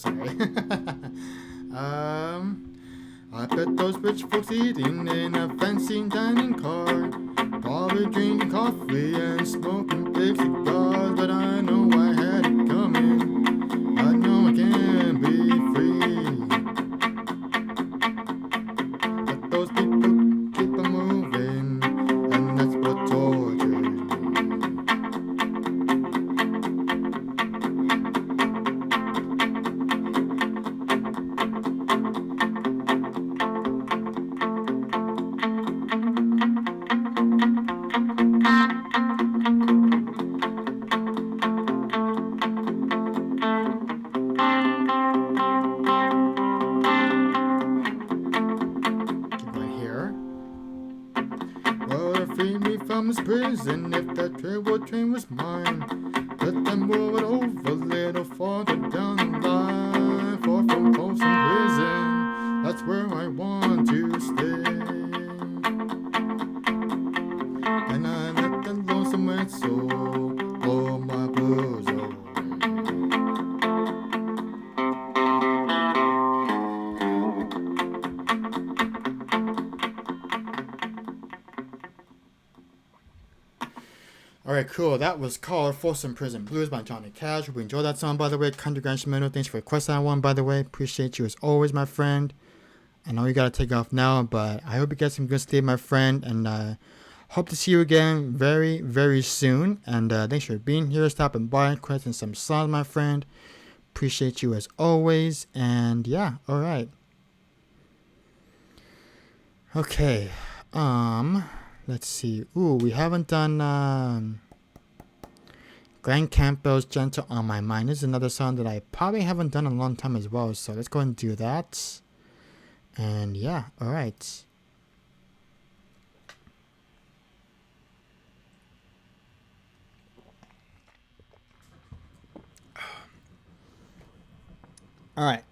and I bet those rich folks eating in a fancy dining car, probably drinking coffee and smoking big cigars. But I know I had it coming, I know I can be free. But those people keep on moving, and that's what tortures me. Prison, if that railroad train was mine, let them move it over a little farther down the line. Far from Folsom Prison, that's where I want to stay. And I let the lonesome red soul blow my blues away. Alright, cool. That was called Folsom Prison Blues by Johnny Cash. Hope you enjoyed that song, by the way. Country Grand Shimano, thanks for requesting that one, by the way. Appreciate you as always, my friend. I know you gotta take off now, but I hope you get some good sleep, my friend. And hope to see you again very, very soon. And thanks for being here, stopping by, requesting some songs, my friend. Appreciate you as always. And yeah, alright. Okay. Let's see. Ooh, we haven't done Grand Campbell's Gentle on My Mind. This is another song that I probably haven't done in a long time as well. So let's go and do that. And yeah, alright. Alright.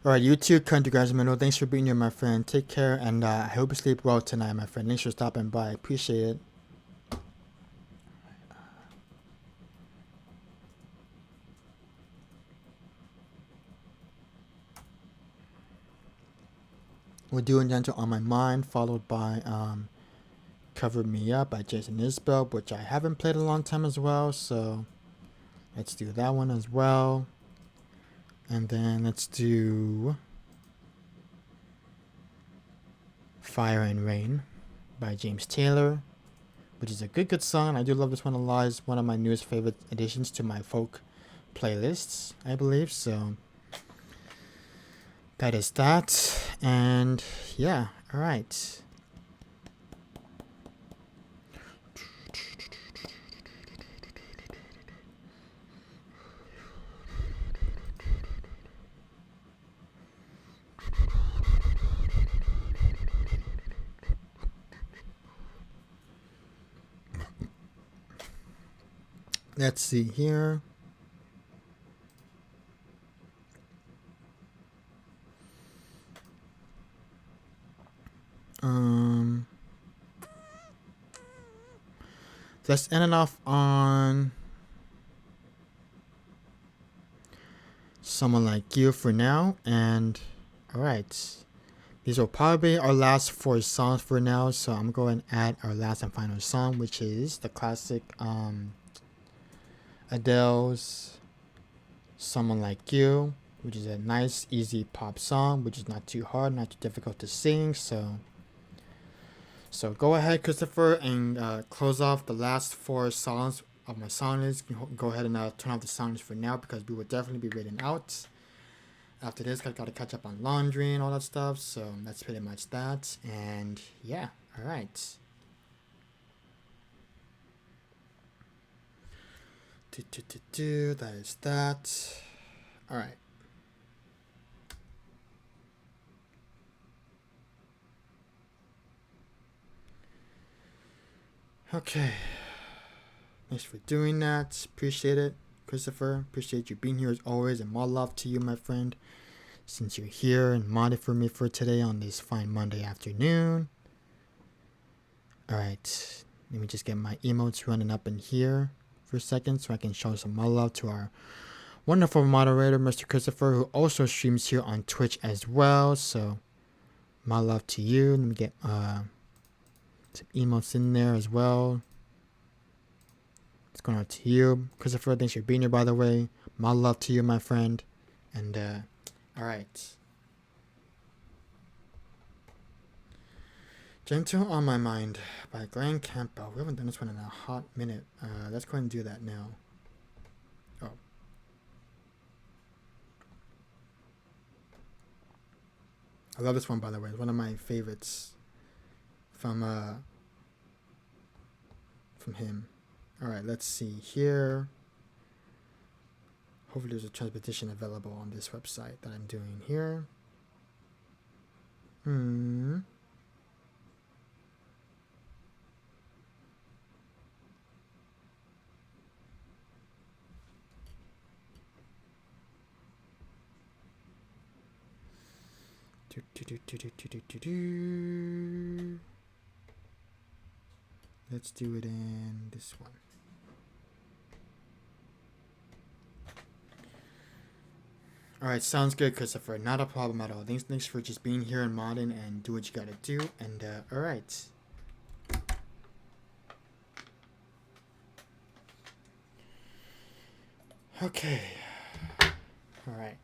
Alright, you too, Country Guys Middle. Thanks for being here, my friend. Take care, and I hope you sleep well tonight, my friend. Thanks for stopping by. Appreciate it. We're doing Gentle on My Mind, followed by Cover Me Up by Jason Isbell, which I haven't played in a long time as well, so let's do that one as well. And then let's do Fire and Rain by James Taylor, which is a good song. I do love this one a lot. It's one of my newest favorite additions to my folk playlists, I believe. So that is that. And yeah, all right. Let's see here. Let's end it off on Someone Like You for now. And all right, these will probably be our last 4 songs for now. So I'm going to add our last and final song, which is the classic Adele's Someone Like You, which is a nice, easy pop song, which is not too hard, not too difficult to sing. So go ahead, Christopher, and close off the last 4 songs of my song list. You can go ahead and turn off the song list for now, because we will definitely be reading out. After this, I gotta catch up on laundry and all that stuff. So that's pretty much that. And yeah, all right. That is that. All right. Okay. Thanks for doing that. Appreciate it, Christopher. Appreciate you being here as always, and more love to you, my friend, since you're here and modded for me for today on this fine Monday afternoon. Alright. Let me just get my emotes running up in here for a second so I can show some more love to our wonderful moderator, Mr. Christopher, who also streams here on Twitch as well. So, my love to you. Let me get some emotes in there as well. What's going on to you, Christopher? Thanks for being here, by the way. My love to you, my friend. And, alright. Gentle on My Mind by Glenn Campbell. We haven't done this one in a hot minute. Let's go ahead and do that now. Oh. I love this one, by the way. It's one of my favorites from him. Alright, let's see here. Hopefully there's a transportation available on this website that I'm doing here. Let's do it in this one. Alright, sounds good, Christopher. Not a problem at all. Thanks for just being here and modding and do what you gotta do. And alright. Okay. Alright.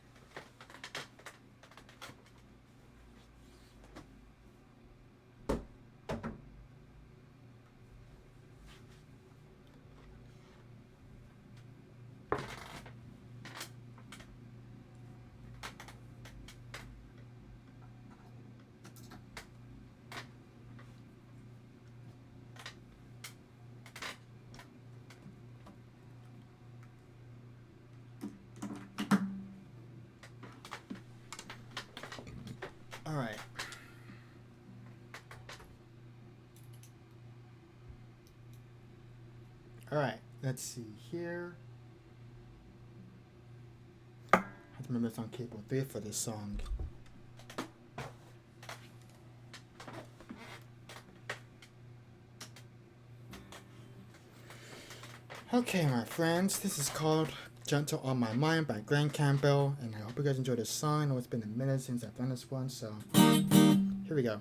Alright. Alright, let's see here. I have to remember it's on cable 3 for this song. Okay, my friends, this is called Gentle on My Mind by Glenn Campbell, and I hope you guys enjoyed this song. I know it's been a minute since I've done this one, so Here we go.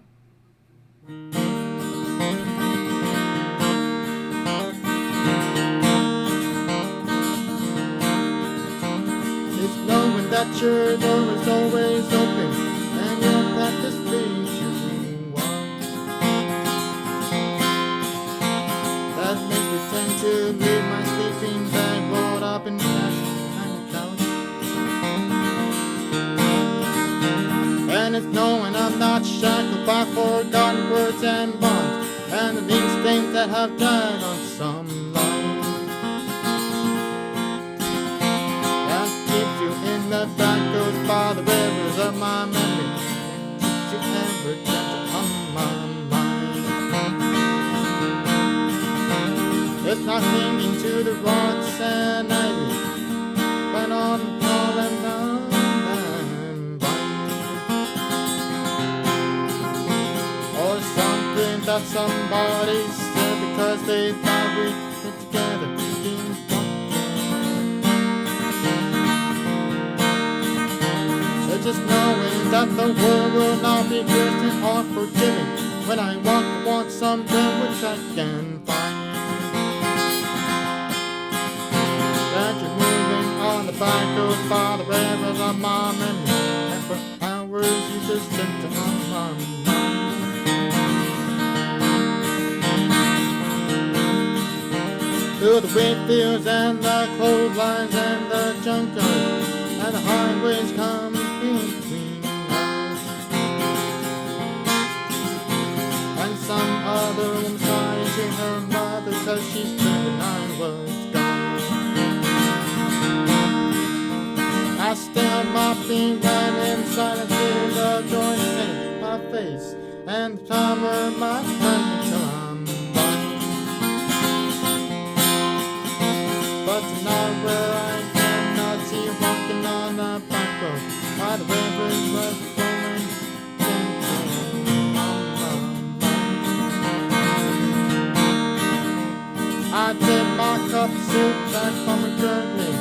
It's knowing that your door is always open and your path is free to walk. That makes me tend to leave my sleeping bag rolled up in the couch. And it's knowing I'm not shackled by forgotten words and bonds and the instincts that have died on some line. That keeps you in the back goes by the rivers of my memory. Keeps you ever gentle on my mind. It's not clinging to the rocks and ivy, but on falling down and vine. Or something that somebody said because they thought we'd fit together. Just knowing that the world will not be Christian or forgiving when I want something which I can find. That you're moving on the back goes by the rivers of my memory, and for hours you just sit on my mind. Through the wheat fields and the clotheslines and the junkyards and the highways come between us. And some other woman crying to her mother cause she's dead and I was gone. I stand my feet and in silence hear the joy in my face and the timer my time until I'm gone. But tonight where I cannot see you walking on the back road by the rivers was flowing on my mind. I dip my cup of soup back from a gurgling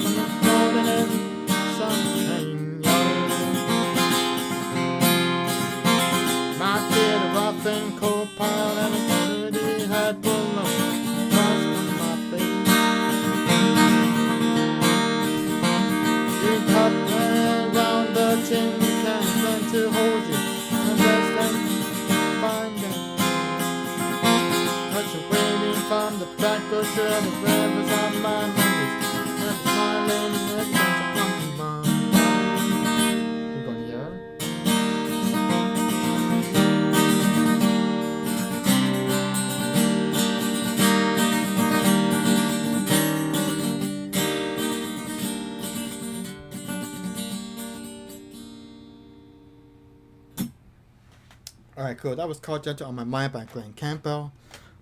from the golden and sunshine yard. My feet are rough and cold pile and a dirty head full of dust on my face. You cut around the tin cans and to hold you and rest and find them. But you're waiting from the back door to the rivers of my memories and smiling with on my mind. You gonna hear? Alright, cool. That was called Gentle on My Mind by Glenn Campbell.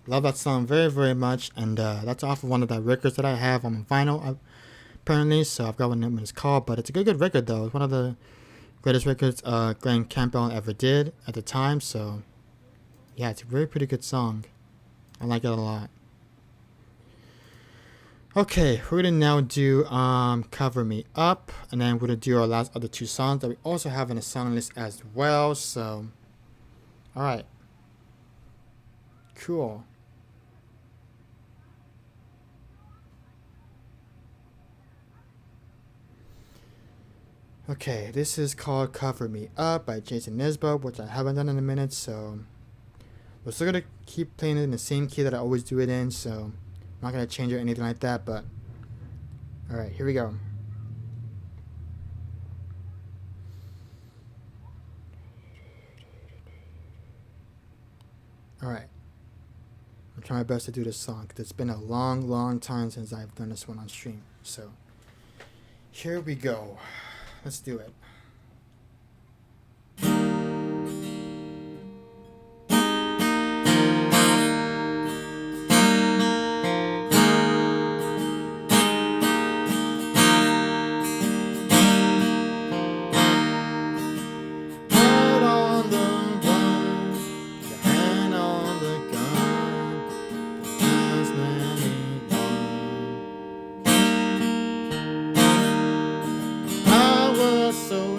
Love that song very, very much. And that's off of one of the records that I have on vinyl, apparently. So I've got one name it's called. But it's a good record, though. It's one of the greatest records Glenn Campbell ever did at the time. So, yeah, it's a very pretty good song. I like it a lot. Okay, we're going to now do Cover Me Up. And then we're going to do our last other two songs that we also have in the song list as well. So, alright. Cool. Okay, this is called Cover Me Up by Jason Nisbet, which I haven't done in a minute, so we're still going to keep playing it in the same key that I always do it in, so I'm not going to change it or anything like that, but alright, here we go. Alright. I'm trying my best to do this song because it's been a long time since I've done this one on stream. So, here we go. Let's do it. So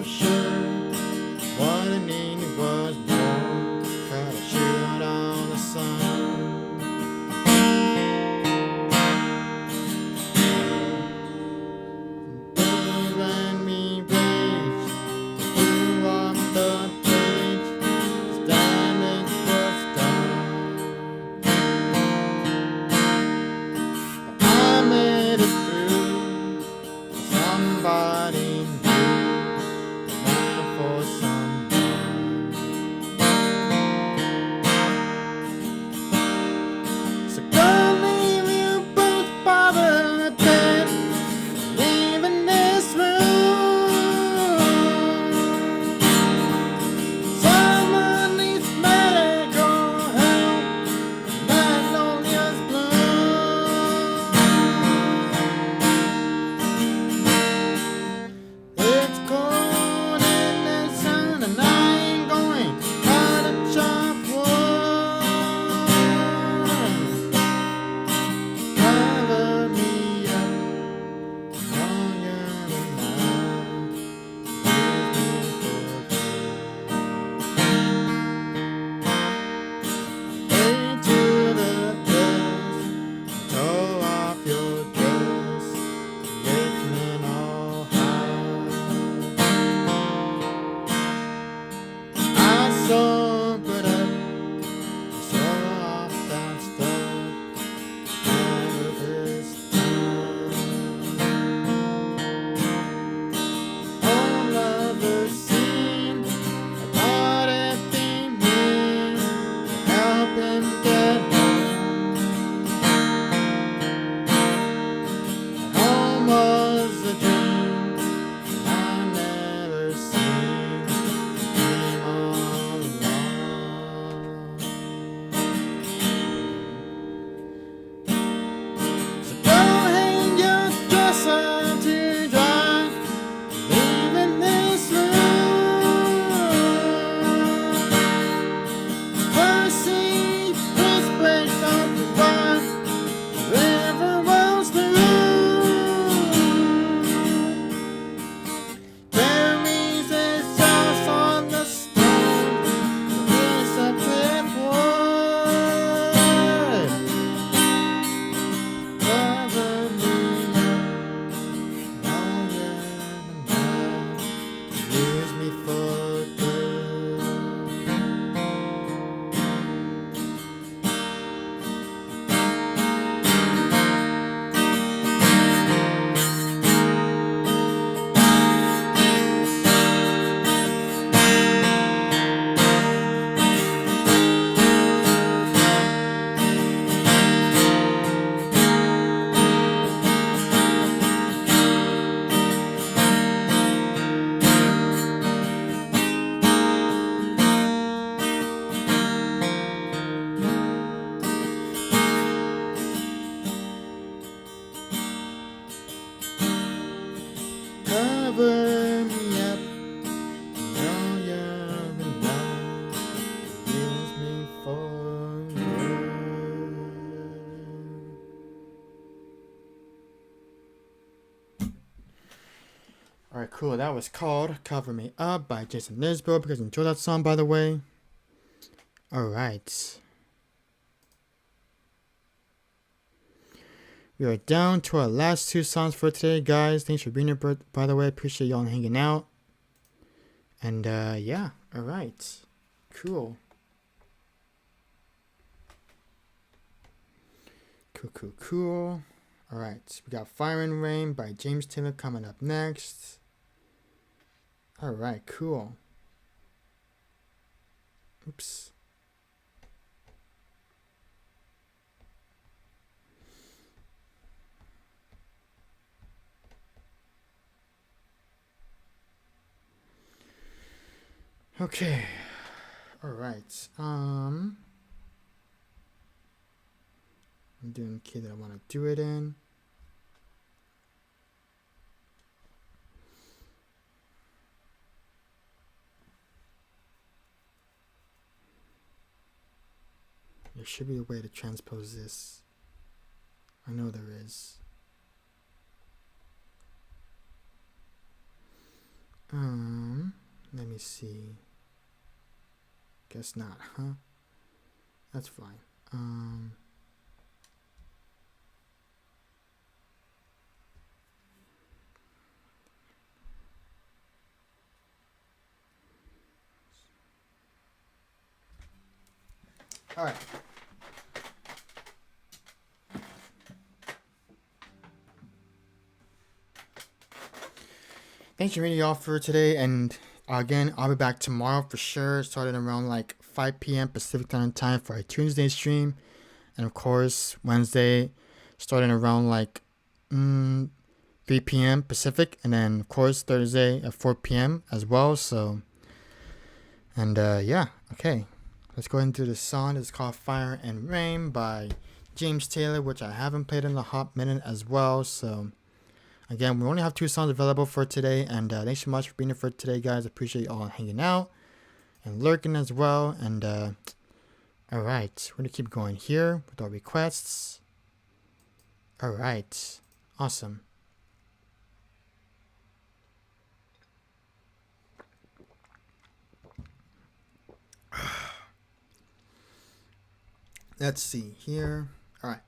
cover me up. Now you're in love. Use me for you. Alright, cool. That was called Cover Me Up by Jason Lisbro. Because I enjoyed that song, by the way. Alright. We are down to our last two songs for today, guys. Thanks for being here, by the way. Appreciate y'all hanging out. And, yeah. Alright. Cool. Cool. Alright. We got Fire and Rain by James Taylor coming up next. Alright, cool. Oops. Okay. Alright. I'm doing the key that I want to do it in. There should be a way to transpose this. I know there is. Let me see. Guess not, huh? That's fine. All right. Thanks for meeting y'all for today, and again, I'll be back tomorrow for sure, starting around like 5 p.m. Pacific time for our Tuesday stream, and of course Wednesday, starting around like 3 p.m. Pacific, and then of course Thursday at 4 p.m. as well. So, and yeah, okay, let's go into the song. It's called "Fire and Rain" by James Taylor, which I haven't played in a hot minute as well. So. Again, we only have 2 songs available for today, and thanks so much for being here for today, guys. I appreciate you all hanging out and lurking as well. And all right, we're gonna keep going here with our requests. All right, awesome. Let's see here. All right.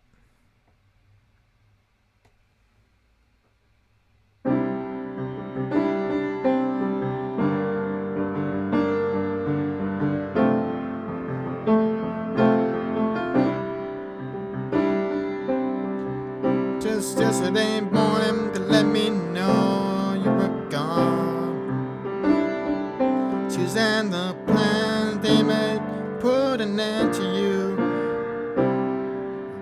Just yesterday morning to let me know you were gone. Suzanne, the plans they made put an end to you.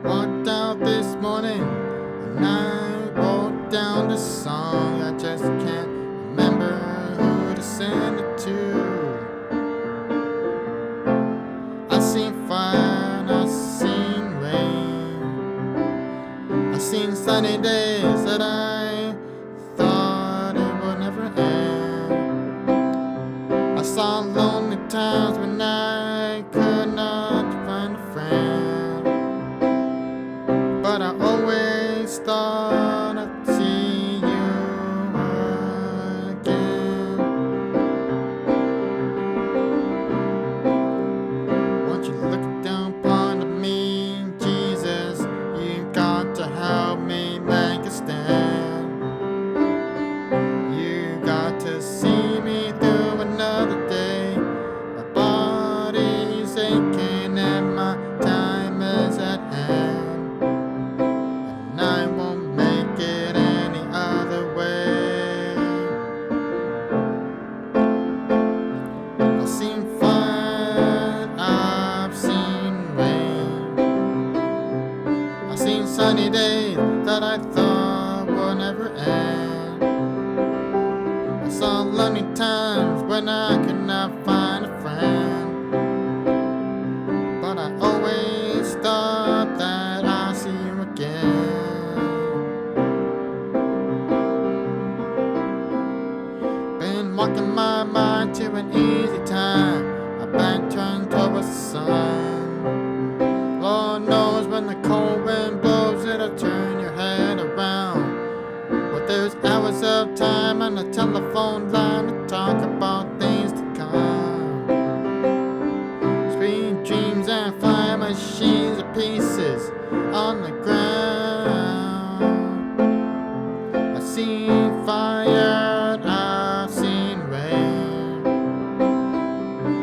Walked out this morning and I wrote down the song. I just can't remember who to send it to. I seen fire and I seen rain. I seen sunny days that I thought it would never end. I saw lonely times when I could not find a friend. But I always thought I'd see you again. Won't you look down upon me, Jesus? You got to help me make a stand. You got to see me through another day. My body is aching and my time is at hand. And I won't make it any other way. I've seen fire, I've seen rain. I've seen sunny days that I thought would never end. I saw lonely times when I could not find a friend. But I always thought that I'd see you again. walking my mind to an easy time. My back turned towards the sun. Lord knows when the cold wind blows, it'll turn your head around. But there's hours of time on the telephone line to talk about things to come. Sweet dreams and flying machines of pieces on the ground. I've seen fire, I've seen rain.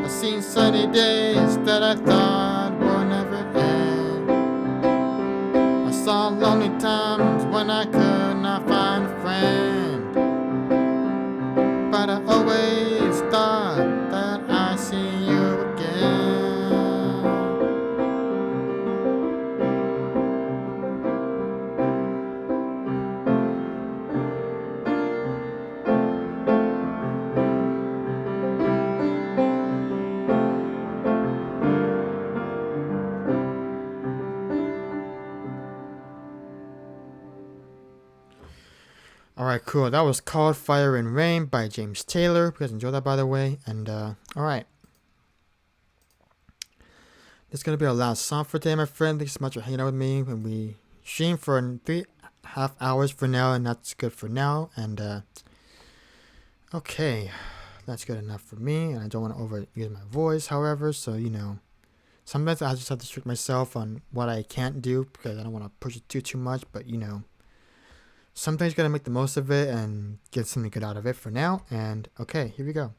I've seen sunny days that I thought would never end. I saw lonely times when I could not find a friend. But I always thought that I'd see you again. Alright, cool. That was called Fire and Rain by James Taylor. You guys enjoyed that, by the way. And, alright. This is going to be our last song for today, my friend. Thanks so much for hanging out with me. When we stream for 3.5 hours for now, and that's good for now. And, okay. That's good enough for me. And I don't want to overuse my voice, however. So, you know, sometimes I just have to restrict myself on what I can't do because I don't want to push it too much. But, you know, sometimes you gotta make the most of it and get something good out of it for now. And okay, here we go.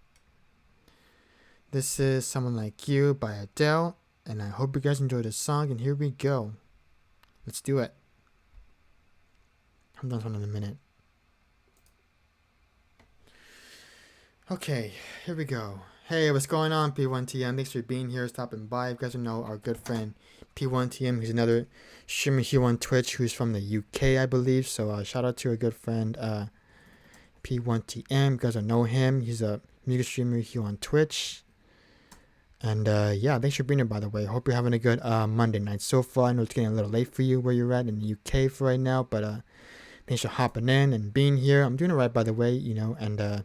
This is Someone Like You by Adele, and I hope you guys enjoy this song. And here we go. Let's do it. I'm done in a minute. Okay, here we go. Hey, what's going on, P1TM? Thanks for being here, stopping by. You guys know our good friend P1TM, who's another streamer here on Twitch, who's from the UK, I believe. So shout out to our good friend P1TM. You guys don't know him. He's a music streamer here on Twitch. And yeah, thanks for being here, by the way. Hope you're having a good Monday night so far. I know it's getting a little late for you where you're at in the UK for right now, but thanks for hopping in and being here. I'm doing it right, by the way, you know, and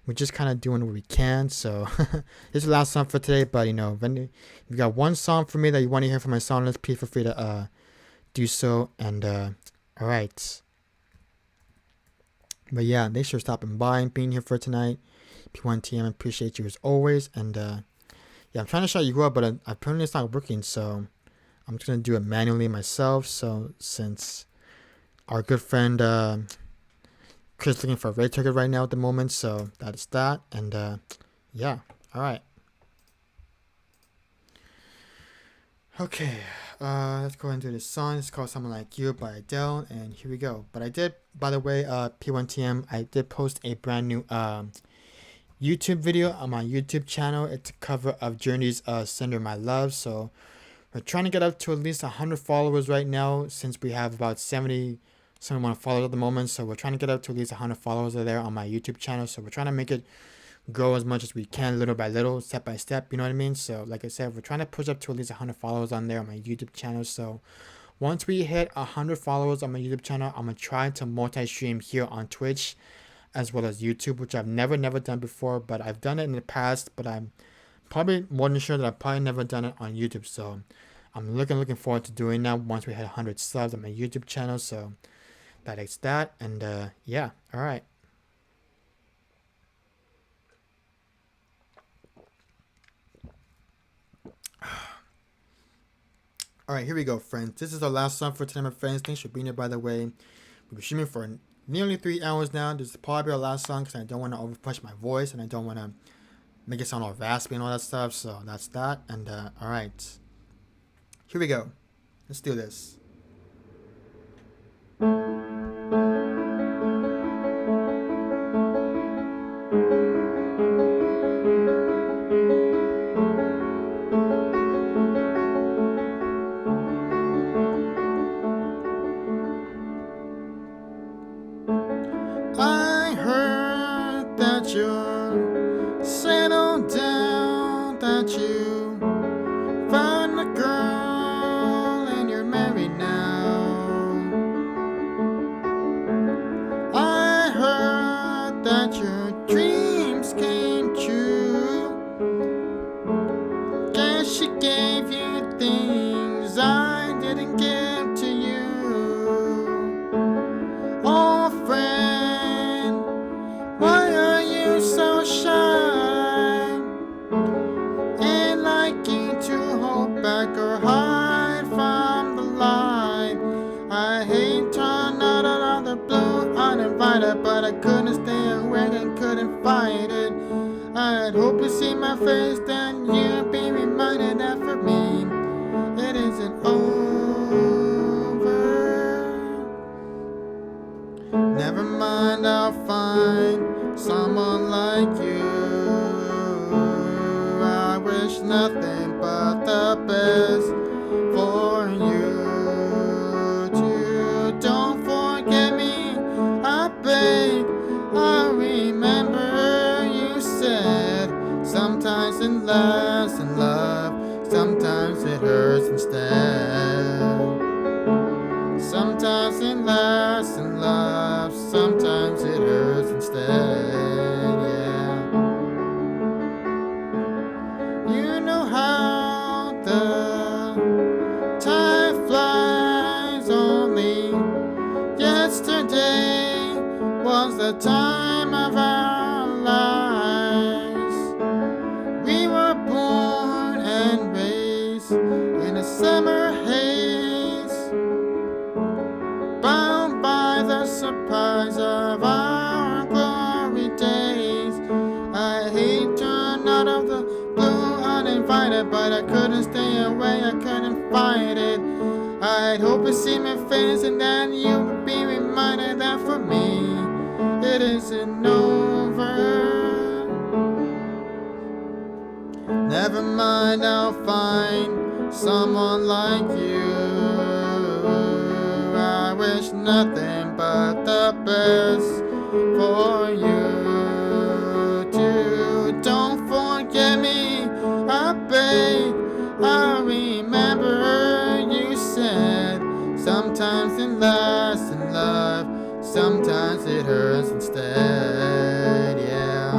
we're just kind of doing what we can. So this is the last song for today, but you know, if you got one song for me that you want to hear from my song list, please feel free to do so. And all right, but yeah, thanks for stopping by and being here for tonight. P1TM, I appreciate you as always. And yeah, I'm trying to shout you up, but apparently it's not working, so I'm just gonna do it manually myself. So since our good friend Chris looking for a raid ticket right now at the moment, so that is that. And yeah, all right. Okay, let's go into this song. It's called Someone Like You by Adele, and here we go. But I did, by the way, P1TM, I did post a brand new YouTube video on my YouTube channel. It's a cover of Journey's Sender My Love. So we're trying to get up to at least 100 followers right now, since we have about 71 followers at the moment. So we're trying to get up to at least 100 followers there on my YouTube channel. So we're trying to make it grow as much as we can, little by little, step by step, you know what I mean? So like I said, we're trying to push up to at least 100 followers on there on my YouTube channel. So once we hit 100 followers on my YouTube channel, I'm going to try to multi-stream here on Twitch as well as YouTube, which I've never done before, but I've done it in the past, but I'm probably more than sure that I've probably never done it on YouTube. So I'm looking forward to doing that once we hit 100 subs on my YouTube channel. So that is that. And yeah, all right. All right, here we go, friends. This is our last song for tonight, my friends. Thanks for being here, by the way. We've been streaming for nearly 3 hours now. This is probably our last song because I don't want to overpush my voice and I don't want to make it sound all raspy and all that stuff. So that's that. And all right, here we go. Let's do this. I heard that you settled down, that you found a girl and you're married now. it, but I couldn't stay awake and couldn't fight it. I'd hope you see my face, then you'd be reminded that for me, it isn't over. Never mind, I'll find someone like you. I wish nothing but the best for you too. Don't forget me, I beg. I remember you said sometimes it lasts in love, sometimes it hurts instead. Sometimes it lasts in love, sometimes it hurts instead, yeah. You know how the time flies, only yesterday was the time of our lives. We were born and raised in a summer haze, bound by the surprise of our glory days. I hate turn out of the blue uninvited, but I couldn't stay away, I couldn't fight it. I'd hope you see my face and then you would be reminded that for me, it isn't over. Never mind, I'll find someone like you. I wish nothing but the best for you too. Don't forget me, I beg. I remember you said sometimes it lasts in love, sometimes it hurts instead, yeah.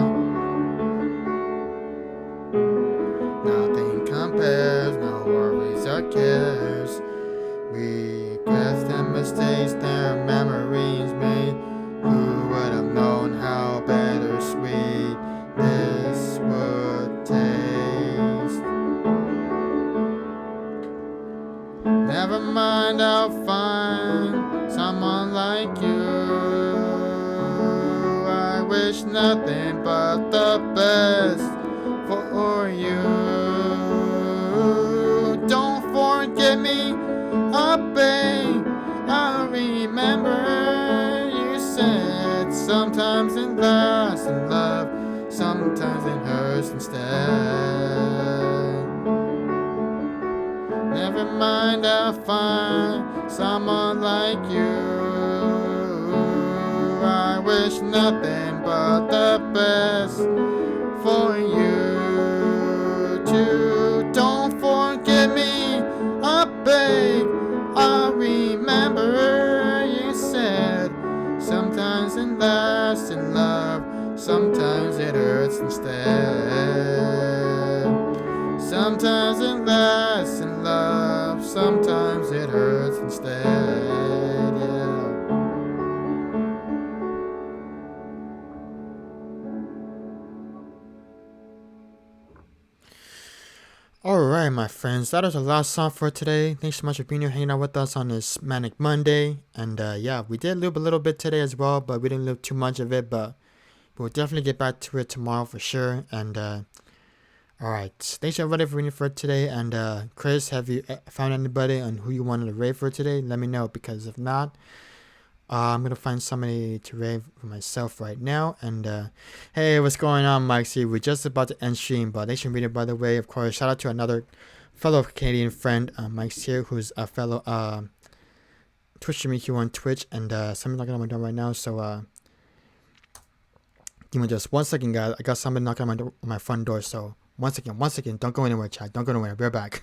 Nothing compares, no worries or cares. Regrets and mistakes, their memories made. Who would have known how bittersweet this would taste? Never mind, I'll find someone like you. I wish nothing but the best for you. Don't forget me, I beg. I remember you said sometimes it lasts in love, sometimes it hurts instead. Never mind, I'll find someone like you. I wish nothing but the best for you too. Don't forget me, I beg. I remember you said sometimes it lasts in love, sometimes it hurts instead. Sometimes it lasts in love, sometimes it hurts instead, yeah. Alright, my friends, that is the last song for today. Thanks so much for being here, hanging out with us on this Manic Monday. And yeah, we did loop a little bit today as well, but we didn't loop too much of it. But we'll definitely get back to it tomorrow for sure. And alright, thanks everybody for reading for today. And Chris, have you found anybody on who you wanted to rate for today? Let me know, because if not, I'm gonna find somebody to rave for myself right now. And hey, what's going on, Mike? See, we're just about to end stream, but thanks for reading, by the way. Of course, shout out to another fellow Canadian friend, Mike's here, who's a fellow Twitch streamer here on Twitch, and something's knocking on my door right now. So give me just 1 second, guys. I got somebody knocking on my front door. So 1 second. Don't go anywhere, chat. Don't go anywhere. We're back.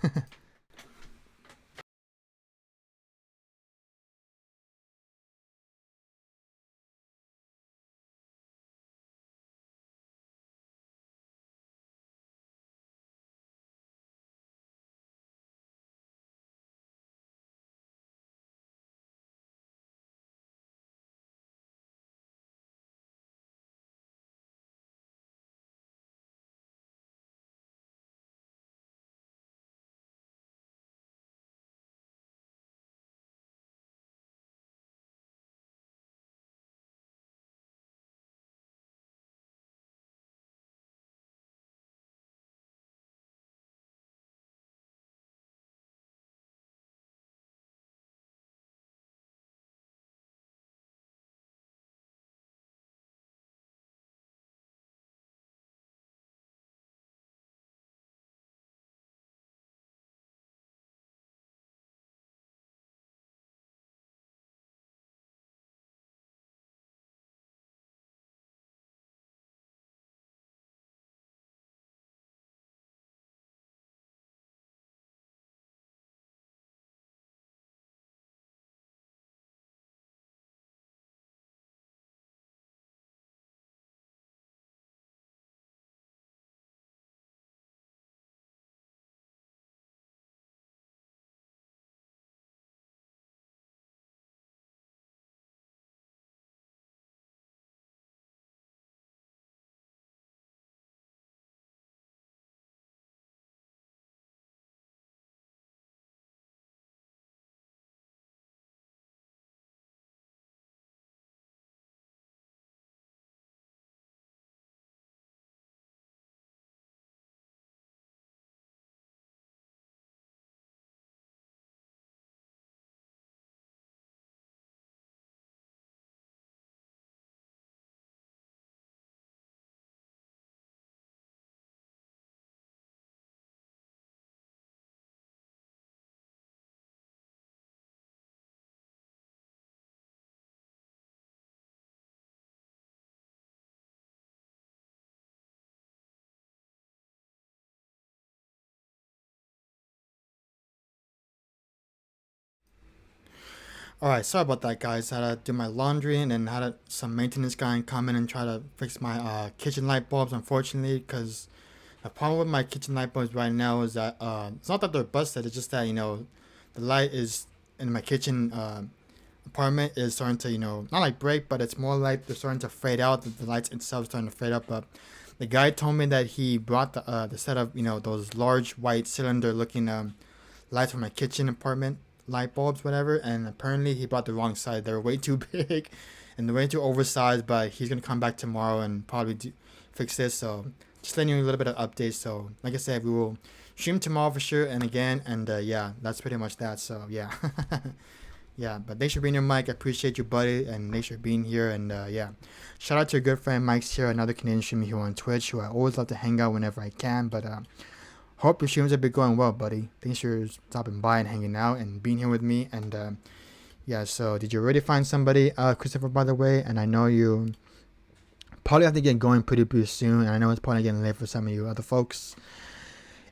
All right, sorry about that, guys. Had to do my laundry and then some maintenance guy come in and try to fix my kitchen light bulbs. Unfortunately, because the problem with my kitchen light bulbs right now is that it's not that they're busted. It's just that the light is in my kitchen apartment is starting to not like break, but it's more like they're starting to fade out. The lights itself starting to fade up. But the guy told me that he brought the set of those large white cylinder looking lights from my kitchen apartment light bulbs, whatever. And apparently he brought the wrong side. They're way too big and they're way too oversized. But he's gonna come back tomorrow and probably fix this. So just letting you a little bit of updates. So like I said, we will stream tomorrow for sure and again. And yeah, that's pretty much that. So yeah. Yeah, but thanks for being here, Mike. I appreciate you, buddy, and thanks for being here. And yeah, shout out to your good friend Mike's here, another Canadian streamer here on Twitch, who I always love to hang out whenever I can. But hope your streams have been going well, buddy. Thanks for stopping by and hanging out and being here with me. And yeah, so did you already find somebody, Christopher? By the way, and I know you probably have to get going pretty soon, and I know it's probably getting late for some of you other folks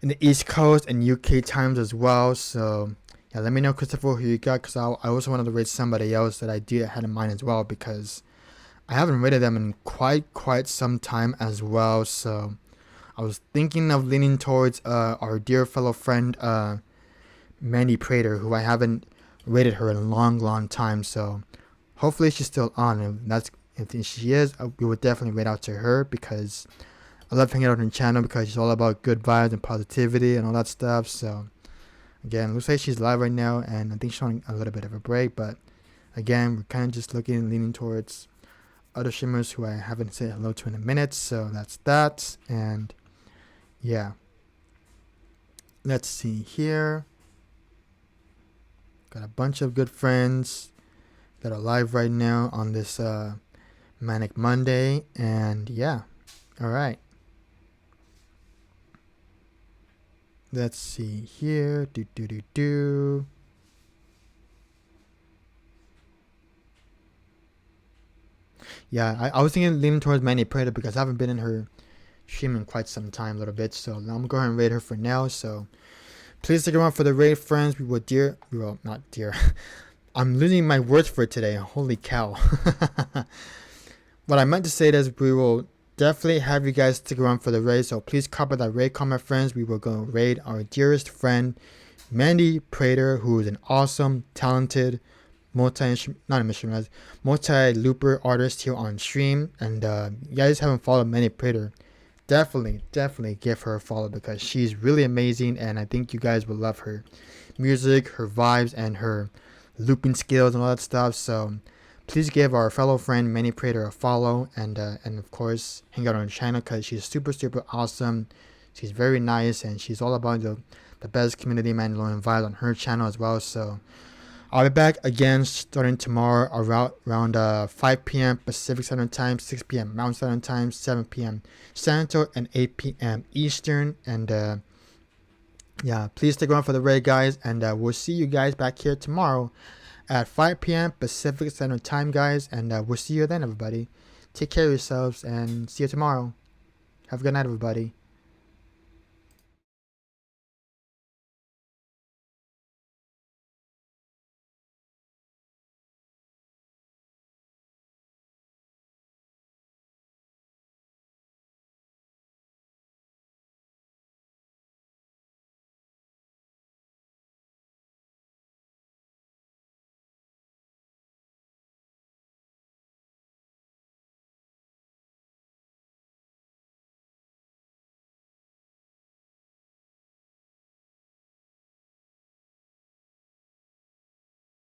in the East Coast and UK times as well. So yeah, let me know, Christopher, who you got, because I also wanted to rate somebody else that I did had in mind as well, because I haven't rated them in quite some time as well. So I was thinking of leaning towards our dear fellow friend Mandy Prater, who I haven't rated her in a long time. So hopefully she's still on. If she is, we would definitely rate out to her, because I love hanging out on her channel because she's all about good vibes and positivity and all that stuff. So again, looks like she's live right now, and I think she's on a little bit of a break. But again, we're kind of just leaning towards other streamers who I haven't said hello to in a minute. So that's that. And yeah, let's see here. Got a bunch of good friends that are live right now on this Manic Monday. And yeah, all right. Let's see here. Yeah, I was thinking leaning towards Manny Prada because I haven't been in her stream in quite some time, a little bit. So I'm gonna go ahead and rate her for now. So please stick around for the raid, friends. We will not dear. I'm losing my words for today. Holy cow. What I meant to say is we will definitely have you guys stick around for the raid, so please copy that raid comment, friends. We will go raid our dearest friend Mandy Prater, who is an awesome, talented multi-looper artist here on stream. And you guys haven't followed Mandy Prater, definitely give her a follow, because she's really amazing, and I think you guys will love her music, her vibes, and her looping skills and all that stuff. So please give our fellow friend Manny Prater a follow, and of course hang out on her channel, because she's super awesome. She's very nice, and she's all about the best community Mandalorian vibes on her channel as well. So I'll be back again starting tomorrow around 5 p.m. Pacific Standard Time, 6 p.m. Mountain Standard Time, 7 p.m. Central, and 8 p.m. Eastern. And yeah, please stick around for the raid, guys, and we'll see you guys back here tomorrow at 5 p.m. Pacific Standard Time, guys, and we'll see you then, everybody. Take care of yourselves, and see you tomorrow. Have a good night, everybody.